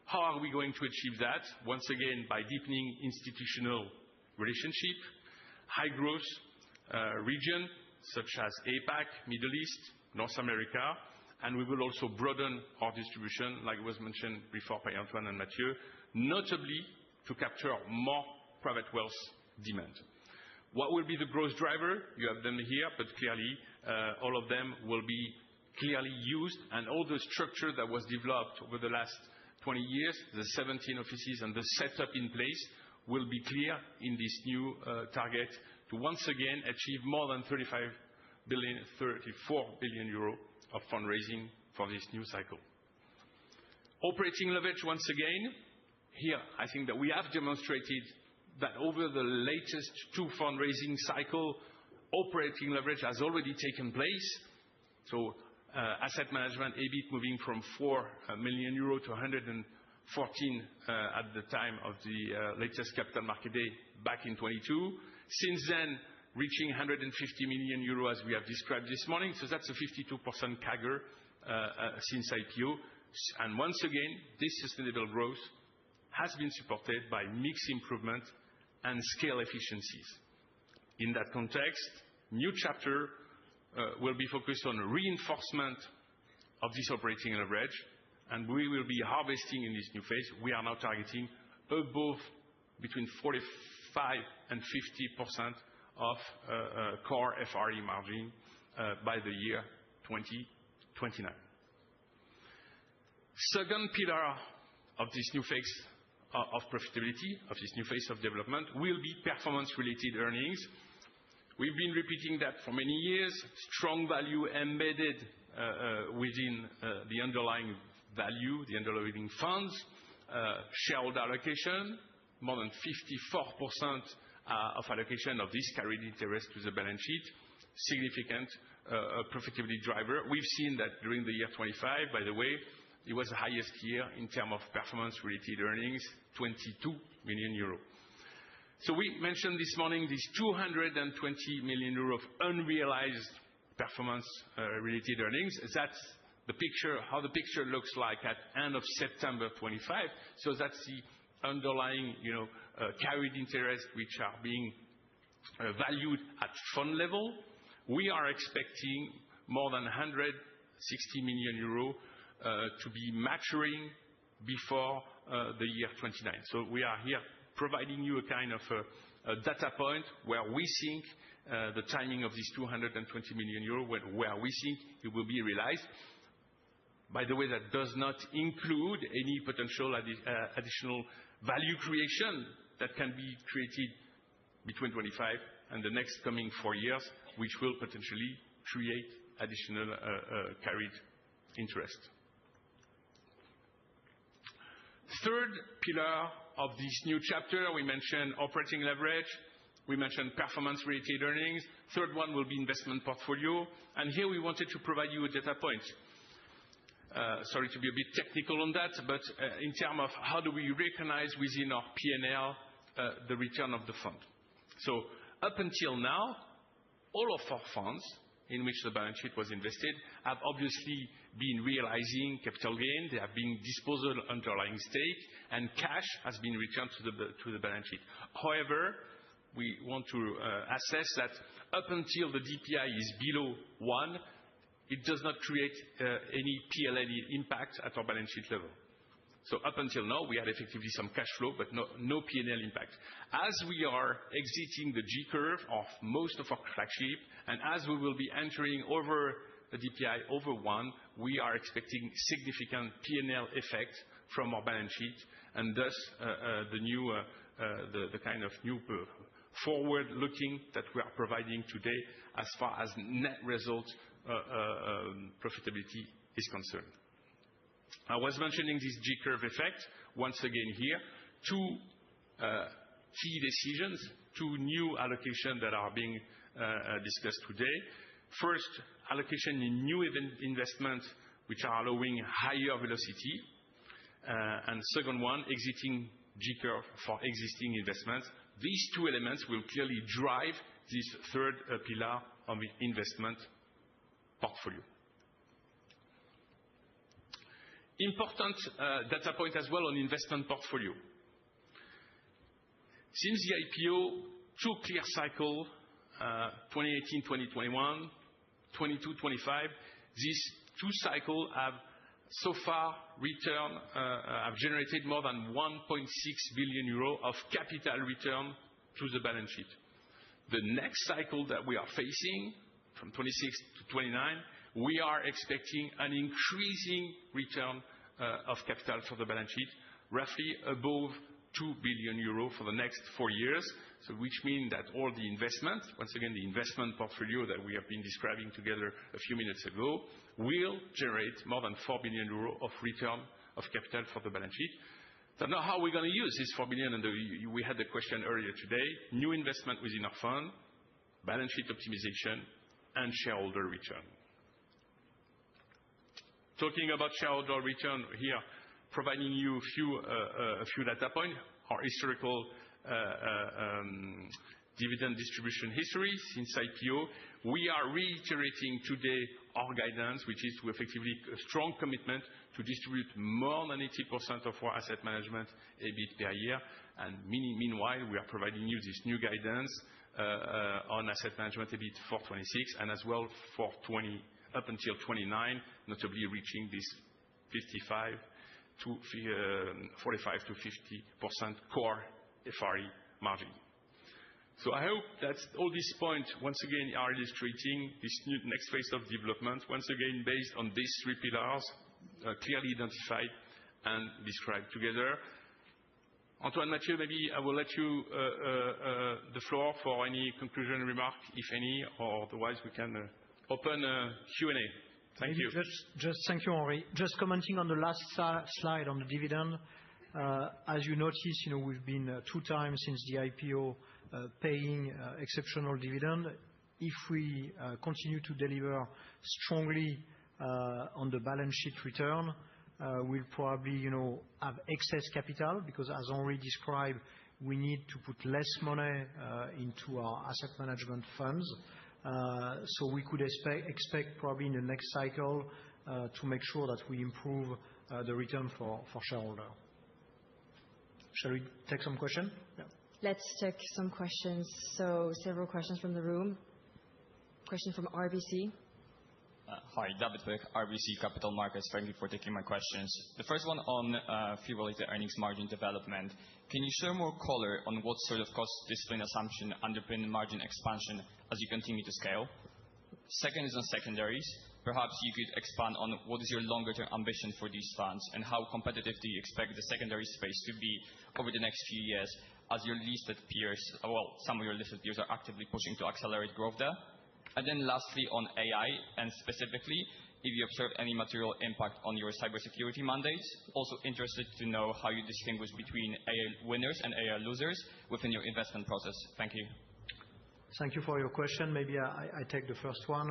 How are we going to achieve that? Once again, by deepening institutional relationship, high growth region such as APAC, Middle East, North America, and we will also broaden our distribution, like was mentioned before by Antoine and Mathieu, notably to capture more private wealth demand. What will be the growth driver? You have them here, but clearly, all of them will be clearly used, and all the structure that was developed over the last 20 years, the 17 offices and the setup in place, will be clear in this new target to once again achieve more than 34 billion euro of fundraising for this new cycle. Operating leverage, once again, here, I think that we have demonstrated that over the latest 2 fundraising cycle, operating leverage has already taken place. Asset management EBIT moving from 4 million euro to 140 14 at the time of the latest Capital Market Day back in 2022. Since then, reaching 150 million euro, as we have described this morning. That's a 52% CAGR since IPO. Once again, this sustainable growth has been supported by mix improvement and scale efficiencies. In that context, new chapter will be focused on reinforcement of this operating leverage, and we will be harvesting in this new phase. We are now targeting above between 45% and 50% of core FRE margin by the year 2029. Second pillar of this new phase of profitability, of this new phase of development, will be performance-related earnings. We've been repeating that for many years. Strong value embedded within the underlying value, the underlying funds, shareholder allocation, more than 54% of allocation of this carried interest to the balance sheet, significant profitability driver. We've seen that during the year 2025, by the way, it was the highest year in terms of performance-related earnings, 22 million euros. We mentioned this morning this 220 million euros of unrealized performance-related earnings. That's the picture, how the picture looks like at end of September 2025. That's the underlying, carried interest which are being valued at fund level. We are expecting more than 160 million euros to be maturing before the year 2029. We are here providing you a kind of a data point where we think the timing of this 220 million euro, where we think it will be realized. By the way, that does not include any potential additional value creation that can be created between 2025 and the next coming 4 years, which will potentially create additional carried interest. Third pillar of this new chapter, we mentioned operating leverage, we mentioned performance-related earnings. Third one will be investment portfolio. Here we wanted to provide you a data point. Sorry to be a bit technical on that, but in terms of how do we recognize within our P&L the return of the fund. Up until now, all of our funds in which the balance sheet was invested have obviously been realizing capital gain. They have been disposal underlying stake, and cash has been returned to the balance sheet. However, we want to assess that up until the DPI is below 1, it does not create any PLN impact at our balance sheet level. Up until now, we had effectively some cash flow, but no P&L impact. As we are exiting the J-curve of most of our flagship, and as we will be entering over the DPI over 1, we are expecting significant P&L effect from our balance sheet, and thus the kind of new forward-looking that we are providing today as far as net result profitability is concerned. I was mentioning this J-curve effect. Once again here, 2 key decisions, 2 new allocations that are being discussed today. First, allocation in new investments which are allowing higher velocity. Second one, exiting J-curve for existing investments. These 2 elements will clearly drive this third pillar of investment portfolio. Important data point as well on investment portfolio. Since the IPO, 2 clear cycles, 2018, 2021, 2022, 2025. These 2 cycles have so far have generated more than 1.6 billion euro of capital return to the balance sheet. The next cycle that we are facing, from 2026 to 2029, we are expecting an increasing return of capital for the balance sheet, roughly above 2 billion euro for the next 4 years. Which means that all the investment, once again, the investment portfolio that we have been describing together a few minutes ago, will generate more than 4 billion euro of return of capital for the balance sheet. Now how are we going to use this 4 billion? We had the question earlier today, new investment within our fund, balance sheet optimization, and shareholder return. Talking about shareholder return here, providing you a few data points. Our historical dividend distribution history since IPO. We are reiterating today our guidance, which is to effectively a strong commitment to distribute more than 80% of our asset management EBIT per year. Meanwhile, we are providing you this new guidance on asset management EBIT for 2026 and as well for up until 2029, notably reaching this 45%-50% core FRE margin. I hope that all these points, once again, are illustrating this new next phase of development, once again, based on these three pillars, clearly identified and described together. Antoine, Mathieu, maybe I will let you the floor for any conclusion remark, if any, or otherwise we can open Q&A. Thank you. Thank you, Henri. Just commenting on the last slide on the dividend. As you notice, we've been 2 times since the IPO paying exceptional dividend. If we continue to deliver strongly on the balance sheet return, we'll probably have excess capital because as Henri described, we need to put less money into our asset management funds. We could expect probably in the next cycle to make sure that we improve the return for shareholder. Shall we take some question? Yeah. Let's take some questions. Several questions from the room. Question from RBC. Hi, David Beck, RBC Capital Markets. Thank you for taking my questions. The first one on fee-related earnings margin development. Can you share more color on what sort of cost discipline assumption underpin margin expansion as you continue to scale? Second is on secondaries. Perhaps you could expand on what is your longer-term ambition for these funds, and how competitive do you expect the secondary space to be over the next few years as your listed peers, some of your listed peers are actively pushing to accelerate growth there? Lastly, on AI, and specifically, if you observe any material impact on your cybersecurity mandates. Also interested to know how you distinguish between AI winners and AI losers within your investment process. Thank you. Thank you for your question. Maybe I take the first one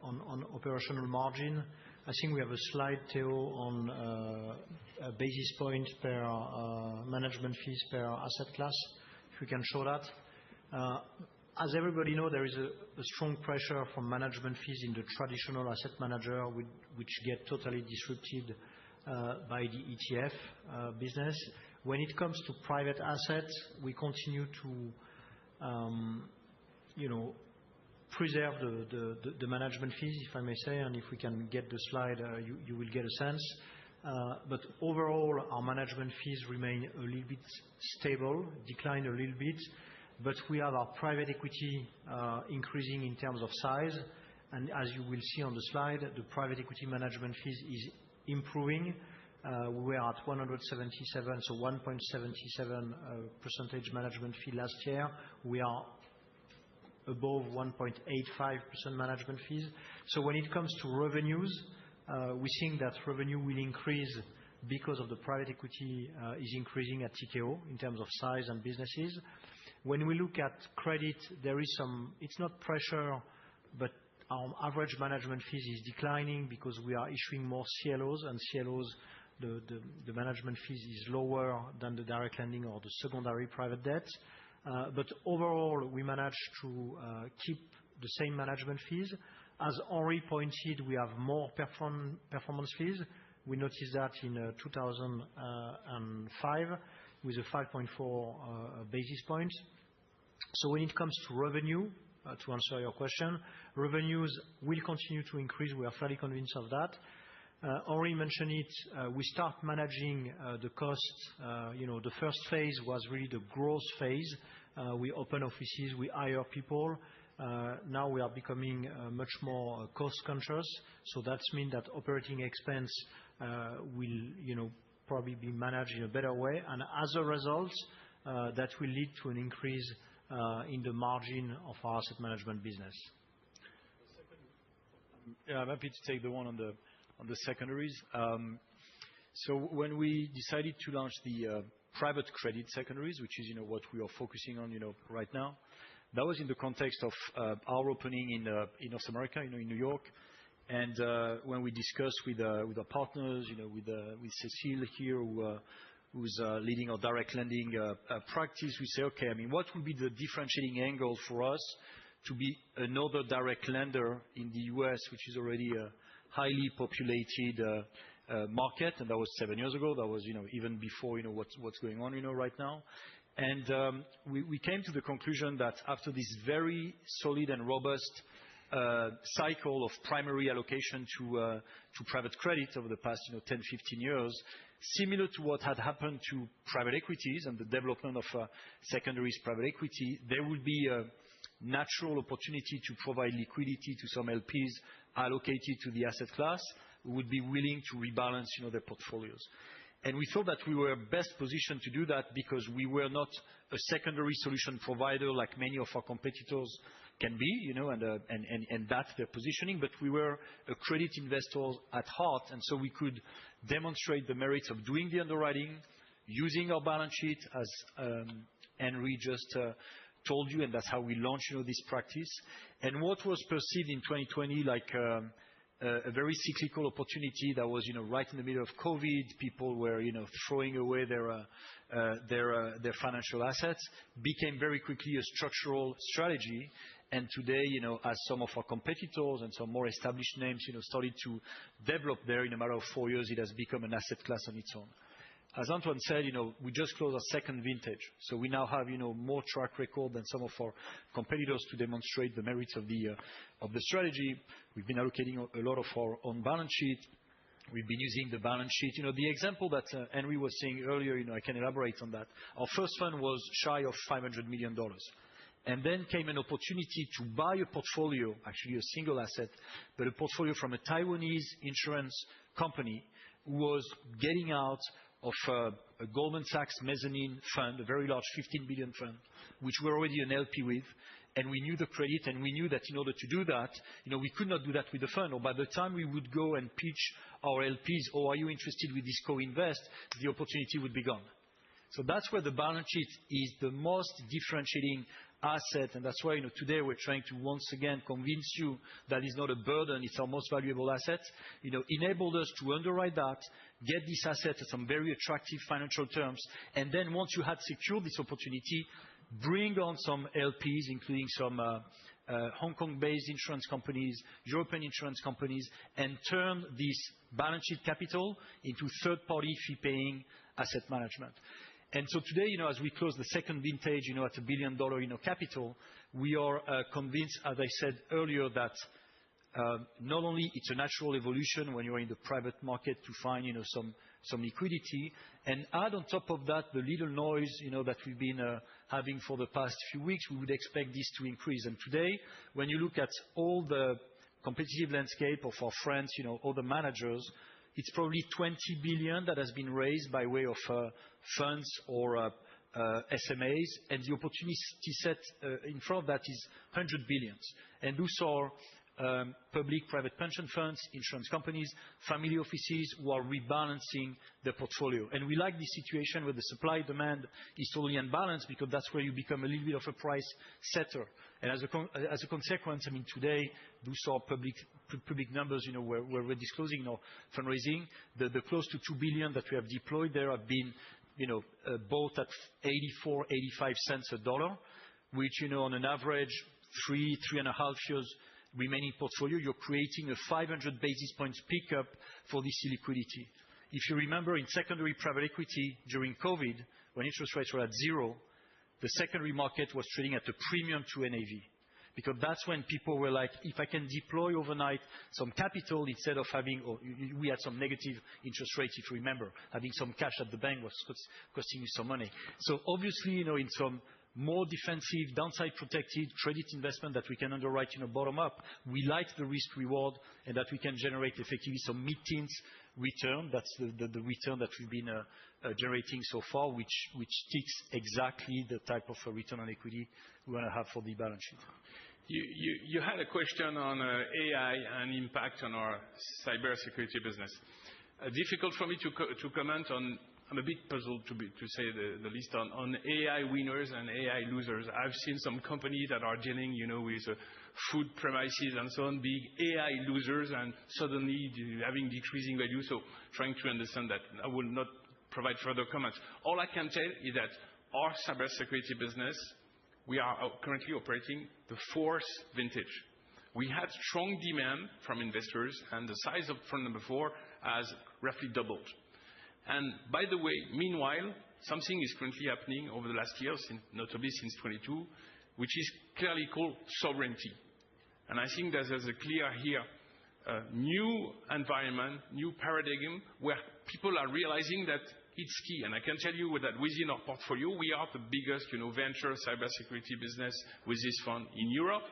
on operational margin. I think we have a slide, Theo, on a basis point per management fees per asset class, if we can show that. As everybody know, there is a strong pressure from management fees in the traditional asset manager, which get totally disrupted by the ETF business. When it comes to private assets, we continue to preserve the management fees, if I may say, and if we can get the slide, you will get a sense. Overall, our management fees remain a little bit stable, decline a little bit. We have our private equity increasing in terms of size. As you will see on the slide, the private equity management fees is improving. We are at 177, so 1.77% management fee last year. We are above 1.85% management fees. When it comes to revenues, we think that revenue will increase because of the private equity is increasing at Tikehau in terms of size and businesses. When we look at credit, there is some, it's not pressure, but our average management fees is declining because we are issuing more CLOs, and CLOs, the management fees is lower than the direct lending or the secondary private debt. Overall, we managed to keep the same management fees. As Henri pointed, we have more performance fees. We noticed that in 2005 with a 5.4 basis points. When it comes to revenue, to answer your question, revenues will continue to increase. We are fairly convinced of that. Henri mentioned it, we start managing the cost. The first phase was really the growth phase. We open offices, we hire people. Now we are becoming much more cost conscious. That means that operating expense will probably be managed in a better way. As a result, that will lead to an increase in the margin of our asset management business. Yeah, I'm happy to take the one on the secondaries. When we decided to launch the private credit secondaries, which is what we are focusing on right now, that was in the context of our opening in North America, in New York, When we discuss with our partners, with Cécile here, who's leading our direct lending practice, we say, "Okay, I mean, what would be the differentiating angle for us to be another direct lender in the U.S., which is already a highly populated market?" That was 7 years ago. That was even before what's going on right now. We came to the conclusion that after this very solid and robust cycle of primary allocation to private credit over the past 10, 15 years, similar to what had happened to private equities and the development of secondaries private equity, there would be a natural opportunity to provide liquidity to some LPs allocated to the asset class who would be willing to rebalance their portfolios. We thought that we were best positioned to do that because we were not a secondary solution provider like many of our competitors can be, and that's their positioning. We were a credit investor at heart, and so we could demonstrate the merits of doing the underwriting, using our balance sheet, as Henry just told you, and that's how we launched this practice. What was perceived in 2020 like a very cyclical opportunity that was right in the middle of COVID, people were throwing away their financial assets, became very quickly a structural strategy. Today, as some of our competitors and some more established names started to develop there, in a matter of 4 years, it has become an asset class on its own. As Antoine said, we just closed our second vintage, so we now have more track record than some of our competitors to demonstrate the merits of the strategy. We've been allocating a lot of our own balance sheet. We've been using the balance sheet. The example that Henry was saying earlier, I can elaborate on that. Our first fund was shy of $500 million. Then came an opportunity to buy a portfolio, actually a single asset, but a portfolio from a Taiwanese insurance company who was getting out of a Goldman Sachs mezzanine fund, a very large $15 billion fund, which we're already an LP with. We knew the credit, and we knew that in order to do that, we could not do that with the fund. Or by the time we would go and pitch our LPs, "Oh, are you interested with this co-invest?" the opportunity would be gone. That's where the balance sheet is the most differentiating asset, and that's why today we're trying to once again convince you that it's not a burden, it's our most valuable asset. Enabled us to underwrite that, get this asset at some very attractive financial terms, and then once you had secured this opportunity, bring on some LPs, including some Hong Kong-based insurance companies, European insurance companies, and turn this balance sheet capital into third-party fee-paying asset management. Today, as we close the second vintage, at $1 billion capital, we are convinced, as I said earlier, that not only it's a natural evolution when you're in the private market to find some liquidity, and add on top of that the little noise that we've been having for the past few weeks, we would expect this to increase. Today, when you look at all the competitive landscape of our friends, all the managers, it's probably $20 billion that has been raised by way of funds or SMAs, and the opportunity set in front of that is $100 billion. Those are public-private pension funds, insurance companies, family offices who are rebalancing their portfolio. We like this situation where the supply-demand is totally unbalanced, because that's where you become a little bit of a price setter. As a consequence, today, those are public numbers, where we're disclosing our fundraising. The close to $2 billion that we have deployed there have been bought at 84-85 cents a dollar, which on an average 3.5 years remaining portfolio, you're creating a 500 basis points pickup for this liquidity. If you remember, in secondary private equity during COVID, when interest rates were at 0, the secondary market was trading at a premium to NAV. Because that's when people were like, "If I can deploy overnight some capital instead of having," or we had some negative interest rates, if you remember. Having some cash at the bank was costing you some money. Obviously, in some more defensive, downside protected credit investment that we can underwrite bottom up, we like the risk reward, and that we can generate effectively some mid-teens return. That's the return that we've been generating so far, which ticks exactly the type of return on equity we want to have for the balance sheet. You had a question on AI and impact on our cybersecurity business. Difficult for me to comment on I'm a bit puzzled to say the least on AI winners and AI losers. I've seen some companies that are dealing, with food premises and so on, being AI losers and suddenly having decreasing value. Trying to understand that. I will not provide further comments. All I can tell is that our cybersecurity business, we are currently operating the fourth vintage. We had strong demand from investors, and the size of fund number 4 has roughly doubled. By the way, meanwhile, something is currently happening over the last years, notably since 2022, which is clearly called sovereignty. I think that there's a clear here new environment, new paradigm, where people are realizing that it's key. I can tell you that within our portfolio, we are the biggest, venture cybersecurity business with this fund in Europe.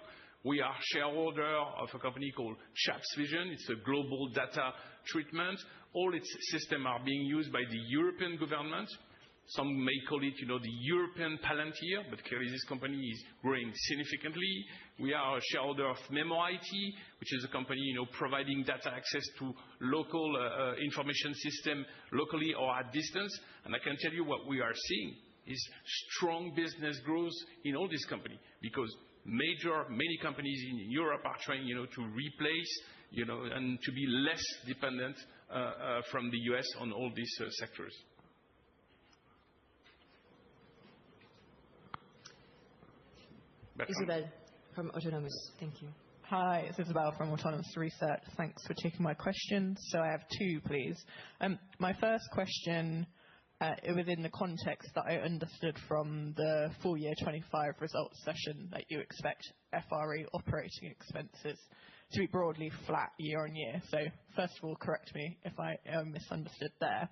We are shareholder of a company called Chaps Vision. It's a global data treatment. All its systems are being used by the European government. Some may call it, the European Palantir, but clearly this company is growing significantly. We are a shareholder of Memo IT, which is a company, providing data access to local information system locally or at distance. I can tell you what we are seeing is strong business growth in all these companies, because many companies in Europe are trying, to replace, and to be less dependent from the US on all these sectors. Isabelle from Autonomous. Thank you. Hi, it's Isabelle from Autonomous Research. Thanks for taking my questions. I have 2, please. My first question, within the context that I understood from the full year 25 results session, that you expect FRE operating expenses to be broadly flat year-on-year. First of all, correct me if I misunderstood there.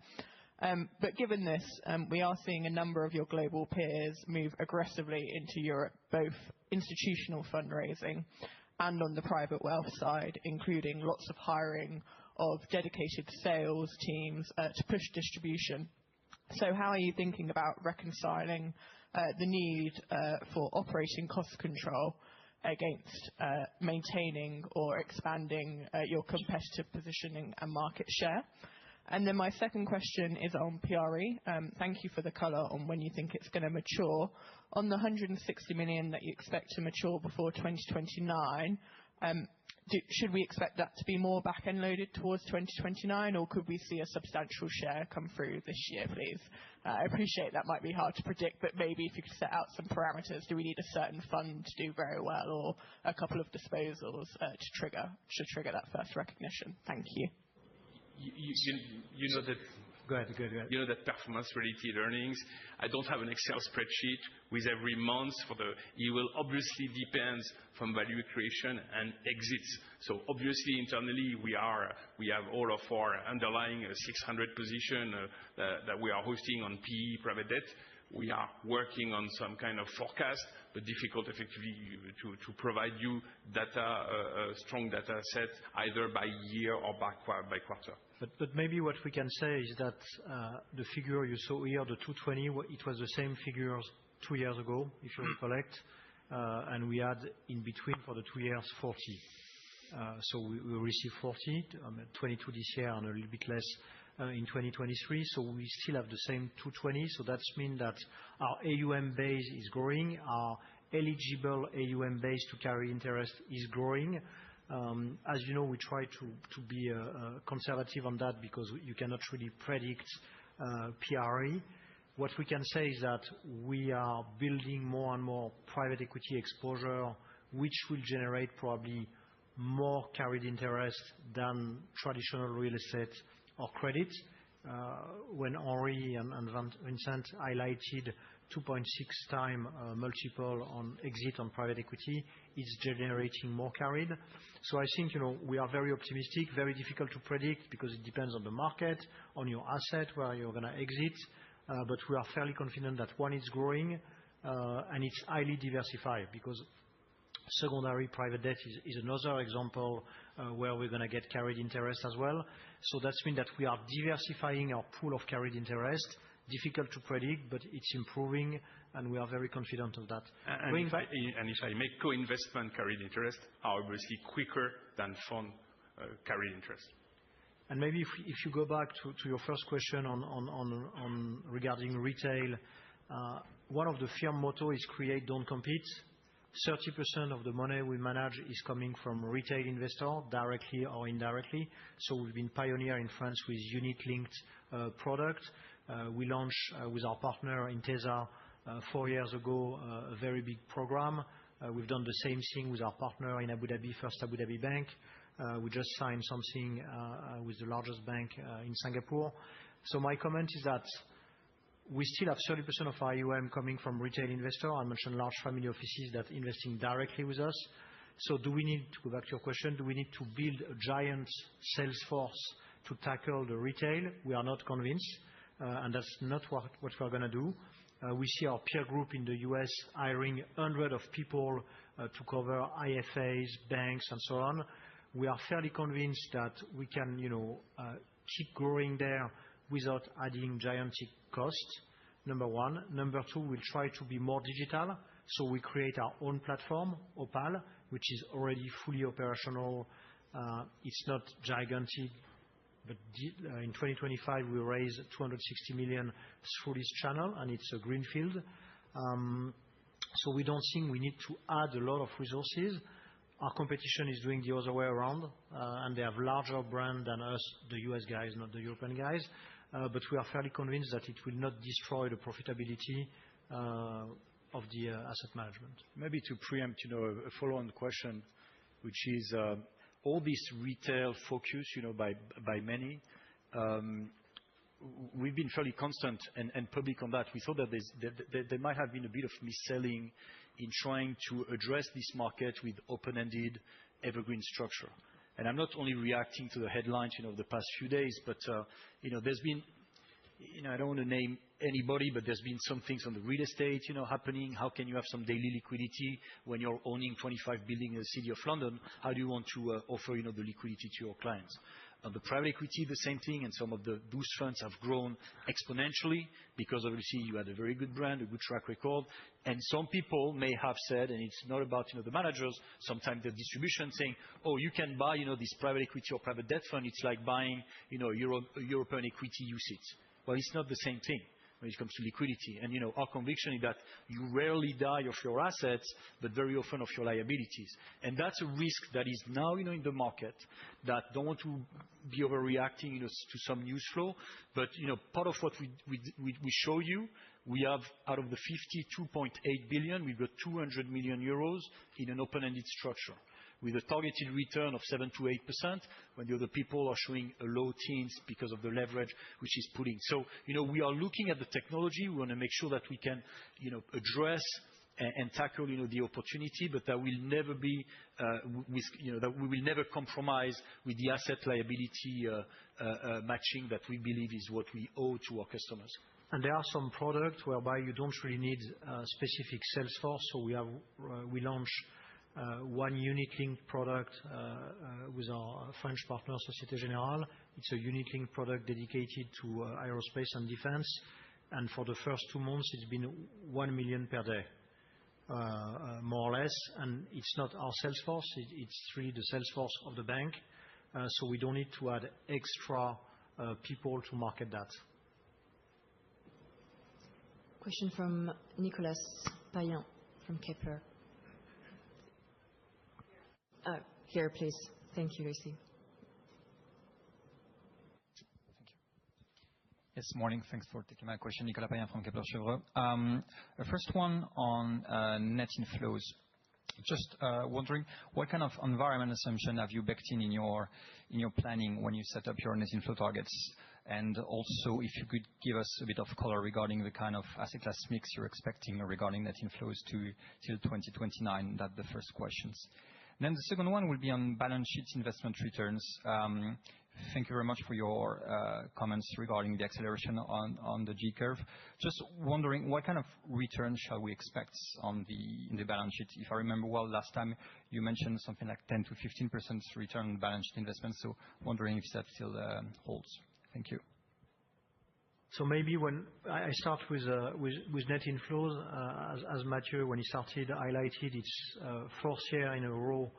Given this, we are seeing a number of your global peers move aggressively into Europe, both institutional fundraising and on the private wealth side, including lots of hiring of dedicated sales teams to push distribution. How are you thinking about reconciling the need for operating cost control against maintaining or expanding your competitive positioning and market share? My second question is on PRE. Thank you for the color on when you think it's going to mature. On the 160 million that you expect to mature before 2029, should we expect that to be more back-end loaded towards 2029, or could we see a substantial share come through this year, please? I appreciate that might be hard to predict, but maybe if you could set out some parameters. Do we need a certain fund to do very well, or a couple of disposals to trigger that first recognition? Thank you. You know that. Go ahead. You know that performance-related earnings, I don't have an Excel spreadsheet with every month it will obviously depend from value creation and exits. Obviously, internally, we have all of our underlying 600 position that we are hosting on PE private debt. We are working on some kind of forecast, but difficult effectively to provide you data, a strong data set, either by year or by quarter. Maybe what we can say is that the figure you saw here, the 220, it was the same figures 2 years ago, if you recollect. We had in between for the 2 years, 40. We received 40, 22 this year and a little bit less in 2023. We still have the same 220. That means that our AUM base is growing. Our eligible AUM base to carry interest is growing. As you know, we try to be conservative on that because you cannot really predict PRE. What we can say is that we are building more and more private equity exposure, which will generate probably more carried interest than traditional real estate or credit. When Henri and Vincent highlighted 2.6x multiple on exit on private equity, it's generating more carried. I think, we are very optimistic, very difficult to predict because it depends on the market, on your asset, where you're going to exit. We are fairly confident that one, it's growing, and it's highly diversified because secondary private debt is another example where we're going to get carried interest as well. That means that we are diversifying our pool of carried interest. Difficult to predict, but it's improving, and we are very confident of that. If I make co-investment carried interest are obviously quicker than fund carried interest. Maybe if you go back to your first question regarding retail, one of the firm motto is create, don't compete. 30% of the money we manage is coming from retail investor, directly or indirectly. We've been pioneer in France with unit-linked product. We launched with our partner Intesa 4 years ago, a very big program. We've done the same thing with our partner in Abu Dhabi, First Abu Dhabi Bank. We just signed something with the largest bank in Singapore. My comment is that we still have 30% of our AUM coming from retail investor. I mentioned large family offices that investing directly with us. Do we need to go back to your question? Do we need to build a giant sales force to tackle the retail? We are not convinced, and that's not what we're gonna do. We see our peer group in the U.S. hiring hundreds of people to cover IFAs, banks, and so on. We are fairly convinced that we can, keep growing there without adding gigantic costs, number one. Number two, we'll try to be more digital. We create our own platform, Opal, which is already fully operational. It's not gigantic, but in 2025, we raised 260 million through this channel, and it's a greenfield. We don't think we need to add a lot of resources. Our competition is doing the other way around, and they have larger brand than us, the U.S. guys, not the European guys. We are fairly convinced that it will not destroy the profitability of the asset management. Maybe to preempt, a follow-on question, which is all this retail focus, by many, we've been fairly constant and public on that. We thought that there might have been a bit of mis-selling in trying to address this market with open-ended evergreen structure. I'm not only reacting to the headlines, of the past few days, but there's been, I don't want to name anybody, but there's been some things on the real estate, happening. How can you have some daily liquidity when you're owning 25 buildings in the City of London? How do you want to offer, the liquidity to your clients? On the private equity, the same thing, and some of those funds have grown exponentially because obviously you had a very good brand, a good track record. Some people may have said, and it's not about, the managers, sometimes the distribution saying, "Oh, you can buy, this private equity or private debt fund. It's like buying, European equity UCITS." Well, it's not the same thing when it comes to liquidity. Our conviction is that you rarely die of your assets, but very often of your liabilities. That's a risk that is now, in the market that don't want to be overreacting, to some news flow. Part of what we show you, we have out of the 52.8 billion, we've got 200 million euros in an open-ended structure with a targeted return of 7%-8%, when the other people are showing a low teens because of the leverage which is putting. We are looking at the technology. We wanna make sure that we can, address and tackle, the opportunity, but that will never be that we will never compromise with the asset liability matching that we believe is what we owe to our customers. There are some products whereby you don't really need a specific sales force. We launch one unit-linked product with our French partner, Société Générale. It's a unit-linked product dedicated to aerospace and defense. For the first 2 months, it's been 1 million per day, more or less. It's not our sales force, it's really the sales force of the bank. We don't need to add extra people to market that. Question from Nicolas Payen from Kepler. Here, please. Thank you, Lucy. Thank you. Yes, morning. Thanks for taking my question. Nicolas Payen from Kepler Cheuvreux. The first one on net inflows. Just wondering what kind of environment assumption have you baked in your planning when you set up your net inflow targets? Also, if you could give us a bit of color regarding the kind of asset class mix you're expecting regarding net inflows till 2029. That's the first questions. The second one will be on balance sheet investment returns. Thank you very much for your comments regarding the acceleration on the J-curve. Just wondering what kind of return shall we expect in the balance sheet? If I remember well, last time you mentioned something like 10%-15% return on balance sheet investments. Wondering if that still holds. Thank you. Maybe when I start with net inflows, as Mathieu, when he started, highlighted its 4th year in a row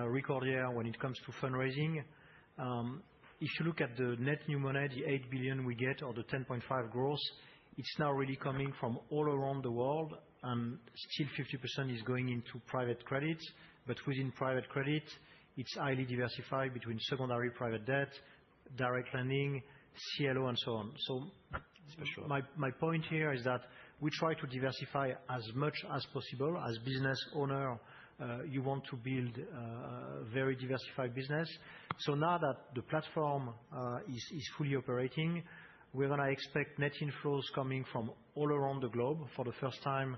record year when it comes to fundraising. if you look at the net new money, the 8 billion we get or the 10.5% growth, it's now really coming from all around the world, and still 50% is going into private credit. Within private credit, it's highly diversified between secondary private debt, direct lending, CLO, and so on. My point here is that we try to diversify as much as possible. As business owner, you want to build a very diversified business. Now that the platform is fully operating, we're gonna expect net inflows coming from all around the globe. For the first time,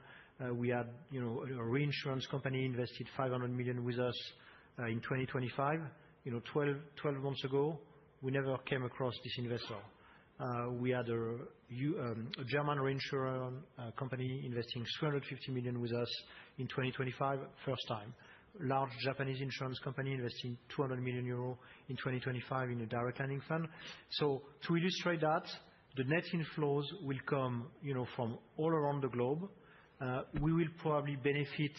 we had, a reinsurance company invested 500 million with us in 2025. 12 months ago, we never came across this investor. We had a German reinsurance company investing 350 million with us in 2025, first time. Large Japanese insurance company investing 200 million euro in 2025 in a direct lending fund. To illustrate that, the net inflows will come, from all around the globe. We will probably benefit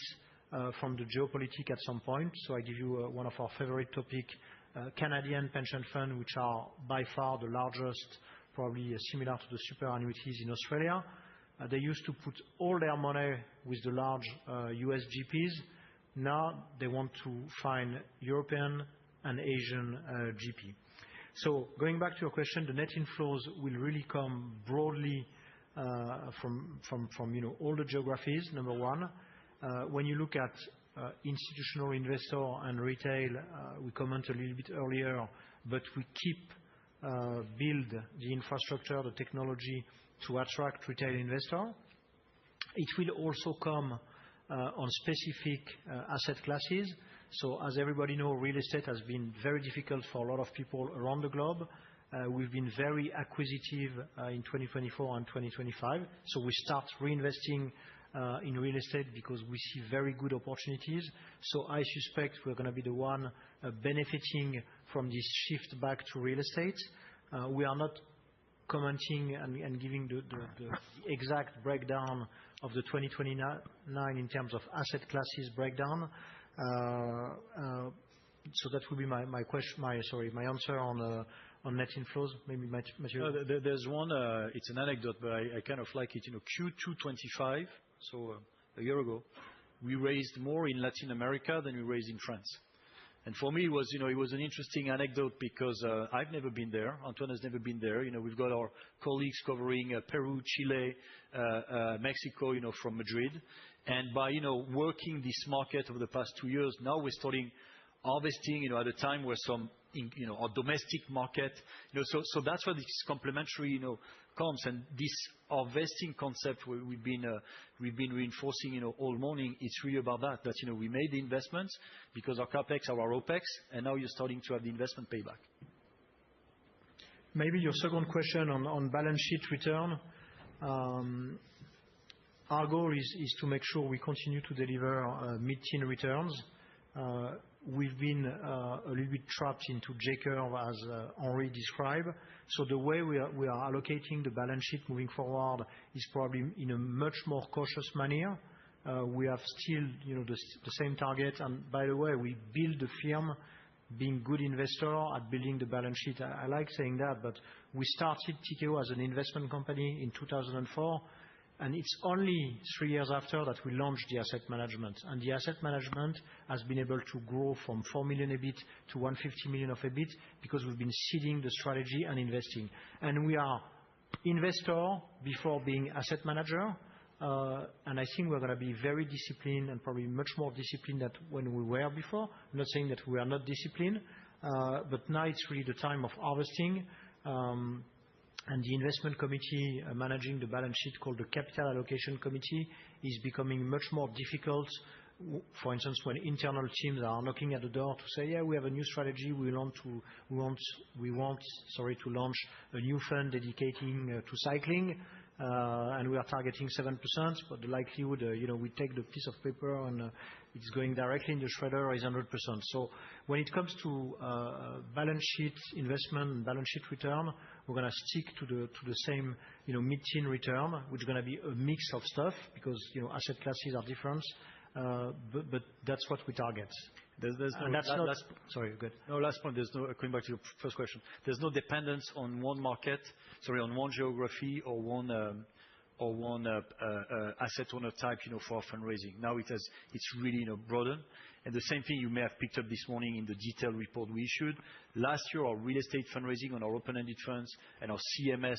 from the geopolitics at some point. I give you one of our favorite topic, Canadian pension fund, which are by far the largest, probably similar to the super annuities in Australia. They used to put all their money with the large US GPs. Now they want to find European and Asian GP. Going back to your question, the net inflows will really come broadly from all the geographies, number one. When you look at institutional investor and retail, we comment a little bit earlier, but we keep build the infrastructure, the technology to attract retail investor. It will also come on specific asset classes. As everybody know, real estate has been very difficult for a lot of people around the globe. We've been very acquisitive in 2024 and 2025. We start reinvesting in real estate because we see very good opportunities. I suspect we're gonna be the one benefiting from this shift back to real estate. We are not commenting and giving the exact breakdown of the 2029 in terms of asset classes breakdown. That will be my answer on net inflows. Maybe Mathieu. There's one, it's an anecdote, but I kind of like it. Q2 2025, so a year ago, we raised more in Latin America than we raised in France. For me, it was an interesting anecdote because I've never been there. Antoine has never been there. We've got our colleagues covering Peru, Chile, Mexico, from Madrid. By working this market over the past 2 years, now we're starting harvesting, at a time where some our domestic market. That's where this complementary, comes. This harvesting concept we've been reinforcing, all morning, it's really about that, we made the investments because our CapEx are our OpEx, and now you're starting to have the investment payback. Maybe your second question on balance sheet return. Our goal is to make sure we continue to deliver mid-teen returns. We've been a little bit trapped into J-curve, as Henri described. The way we are allocating the balance sheet moving forward is probably in a much more cautious manner. We have still, the same target. By the way, we build the firm being good investor at building the balance sheet. I like saying that, but we started Tikehau as an investment company in 2004, and it's only 3 years after that we launched the asset management. The asset management has been able to grow from 4 million EBIT to 150 million of EBIT because we've been seeding the strategy and investing. We are investor before being asset manager. I think we're gonna be very disciplined and probably much more disciplined than when we were before. I'm not saying that we are not disciplined, but now it's really the time of harvesting. The investment committee managing the balance sheet, called the Capital Allocation Committee, is becoming much more difficult. For instance, when internal teams are knocking at the door to say, "Yeah, we have a new strategy. We want to launch a new fund dedicating to cycling, and we are targeting 7%." But the likelihood, we take the piece of paper and it's going directly in the shredder is 100%. When it comes to balance sheet investment and balance sheet return, we're gonna stick to the same, mid-teen return, which is gonna be a mix of stuff because, asset classes are different. but that's what we target. Sorry, go ahead. No, last point. Going back to your first question. There's no dependence on one market, sorry, on one geography or one asset owner type, for fundraising. Now it's really, broadened. The same thing you may have picked up this morning in the detailed report we issued. Last year, our real estate fundraising on our open-ended funds and our CMS,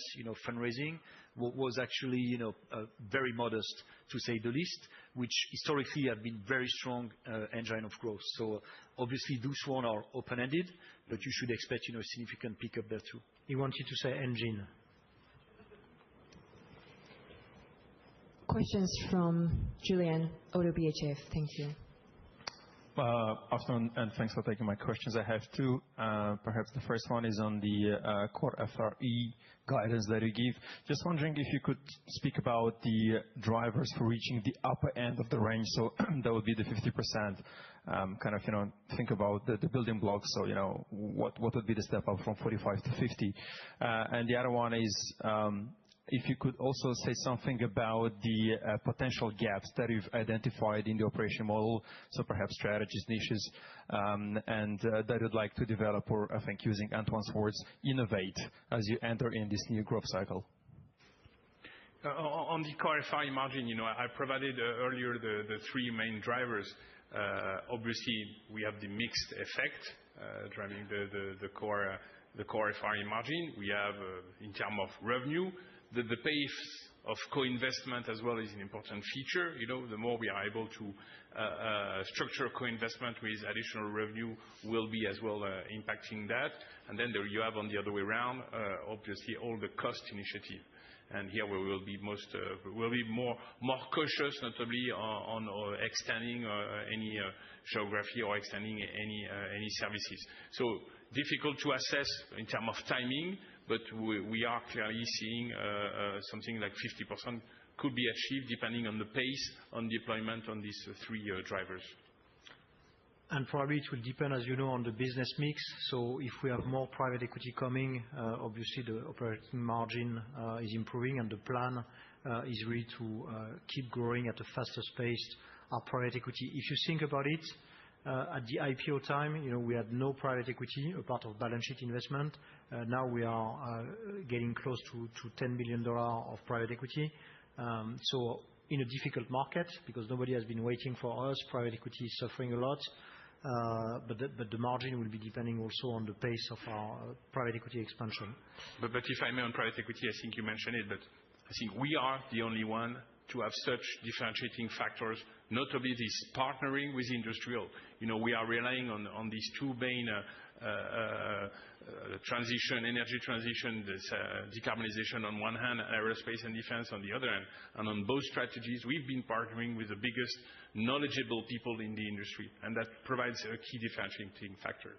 fundraising was actually, very modest, to say the least, which historically have been very strong engine of growth. Obviously, those one are open-ended, but you should expect, a significant pickup there too. He wanted to say engine. Questions from Julian, ODDO BHF. Thank you. Afternoon, and thanks for taking my questions. I have two. Perhaps the first one is on the core FRE guidance that you give. Just wondering if you could speak about the drivers for reaching the upper end of the range. That would be the 50%. Kind of, think about the building blocks. What would be the step up from 45 to 50? The other one is, if you could also say something about the potential gaps that you've identified in the operation model, so perhaps strategies, niches, and that you'd like to develop, or I think using Antoine's words, innovate as you enter in this new growth cycle. On the core FRE margin, I provided earlier the three main drivers. Obviously, we have the mixed effect driving the core FRE margin. We have, in terms of revenue, the pace of co-investment as well is an important feature. The more we are able to structure co-investment with additional revenue will be as well impacting that. Then there you have on the other way around, obviously all the cost initiative. Here we will be more cautious, notably on extending any geography or extending any services. Difficult to assess in terms of timing, but we are clearly seeing something like 50% could be achieved depending on the pace on deployment on these three drivers. Probably it will depend, as you know, on the business mix. If we have more private equity coming, obviously the operating margin is improving, and the plan is really to keep growing at a faster pace our private equity. If you think about it, at the IPO time, we had no private equity, a part of balance sheet investment. Now we are getting close to $10 billion of private equity. In a difficult market, because nobody has been waiting for us, private equity is suffering a lot. The margin will be depending also on the pace of our private equity expansion. If I may, on private equity, I think you mentioned it, but I think we are the only one to have such differentiating factors, notably this partnering with industrial. We are relying on these two main energy transition, this decarbonization on one hand, aerospace and defense on the other hand. On both strategies, we've been partnering with the biggest knowledgeable people in the industry, and that provides a key differentiating factor.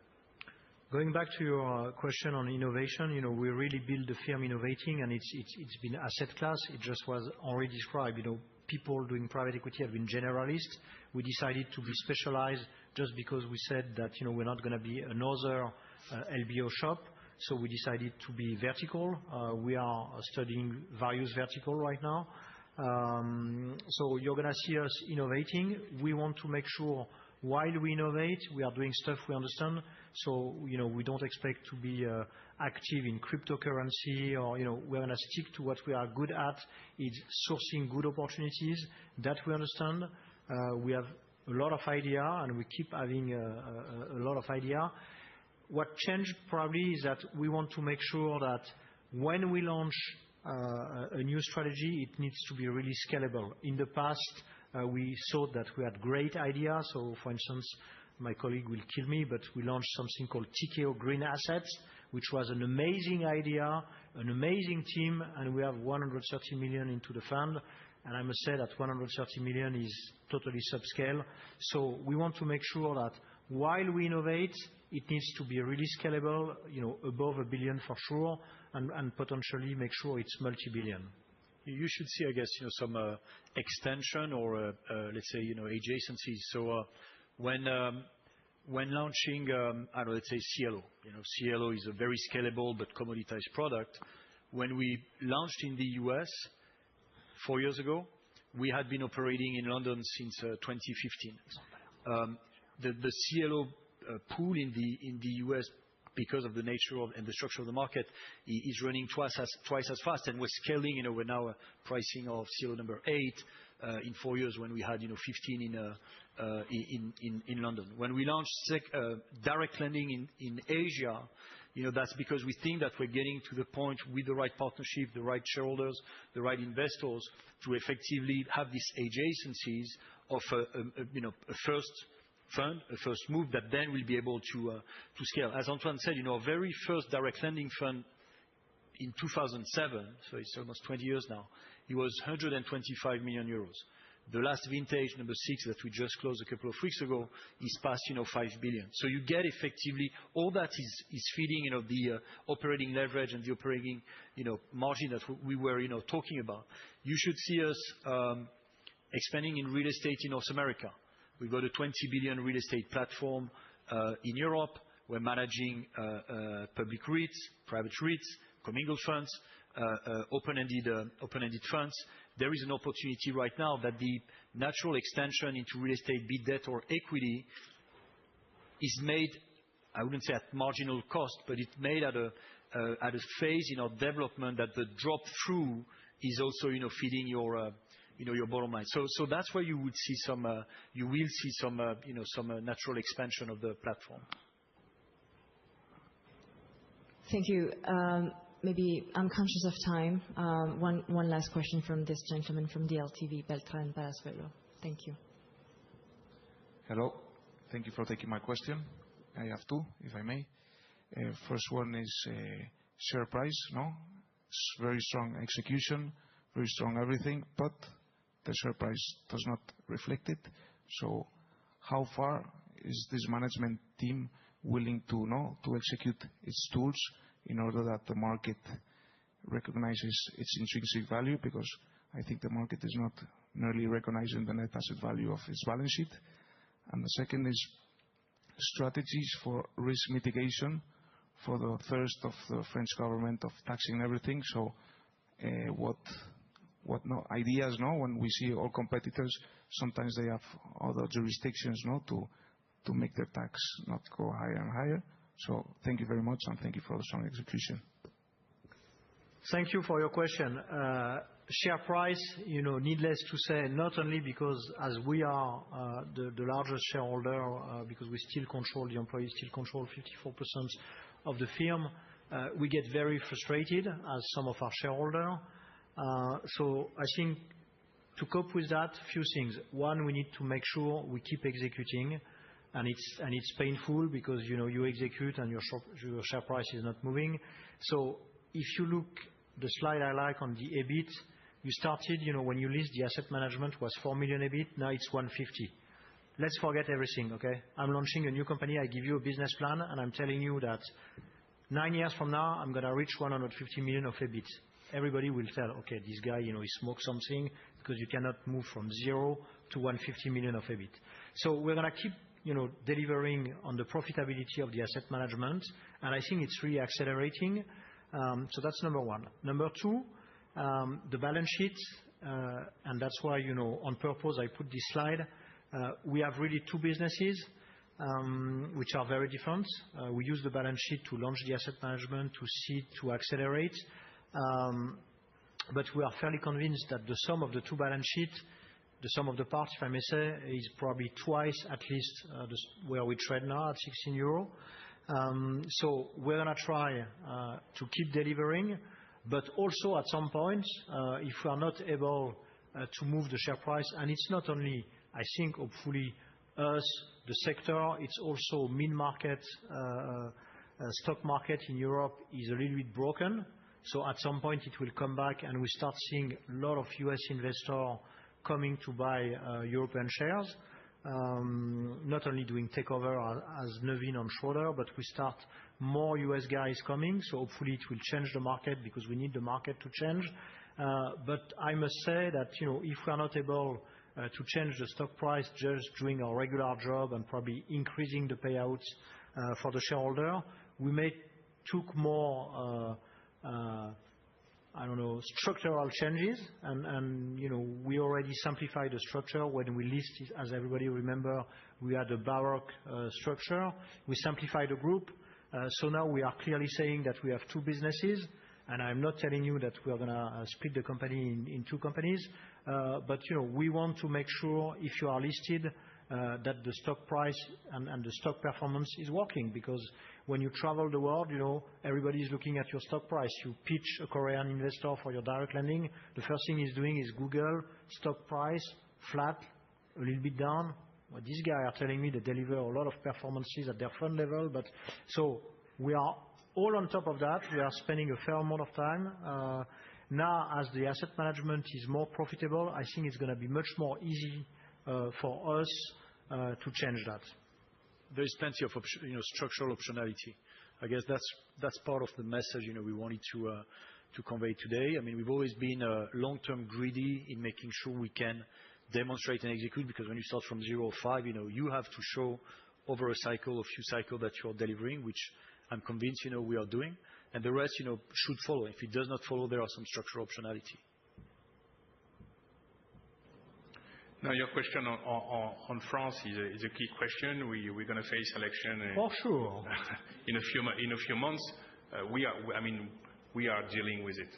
Going back to your question on innovation, we really build the firm innovating, and it's been asset class. It just was already described. People doing private equity have been generalists. We decided to be specialized just because we said that we're not going to be another LBO shop. We decided to be vertical. We are studying various vertical right now. You're going to see us innovating. We want to make sure while we innovate, we are doing stuff we understand. We don't expect to be active in cryptocurrency or, we're going to stick to what we are good at, is sourcing good opportunities that we understand. We have a lot of idea, and we keep having a lot of idea. What changed probably is that we want to make sure that when we launch a new strategy, it needs to be really scalable. In the past, we thought that we had great ideas. For instance, my colleague will kill me, but we launched something called Tikehau Green Assets, which was an amazing idea, an amazing team, and we have 130 million into the fund. I must say that 130 million is totally subscale. We want to make sure that while we innovate, it needs to be really scalable, above 1 billion for sure, and potentially make sure it's multi-billion. You should see, I guess, some extension or, let's say, adjacencies. When launching, let's say CLO. CLO is a very scalable but commoditized product. When we launched in the U.S. 4 years ago, we had been operating in London since 2015. The CLO pool in the U.S., because of the nature and the structure of the market, is running twice as fast, and we're scaling. We're now pricing of CLO number 8 in 4 years when we had 15 in London. When we launched direct lending in Asia, that's because we think that we're getting to the point with the right partnership, the right shareholders, the right investors to effectively have these adjacencies of a first fund, a first move that then will be able to scale. As Antoine said, our very first direct lending fund in 2007, so it's almost 20 years now, it was 125 million euros. The last vintage, number 6, that we just closed a couple of weeks ago, is past 5 billion. So you get effectively all that is feeding the operating leverage and the operating margin that we were talking about. You should see us expanding in real estate in North America. We've got a 20 billion real estate platform in Europe. We're managing public REITs, private REITs, commingled funds, open-ended funds. There is an opportunity right now that the natural extension into real estate, be debt or equity, is made, I wouldn't say at marginal cost, but it's made at a phase in our development that the drop-through is also feeding your bottom line. So that's where you will see some natural expansion of the platform. Thank you. Maybe I'm conscious of time. One last question from this gentleman from DLTV, Beltrán Palazuelo. Thank you. Hello. Thank you for taking my question. I have two, if I may. First one is share price. It's very strong execution, very strong everything, but the share price does not reflect it. So how far is this management team willing to execute its tools in order that the market recognizes its intrinsic value? Because I think the market is not nearly recognizing the net asset value of its balance sheet. And the second is strategies for risk mitigation for the thirst of the French government of taxing everything. So what ideas when we see all competitors, sometimes they have other jurisdictions to make their tax not go higher and higher. So thank you very much, and thank you for the strong execution. Thank you for your question. Share price, needless to say, not only because as we are the largest shareholder, because we still control, the employees still control 54% of the firm, we get very frustrated as some of our shareholders. So I think to cope with that, few things. One, we need to make sure we keep executing, and it's painful because you execute and your share price is not moving. So if you look the slide I like on the EBIT, you started when you list the asset management was 4 million EBIT, now it's 150. Let's forget everything, okay? I'm launching a new company. I give you a business plan, and I'm telling you that 9 years from now, I'm going to reach 150 million of EBIT. Everybody will tell, okay, this guy, he smoked something, because you cannot move from 0 to 150 million of EBIT. So we're going to keep delivering on the profitability of the asset management, and I think it's really accelerating. So that's number one. Number two, the balance sheet, and that's why on purpose I put this slide. We have really two businesses which are very different. We use the balance sheet to launch the asset management, to seed, to accelerate. But we are fairly convinced that the sum of the two balance sheets, the sum of the parts, if I may say, is probably twice at least where we trade now at 16 euro. So we're going to try to keep delivering, but also at some point, if we are not able to move the share price, and it's not only, I think, hopefully us, the sector, it's also mid-market stock market in Europe is a little bit broken. So at some point it will come back, and we start seeing a lot of US investors coming to buy European shares. Not only doing takeover as Nevin on Schroeder, but we start more US guys coming. So hopefully it will change the market, because we need the market to change. But I must say that if we are not able to change the stock price just doing our regular job and probably increasing the payouts for the shareholder, we may took more I don't know, structural changes. We already simplified the structure when we listed. As everybody remember, we had a Baroque structure. We simplified the group. Now we are clearly saying that we have two businesses, and I'm not telling you that we are gonna split the company in two companies. We want to make sure if you are listed, that the stock price and the stock performance is working. Because when you travel the world, everybody is looking at your stock price. You pitch a Korean investor for your direct lending, the first thing he's doing is Google stock price, flat, a little bit down. Well, these guys are telling me they deliver a lot of performances at their fund level. We are all on top of that. We are spending a fair amount of time. Now, as the asset management is more profitable, I think it's gonna be much more easy for us to change that. There is plenty of structural optionality. I guess that's part of the message, we wanted to convey today. I mean, we've always been long-term greedy in making sure we can demonstrate and execute, because when you start from 0 or 5, you have to show over a cycle, a few cycles that you're delivering, which I'm convinced, we are doing. The rest, should follow. If it does not follow, there are some structural optionality. Now, your question on France is a key question. We're gonna face election for sure in a few months. We are dealing with it.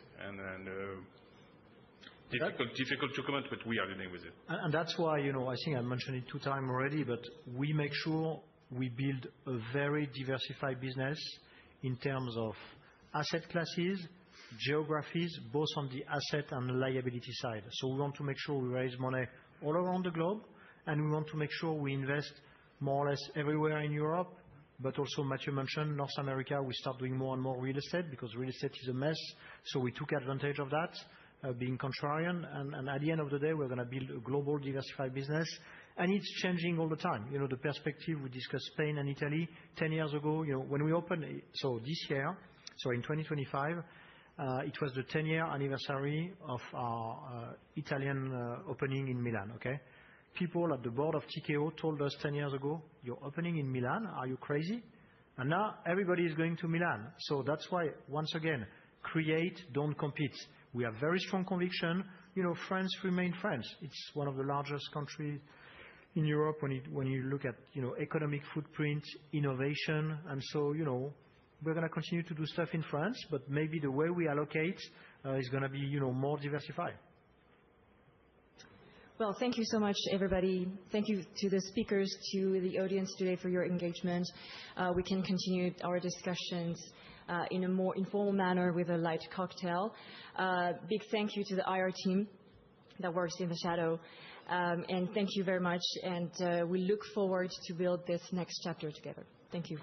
Difficult to comment, but we are dealing with it. That's why, I think I mentioned it 2 times already, but we make sure we build a very diversified business in terms of asset classes, geographies, both on the asset and the liability side. We want to make sure we raise money all around the globe, and we want to make sure we invest more or less everywhere in Europe. Also, Mathieu mentioned North America, we start doing more and more real estate because real estate is a mess. We took advantage of that, being contrarian. At the end of the day, we're gonna build a global diversified business. It's changing all the time. The perspective, we discussed Spain and Italy 10 years ago, when we opened. This year, in 2025, it was the 10-year anniversary of our Italian opening in Milan, okay? People at the board of Tikehau told us 10 years ago, "You're opening in Milan? Are you crazy?" Now everybody is going to Milan. That's why, once again, create, don't compete. We have very strong conviction. France remain France. It's one of the largest countries in Europe when you look at, economic footprint, innovation. We're gonna continue to do stuff in France, but maybe the way we allocate is gonna be, more diversified. Well, thank you so much, everybody. Thank you to the speakers, to the audience today for your engagement. We can continue our discussions in a more informal manner with a light cocktail. Big thank you to the IR team that works in the shadow. Thank you very much, and we look forward to build this next chapter together. Thank you.